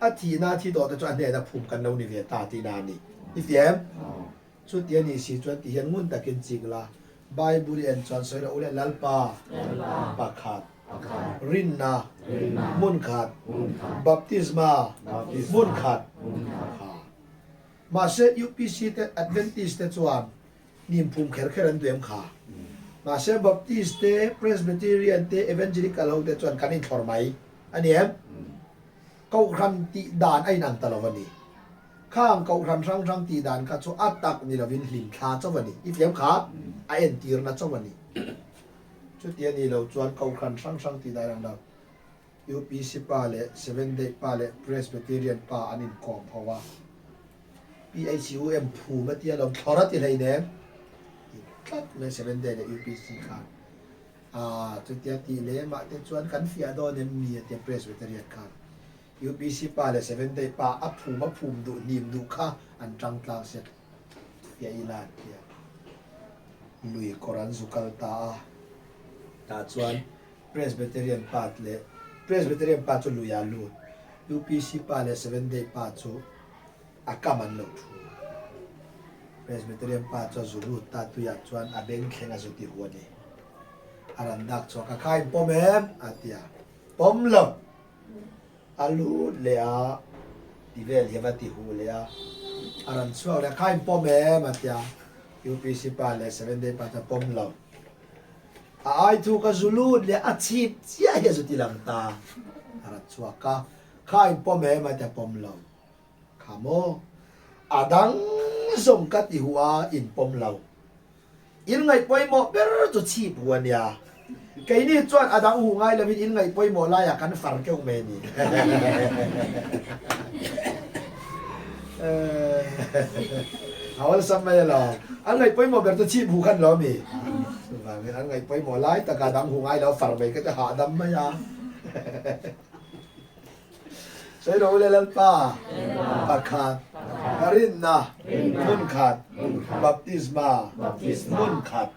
อาทินาที่ตัวแต่จวนอันนี้นะภูมิกันเราในเวตาตีนานี่อีเอ็มสุดเดียนี่สิจวนที่เห็นงุนตะกินจิกละไบเบิลเอ็นจวนสวยเราเลยลัลปาปากขาดรินนามุนขาดบัพติศมามุนขาดมาเสยูพีซีเตแอดเวนติสเตจวนนิมภูมิเขรอันเดียมขามาเสบัพติสเตเพรสบิเทเรียนเตเอเวนเจลิคาลเอาเตจวนกันอินทอร์ไมอันนี้เขาครันตีดานไอ้นังตลอดวันนี้ข้างเขาครันช่างตีดานข้าชัวอัตตักนี่เราวินหินขาเจ้าวันนี้อีเฟียมขาไอเอ็นตีร์นัดเจ้าวันนี้ชุดเดียนี่เราจวนเขาครันช่างตีดานเรายูพีซีป้าเล่เซเว่นเดย์ป้าเล่เพรสบิเทเรียนป้าอันนี้กองเพราะว่าPHUM ภูมิที่เราทอรัติเลยเนี่ยคัดเลย7 day เลย UPC ค่ะจุดที่ตีเลยมาแต่ชวนกันฟิอาโดเนี่ยมีแต่เพรสเวทเรียนค่ะ UPC ป่าเลย7 day ป่าอัพภูมิดูนิมดูค่ะอันจังกลางเสร็จฟิอาอิลาเดียลุยโครันสุกัลตาชวนเพรสเวทเรียนป่าเลยเพรสเวทเรียนป่าชวนลุยอาลู UPC ป่าเลย7 day ป่าชวนakaman lo presbyterian pa cho zulu ta tu ya chuan a beng khenga zuti huani arandak cho ka khai pomem atia pom lo alu lea divel hewati hu lea aran chuak le khai pomem atia UPC pa le 7 day pa ta pom lo ai tu ka zulu le achip sia ya zuti lang ta aran chuak ka khai pomem atia pom lo kamo adang som kat ihua in pom lau in ngai poi mo ber to chi buan ya kai ni chuan adang hu ngai lavin in ngai poi mo la ya kan far ke me ni awal sampai la an ngai poi mo ber to chi bu kan lo mi wa an ngai poi mo lai ta ka dang hu ngai lo far me ka ta ha dam ma yaใช้เราเล่นป้าปากขาดคารินนะมุนขาดบัพติศมามุนขาด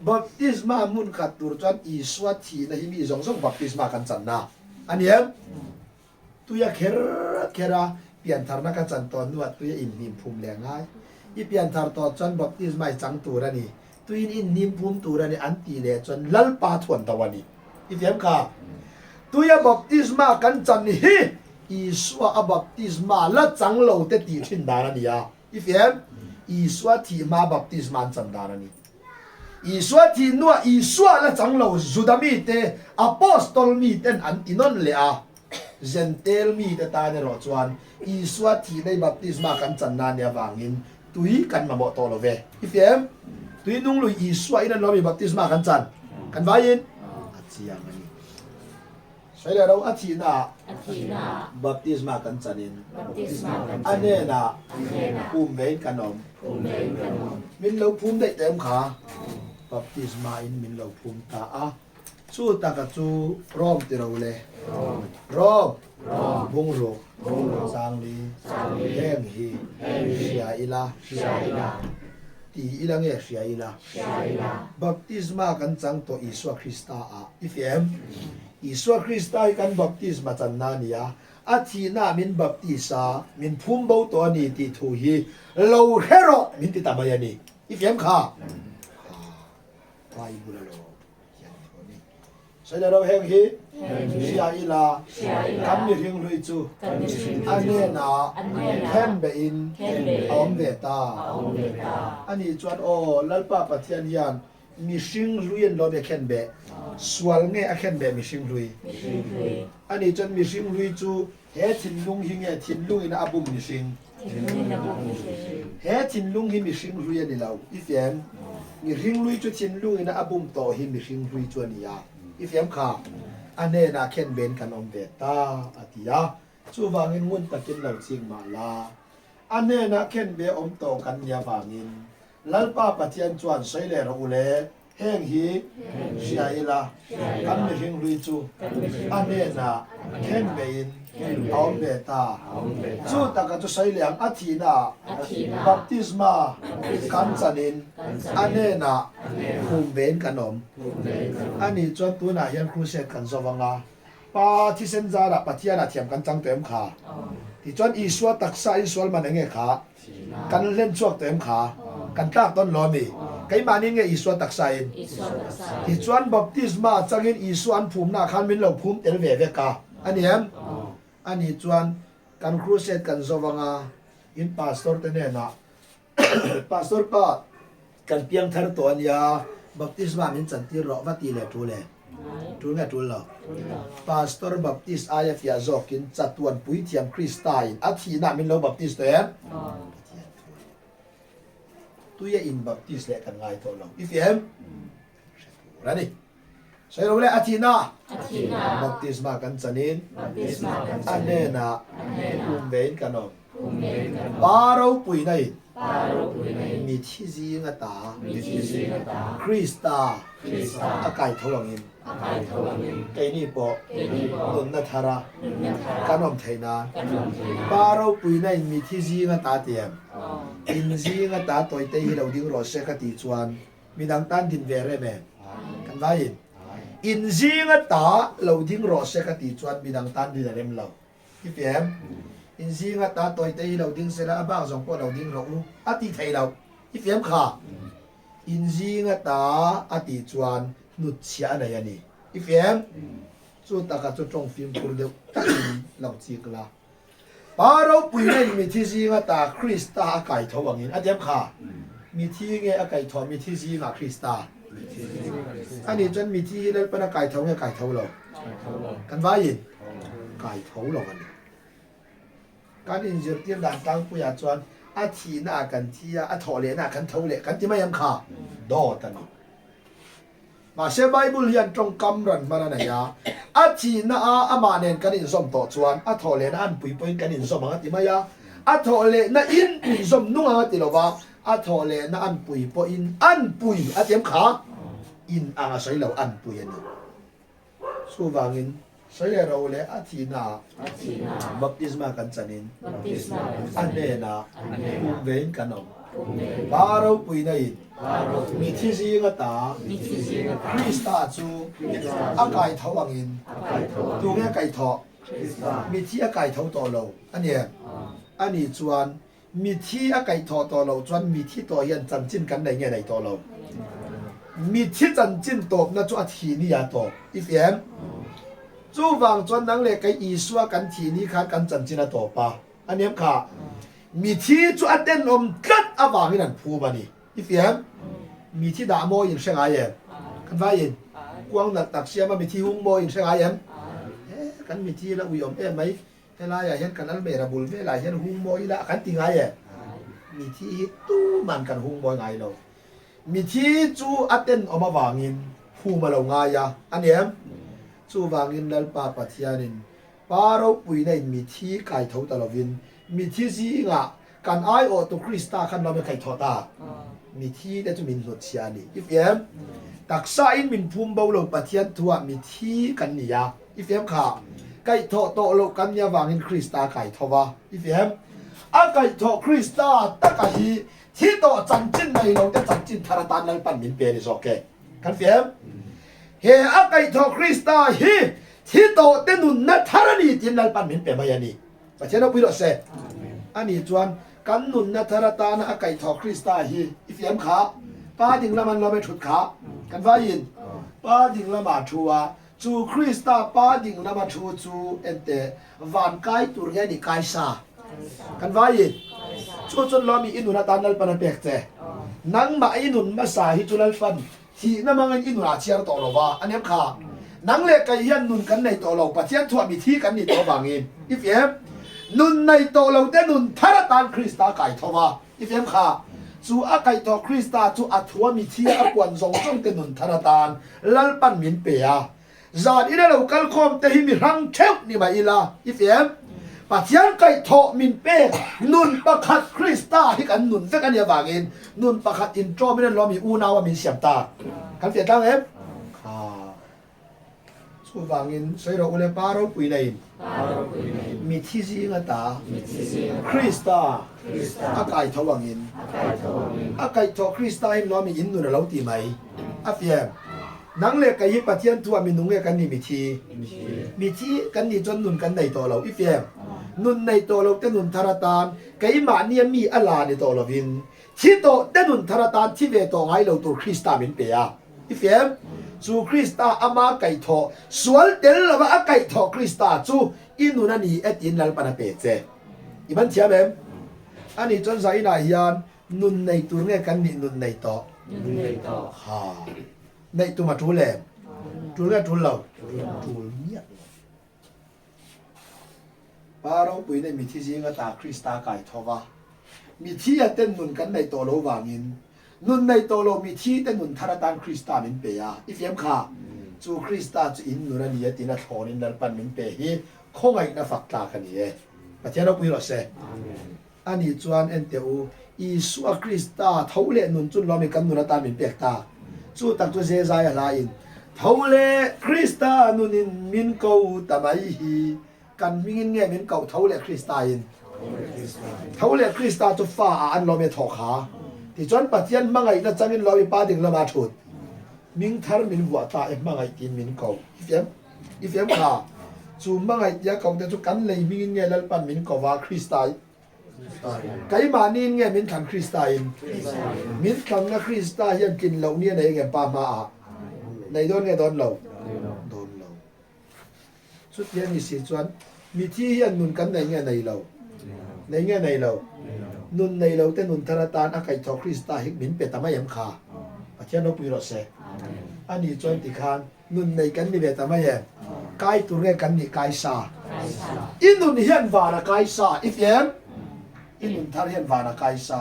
บัพติศมามุนขาดตัวจวนอีสวัสดีนะที่มี2บัพติศมากันจันนะอันนี้ตัวยาเคราเปลี่ยนทาร์นักจันตอนนวดตัวยาอินนิมภูมิแรงง่ายอีเปลี่ยนทาร์ต่อจวนบัพติศมาจังตัวนี่ตัวอินนิมภูมิตัวนี่อันตีเลยจนลัลปาทวนตะวันนี้อีเทียมค่ะตัวอย่าบัพติศมากันจันนี่อีสวาบัพติศมาละจังโลเตตีทิ้งดานันนี่อีเฟียมอีสวาที่มาบัพติศมาจันดานันนี่อีสวาที่นัวอีสวาละจังโลจุดามีเตอะโพสตอลมีเตนอันตินนเลอะเซนเตลมีเตตาเนรอจวนอีสวาที่ได้บัพติศมากันจันนาเนี่ยวางอินตุยกันมาบอกตโลเวอีเฟียมตุยนุ่งลุยอีสวาอินันเรามีบัพติศมากันจันกันวายินอาเจียมันใช่แล้วเราอาทิตย์น่ะบัพติศมากันจันินอันนี้น่ะภูมิเวนกันนมมินเราภูมิได้เต็มขาบัพติศมาอินมินเราภูมิตาสู้ตากจูรอมติเราเลยรอมบุงโรสังลีแห้งฮีเสียอิลา ti ilang e sia ila baptisma kan chang to Isua Krista a ifem Isua Krista kan baptisma chan na nia athina min baptisa min phumbo to ni ti thu hi lo hero min ti tamayani ifem kha pai bulalo sai la ro heng hi sia ila kan mi hing lui chu ane na khen be in om ve ta ani chuan o lalpa pathian hian mi hring luien lo be khen be swal nge a khen be mi hring lui ani chuan mi hring lui chu he thin lung hi nge thin lung in abum mi hring he thin lung hi mi hring lui ani lo ifem mi hring lui chu thin lung in abum to hi mi hring lui chu ani ya ifem kha ane na khen ben kan om ve ta atia chu wangin ngun takin lo ching ma la ane na khen be om to kan nya wangin lalpa pathian chuan soile ro ule heng hi sia ila kan mi hring lui chu ane na khen be in om ve ta chu taka chu soileang athina baptisma kan chanin ane na khum ben kan om ani chuan tu na hian crusade kan zawanga pa thi sen zara pathian a thiam kan chang tem kha ti chuan Isua taksa in sual man enge kha kan len chuak tem kha kan tak ton lo mi kai mani nge Isua taksa in ti chuan baptisma changin Isua an phum na khan min lo phum tel ve ve ka ani em ani chuan kan crusade kan zawanga in pastor te ne na pastor pa kan piang thar to ania baptisma min chanti ro wati le tu le tu nga tu lo pastor baptist aya fia zokin chatuan pui thiam Kristain athina min lo baptist te tu ye in baptist le kan ngai to lo ifem rani sai ro le athina baptisma kan chanin anena vein kanom paro pui nai mi thi ji nga ta Krista akai tholangin kai ni po nun na thara kanom thaina paro pui nai mi thi ji nga ta tiam in ji nga ta toy te hi lo ding ro se ka ti chuan mi dang tan din ve re me kan vai in ji nga ta lo ding ro se ka ti chuan mi dang tan din rem lo ki pem in ji nga ta toy te hi lo ding se la ba jong po lo ding ro lu ati thei lo ki pem kha in ji nga ta ati chuan nu chia na yani ki pem chu ta ka chu trong film pur de takin lo chi kla paro pui nei mi thi ji nga ta Krista kai thowangin adem kha mi thi nge a kai tho mi thi ji nga Krista ani chuan mi thi le pa na kai tho nge kai tho lo kan vai in kai tho lo ani kan in jer tiam dan tang pu ya chuan a thi na kan thi a tho le na kan tho le kan ti ma yam kha do ta no ma se bible hian trong kam ran mana na ya a thi na a ama nen kan in som to chuan a tho le na an pui point kan in som ma ti ma ya a tho le na in som nu nga ti lo wa a tho le na an pui po in an pui a tiam kha in anga sai lo an pui ani su wangin sai le ro le athina baptisma kan chanin ane na vein kanom paro pui nai mi thi ji nga ta Krista chu akai thawangin tu nge kai tho mi thi akai tho to lo ani chuan mi thi akai tho to lo chuan mi thi to hian chanchin kan nei nge nei to lo mi thi chanchin top na chu athi ni ya to ifem chu wang chuan nang le kai Isua kan thi ni kha kan chanchin a to pa aniam kha mi thi chu aten om kat awangin an phu bani ifem mi thi da mo in senga ye kan vai in quang na tak sia ma mi thi hung mo in senga yem kan mi thi la ui om em mai hela ya hian kan al me ra bul ve la hian hung mo ila kan ti ngai ye mi thi tu man kan hung mo ngai lo mi thi chu aten om awangin phu ma lo nga ya aniam chu wangin dal pa pathianin paro pui nei mi thi kai tho ta lovin mi thi ji nga kan ai o to Krista kan lo me kai tho ta mi thi de chu min lot sia ni ifem taksa in min phum bo lo pathian thua mi thi kan ni ya ifem kha kai tho to lo kan ya wangin Krista kai thowa ifem a kai tho Krista ta ka hi ที่โตจันจินในเราจะจันจินทารตานนัลปันมินเปนิสโอเคกันเฟียมเฮอาไกทอคริสตาฮีที่โตเตนุนนัทารณีจินนัลปันมินเปมายานีปัจเจนพิโรเซอันนี้จวนกันนุนนัทารตานอาไกทอคริสตาฮีอีเฟียมขาป้าดิงละมันเราไม่ถุดขากันว่ายินป้าดิงละมาชัวจูคริสตาป้าดิงละมาชัวจูเอ็นเตวันไกตุรเงนิไกซากันว่ายินชูจนเรามีอินุนาตานนัลปันเปกเจนังมาอินุนมาสาฮิจุนัลฟันที่นั่นมันอินุนาเชียร์ต่อเราว่าอันนี้ขานังเล็กกันยันนุนกันในตัวเราปัจเจียนทั่วมีที่กันในตัวบางอินอีเฟียมนุนในตัวเราแต่นุนทารตานคริสตาไก่ทว่าอีเฟียมขาจูอาไก่ทอคริสตาจูอัทัวมีที่อากวนทรงจงแต่นุนทารตานลัลปันมินเปียจานอีนั่นเราคัลคอมแต่หิมีรังเชวนี่มาอีลาอีเฟียมปัจจัยไก่ทอมินเป้นุนประคัดคริสตาที่กันนุนเฟกันเนี่ยบางอินนุนประคัดอินโทรไม่ได้เรามีอูนาวามีเสียมตากันเสียตั้งเอฟสู้บางอินใส่เราอุเลปาเราปุยในมีที่ซีงตาคริสตาอาไก่ทวังอินอาไก่ทอคริสตาอินเรามีอินนุนเราตีไหมอาเฟียนังเล็กกับยิปปัจเจียนทัวมีนุ่งเล็กกันนี่มีที่กันนี่จนนุนกันในตัวเราอีเฟียนุนในตัวเราแต่นุนทารตานกับยิมาเนี่ยมีอะไรในตัวเราวินที่โตแต่นุนทารตานที่เวตัวไงเราตัวคริสตาเป็นเปียอีเฟียจูคริสตาอามาไก่ทอสวลเดลละว่าไก่ทอคริสตาจูอินุนันนี่เอ็ดอินลัลปนาเปเจอีมันเชียเบมอันนี้จนสายนายานนุนในตัวเนี่ยกันนี่นุนในตัวฮ่าในตัวมาทูแลทูเล่ทูเราทูเนี่ยป้าเราปุยในมีที่จริงก็ตาคริสตาไก่ทว่ามีที่เต้นนุนกันในตัวเราวางินนุนในตัวเรามีที่เต้นนุนทารตานคริสตามินเปียอีเฟียมค่ะจูคริสตาจูอินนุนนี่ตินาทอนินดันปันมินเปียฮีคงไงน่าฝักตากันนี่ประเทศเราปุยเราเสอันนี้จวนเอ็นเตอูอีสุอาคริสตาเท่าเล่นุนจุนเรามีกันนุนตามินเปียตาสู้ตักตัวเซซายอะไรอินเท่าเล่คริสตานุนินมินเกาตาไมฮีกันมิงเงี้ยมินเกาเท่าเล่คริสตาอินเท่าเล่คริสตาจุฟ้าอันเราไม่ถอกขาที่จนปัจจัยมังไงนั่นจังอินเราไปป้าดึงละมาชุดมิงทาร์มินวัวตาเอ็มมังไงกินมินเกาอีเฟียมขาจูมังไงยาเกาแต่จุกันเลยมิงเงี้ยลัลปันมินเกาว่าคริสตาไก่มานี่เงี้ยมินขันคริสตาอินมินขันนักคริสตายังกินเหล่านี้ในเงี้ยปามาในโดนเงี้ยโดนเราสุดเย็นนี่สิจวนมีที่ยังนุนกันในเงี้ยในเรานุนในเราแต่นุนธนาตานอาไก่ทอคริสตาฮิกมินเป็ดตาไม่ยำขาปัจจัยนกปีรเสอันนี้จวนติคานนุนในกันนี่เบตาไม่ยำไก่ตัวเรียกันนี่ไก่ซาอินุนเฮียนวานะไก่ซาอีเฟียมอินุนทาร์เฮียนวานะไก่ซา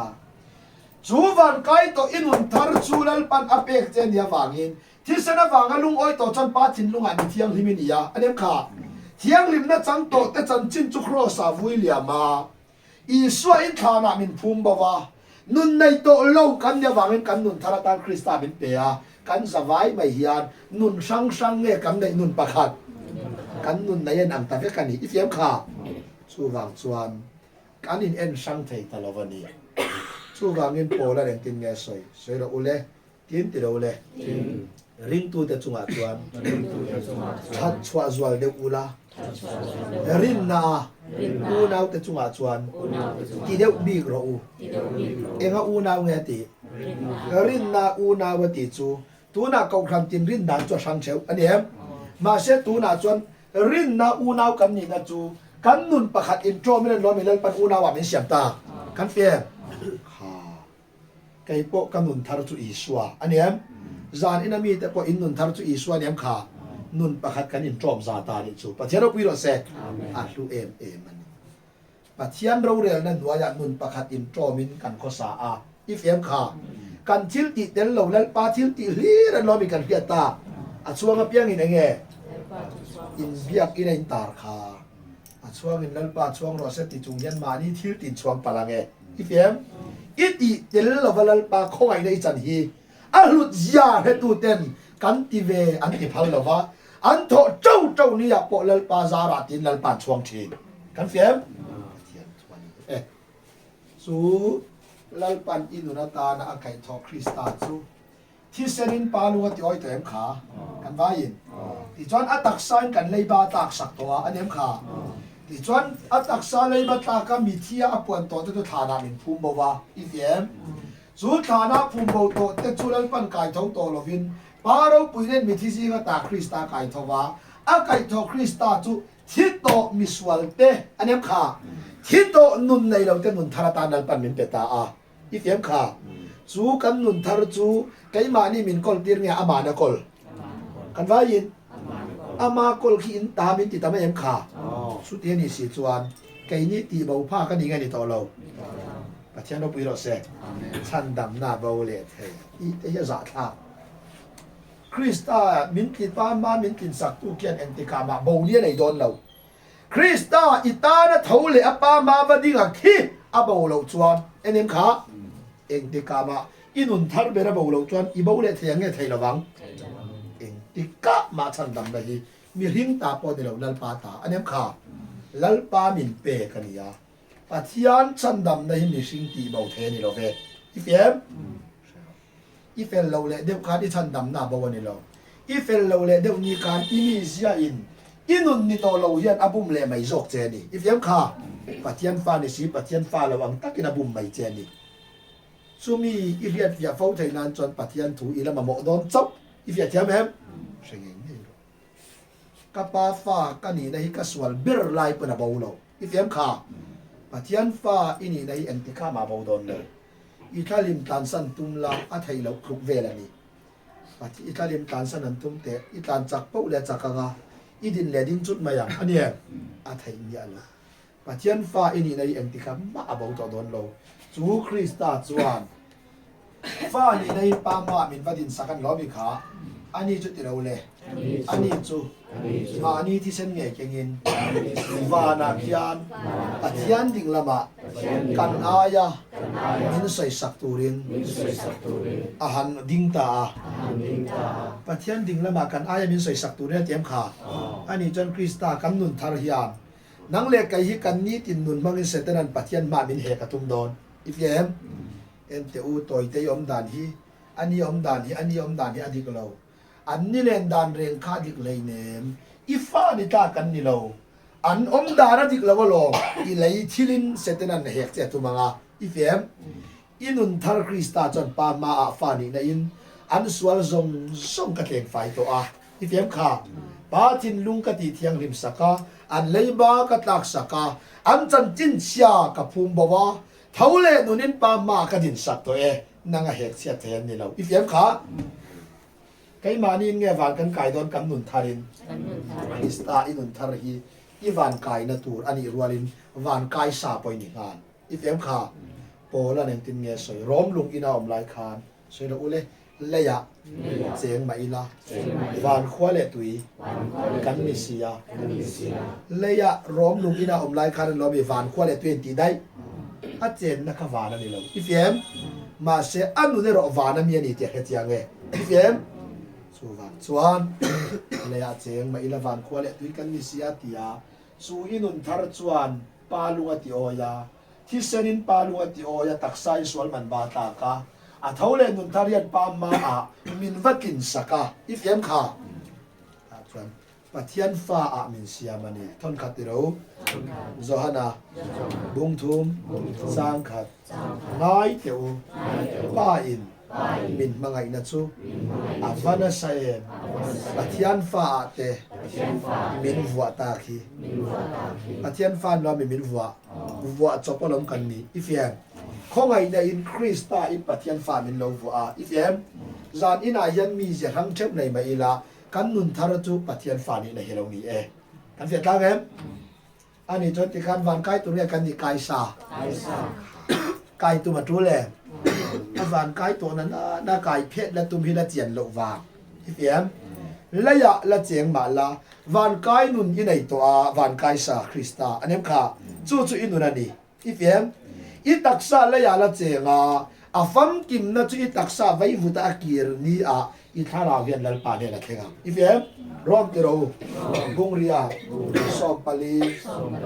จูวันไก่ตัวอินุนทาร์จูนัลปันอเปกเจนยาวางินที่สนาวางลุงอ้อยตัวจันป้าจินลุงอันนี้เที่ยงลิมินียาอันนี้ขาเที่ยงลิมนะจังโตแต่จันจินจุครอสาวุยเลียมาอีสวอินทานามินภูมิบวานุนในโตโลกันยาวางินกันนุนทาร์ตันคริสตาบินเปียกันสบายไม่เฮียนนุนช่างเนี่ยกันในนุนประคัดกันนุนในนังตาเฟกันนี่อีเฟียมขาจูวางจวนกันอินเอ็นช่างเทตลอวันนี้สู้วางเงินโปแล้วเรื่องตินเงยสวยเราอุเล่ตินติเราอุเล่ริงตูแต่จุงอาจวนชัดชัวจวนเดืออุลารินนาอูนาวแต่จุงอาจวนที่เดียวบีกเราเองอูนาวเงติรินนาอูนาวติจูตูน่าเกาครั้งตินรินนานจวช่างเชวอันนี้มาเสตูน่าจวนรินนาอูนาวกันนี่นะจูกันนุนประคัดอินโทรไม่ได้ล้อไม่เล่นปันอูนาวามิเสียมตากันเฟียไก่โปกันนุนทารุอีสวาอันนี้จานอินามีแต่พออินนุนทารุอีสวาเนี่ยขานุนประคัดกันอินโทรมซาตานิจูปัจจัยเราพิโรเซอัลลูเอ็มมันปัจจัยเราเรียนนั้นว่าอยากนุนประคัดอินโทรมินกันข้อสาอีฟเอ็มขากันทิลติเดลเราแล้วปาทิลติลีรันเรามีกันเพียตาอัศวงเพียงอินเงอินเบียกอินอินตาร์ขาช่วงนั้นป้าช่วงรอเสติจุงยันมานี่ที่ติดช่วงปลังเออีเฟียมอีตีเดลลวลป้าคงไงในจันฮีอัลลุยาเฮตุเต็นกันติเวอันติพัลลวะอันโตเจ้านี่อยากปลลป้าซาราตินลป้าช่วงทีกันเฟียมสู้ lalpan inunata na akai tho Krista chu thi senin palunga ti oi tem kha kan vain ti chuan atak sain kan leiba tak sak towa anem kha ti chuan atak sa leiba ta ka mi thia apuan to te thana min phum bowa ifem chu thana phum bo to te chu lalpan kai thong to lovin paro puinen mi thi si ga ta Krista kai thowa akai tho Krista chu thito miswalte anem kha thito nun nei lo te nun thara ta nal pan min peta a ifem kha chu kan nun thar chu kai ma ni min kol tir nge ama na kol kan vai in ama kol khi in ta min ti ta em kha su ti ni si chuan kai ni ti bo pha ka ni nga ni to lo pa chen no pui ro se chan dam na bo le the i te ya za tha Krista min ti pa ma min tin sak tu kian en ti ka ma bo ni nei don lo Krista itana thole apa ma ba dinga khi abo lo chuan enem kha eng ti ka ma inun thar bera bo lo chuan i bo le thiang nge thei lawang eng ti ka ma chan dam da hi mi ring ta po de lo lal pa ta anem kha lal pa min pe kania pathian chan dam da hi mi sing ti bo the ni lo ve ifem ifel lo le deu kha di chan dam na bo ni lo ifel lo le deu ni kan i mi sia in inun ni to lo hian abum le mai jok che ni ifem kha pathian fa ni si pathian fa lawang takin abum mai che ni sumi iriat via phau thai nan chon pathian thu ila ma mo don chop ifia thiam hem singing ni kapa fa kani na hi kaswal bir lai pa na baulo ifem kha pathian fa ini na hi antika ma bau don le ithalim tan san tum la a thai lo khuk vel ani pati ithalim tan san an tum te itan chak pau le chakanga idin le din chut mayang ani a thai ni ala pathian fa ini na hi antika ma abau to don lo chu Krista chuan fa ni nei pa ma min vadin sakan lobi kha ani chu tiro le ani chu ma ani thi sen nge kengin wa na khian pathian ding lama kan aya min sai sak turin ahan ding ta pathian ding lama kan aya min sai sak turin tiam kha ani jon Krista kan nun thar hian nang le kai hi kan ni tin nun mangin setenan pathian ma min he ka tum don ifem ente u toy te yom dan hi ani yom dan hi ani yom dan hi adik lo an ni len dan reng kha dik lei nem ifa ni ta kan ni lo an om dan adik lo lo i lei thilin setenan hek che tu manga ifem inun thar Krista chon pa ma a fa ni na in an swal zong song ka tleng fai to a ifem kha pa tin lung ka ti thiang rim saka an leiba ka tlak saka an chan chin sia ka phum bawa thole nunin pa ma ka din sak to e nanga hek sia then ni lo ifem kha kai mani nge van kan kai don kam nun tharin Krista inun thar hi i van kai na tur ani rualin van kai sa poi ni ngan ifem kha pola nen tin nge soi rom lung ina om lai khan soi lo ule leya cheng mai la van khwale tui kan mi sia leya rom lung ina om lai khan lo bi van khwale 20 dai a chen na ka vana ni lo ifem ma se anu ne ro vana mi ani te khetiang e ifem su van chuan le ya cheng ma ila van khwale tui kan ni sia tia su inun thar chuan palunga ti oya thi senin palunga ti oya taksai swal man ba ta ka a thole nun tharian pa ma a min vakin saka ifem kha a chuan pathian fa a min sia mani thon khatiro Zohana bung thum sang khat ngai teu pa in min mangai na chu avana sae pathian fa te min vua ta khi pathian fa no min vua chopolom kan ni ifem khongai na in Krista in pathian fa min lo vua ifem zan ina yan mi je hang chep nei mai la kan nun thar chu pathian fa ni na helo ni e kan fe ta em ani chon ti kan van kai tu le kan ni kai sa kai tu ma tu le van kai to na na kai phet la tum hi la chian lo wa ifem la ya la cheng ma la van kai nun i nei to a van kai sa Krista anem kha chu chu inun ani ifem i taksa la ya la chenga a fam kim na chu i taksa vai vuta akir ni a i thara hian lal pa ne la thenga ifem rom ti ro gung ria so pali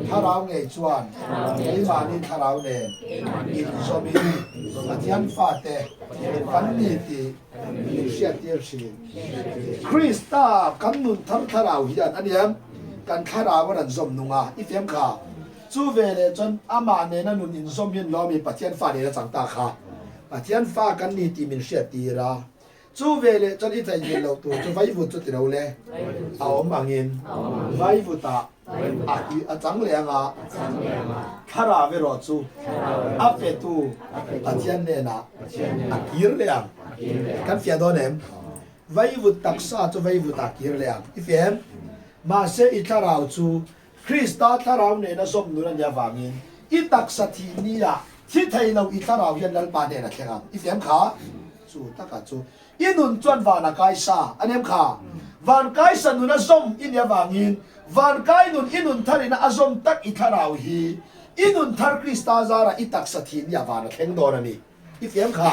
tharau nge chuan ei ma ni tharau ne in so mi อาจารย์ฟาเตกันนี่ที่มิเชียเตียชีคริสต์กันนุนทารทาราวฮิยันอันนี้กันทาราวรันสมนุงอ่ะอีเฟมค่ะจูเวเลจนอามาเนนันุนอินสมยินล้อมีปัจจัยฟ้าเนนจังตาค่ะปัจจัยฟ้ากันนี่ที่มิเชียตีระจูเวเลจนอีไทยยินเราตัวจูไฟฟุตจุดเราเลยเอาบางยินไฟฟุตอาจังเลียงอ่ะทาราเวรอจูอาเฟตูอาเจียนเนน่ะอากิรเลียงกันเฟียโดเนมไฟฟุตตักษาจูไฟฟุตอากิรเลียงอีเฟมมาเสอิทาราวจูคริสต์ทาราวเนน่ะสมนุนันยาฟังยินอีตักษะทีนี้อ่ะที่ไทยเราอิทาราวยันลัลปาเนน่ะแข่งอีเฟมขาจูตักจูอินุนจวนวานาไกซ่าอันนี้ค่ะวานไกซ่านุนสมอินยาฟังยินวันไกนุนอินุนทารินะอารมณ์ตักอิทาราวฮีอินุนทาร์คริสตาซาระอิตักสถินยาวานะเข่งโดนนี่อีเฟียมค่ะ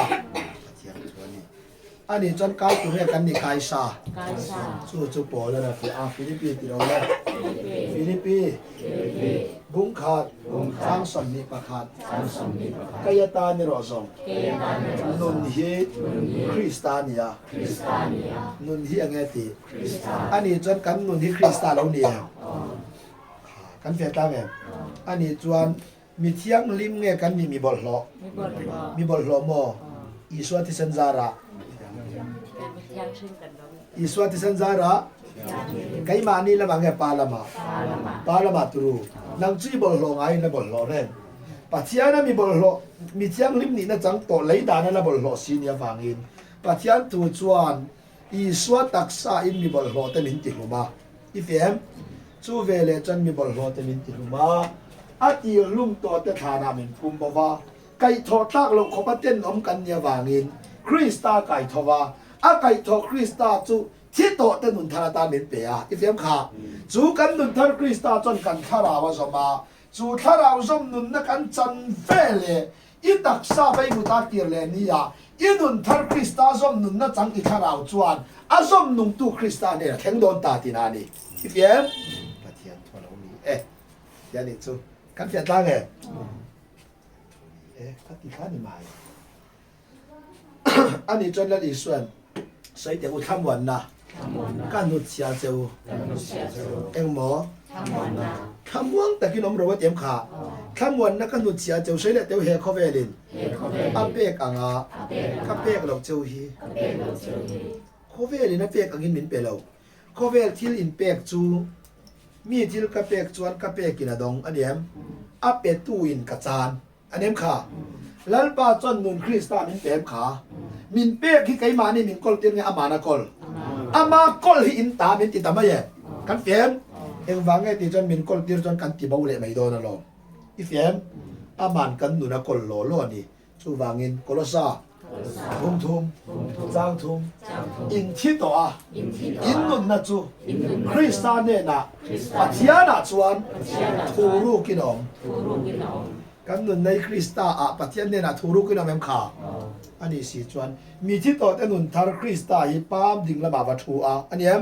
อันนี้จนไกตัวเรียกกันนี่ไกซ่าสู้จุปอแล้วนะฟิลิปปินส์ที่เราเล่นฟิลิปปินส์บุ้งขาดทางสมนิปขาดกายตานิโรซงนุนฮีคริสตานียนุนฮีอังเกติอันนี้จนกันนุนฮีคริสตาเราเนี่ยกันเฟียตังเองอันนี้จวนมีเที่ยงลิมเงกันมีบอลล้อมีบอลล้อมออีสวาติเซนซาระอีสวาติเซนซาระไกมานี่ละมังเงปาลามาตรูนังจีบอลล้อไงนะบอลล้อเร่นปัจจัยนั้นมีบอลล้อมีเที่ยงลิมนี่นะจังโตเลยดานะบอลล้อซีเนียฟังอินปัจจัยตัวจวนอีสวาตักษาอินมีบอลล้อเต็มินติลุมาอีเฟมจูเวเลจันมีบอลล้อเต็มินติลุมาอาทิตย์ลุ่มตัวเตฐานามินภูมิบว่าไก่ทอตักลงขบเต้นน้อมกันเนี่ยวางินคริสตาไก่ทว่าอาไก่ทอคริสตาจูที่โตเต้นนุนธนาตามินเปียอีเฟียมขาจูกันนุนทาร์คริสตาจนกันทาราวสมาจูทาราวสมนุนนักันจันเฟเลอีตักซาไปบุตากิรเลนียอีนุนทาร์คริสตาสมนุนนัจังอีทาราวจวนอาสมนุนตูคริสตาเนี่ยแข่งโดนตาตินานีอีเฟียมปะเทียนทวนามียานิจูกันเฟียตังคัติขานี่มาอันนี้จนละอีส่วนใส่เดี๋ยวทำวันนะการนุชเสียเจ้าเอ็งหมอทำวันแต่กินนมเราว่าเต็มขาทำวันนักการนุชเสียเจ้าใส่แล้วเดี๋ยวเฮคอเวลินอาเปกอ่างอ่ะข้าเปกเราเจ้าฮีคอเวลินนะเปกอ่างอินมินเปล่าคอเวลที่อินเปกจูมีที่ข้าเปกจวนข้าเปกกินอะดงอันนี้อาเปตูอินกระจานอันนี้ค่ะลัลปาจนนุนคริสตามินเต็มขามินเป๊กที่ไกมานี่มินกอลเตียงอามานะกอลอามากอลที่อินตามินติตามะเย่กันเฟียมเอ็งวางไงที่จนมินกอลเตียงจนกันติบาวเล่ไม่โดนนะลองอีเฟียมอามันกันนุนะกอลโลโลนี่ชูวางินกอลซาทุ่มจางทุ่มอินที่ตัวอินนุนนะจูคริสตาเนี่ยนะปัจญานะจวนทูรุกินอมกันนุนในคริสตาปัจจัยเนี่ยนะทูรุกินอมขาอันนี้สิจวนมีที่ต่อแต่นุนทาร์คริสตาฮิปามดิ่งละบาวัตถุอันนี้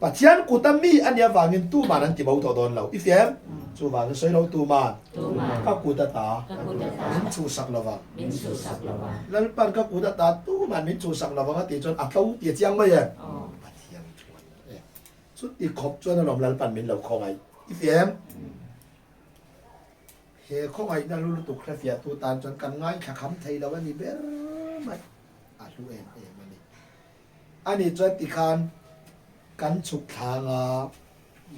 ปัจจัยกุตามีอันนี้วางินตู้มานันติบ่าวตัวโดนเราอีเฟียมจูวางินใส่เราตู้มาก็กุตตามินชูสักละวะแล้วปันก็กุตตาตู้มันมินชูสักละวะก็ตีจนอัตตุเตียเจียงไม่ยังปัจจัยจวนสุดที่ขบจวนเราแล้วปันมินเราคงไงอีเฟียมเฮข้องไอ้นั่นรู้ตุกแค่เฟียตัวตานจนกันง่ายขับไทยเราว่านี่เบ้อไม่รู้เองมันนี่อันนี้จนติคานกันฉุกทาง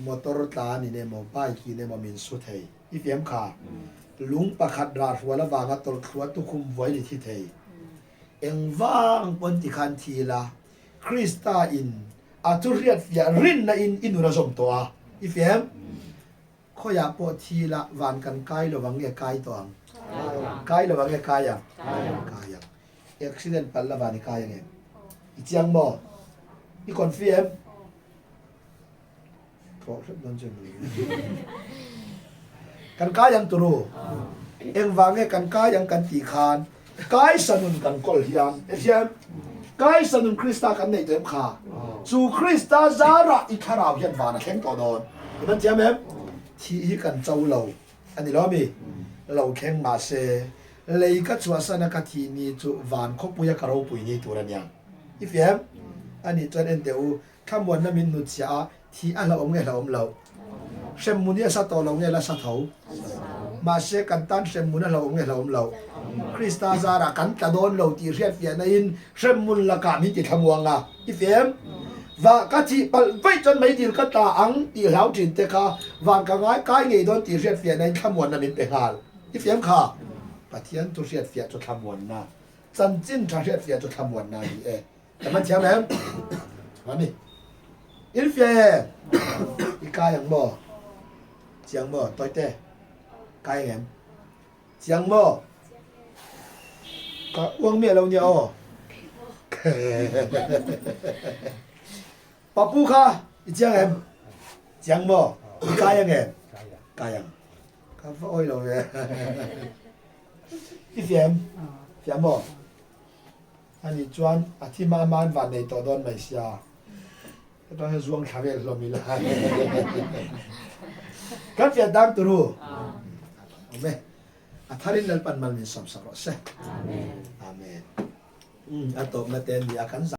มอเตอร์ตานี่เนี่ยมอป้ายกีเนี่ยมอมินสุดเฮอีเฟียมขาลุงประคัดราหัวละวางตลขวดตุคุมไว้ที่เทเอ็งว่างปนติคานทีละคริสตาอินอาตุเรียดเฟียรินนะอินุระสมตัวอีเฟียมข้อยากปวดทีละวันกันใกล้ระวังแก่ใกล้ตัวใกล้ระวังแก่ใกล้ยังเอ็กซิเดนต์ปัลละวันใกล้ยังไงอีเจียงบ่อีคอนเฟียมขอรับนนจังเลยกันใกล้ยังตัวรู้เอ็งวังแก่กันใกล้ยังกันตีคานใกล้สนุนกันกอลฮิยันเอ็มใกล้สนุนคริสตากันในเต็มขาสู่คริสตาซาระอีคาราวยันวานะแข็งต่อโดนมันเจียมเอ็มที่กันเจ้าเราอันนี้เรามีเราแข่งมาเซ เลยก็ชัวสนากทีนี้จุวันคบปุยกระโรปุยนี่ตัวนั้นยังอีเฟียมอันนี้จนเอ็นเดียวข้ามวันนั้นมินนุษยาที่อันเราอมไงเราอมเราเชมมุนีสัตว์เราไงละสัตว์เขามาเชกันตันเชมมุนเราอมไงเราอมเราคริสตาซาระกันตะโดนเราตีเรียดเฟียนันเชมมุนละกามิจิทำวงอ่ะอีเฟียมว่าก็ที่ไปไปจนไม่ดีก็ตาอังตีเหลาจินเตค่ะวันก็ง่ายกายไงโดนตีเรียดเฟียในข้ามวันนั้นมินเป็นหาลอีเฟียมค่ะปะเทียนตัวเรียดเฟียจะทำวันน่ะจันจินทางเรียดเฟียจะทำวันน่ะอีเอแต่มันเทียมแล้ววันนี้อีเฟียอีกายอย่างบ่เจียงบ่ต่อยเต้กายแหมเจียงบ่ก็อ้วงเมียเราเนี่ยอ๋อปะปูค่ะอีเจียงแหมเจียงบ่อีกายยังแหมกายยังก็ฟ้อยเราเนี่ยอีเฟียมเฟียมบ่อันนี้จวนอธิมามันวันในตัวโดนไม่เสียต้องให้ช่วงชาเวลเรามีละกันเฟียดังตัวรู้อาเมนอัฐารินนัลปันมันมีสมสารเสอาเมนอัตโตมาเตนดีอาคัน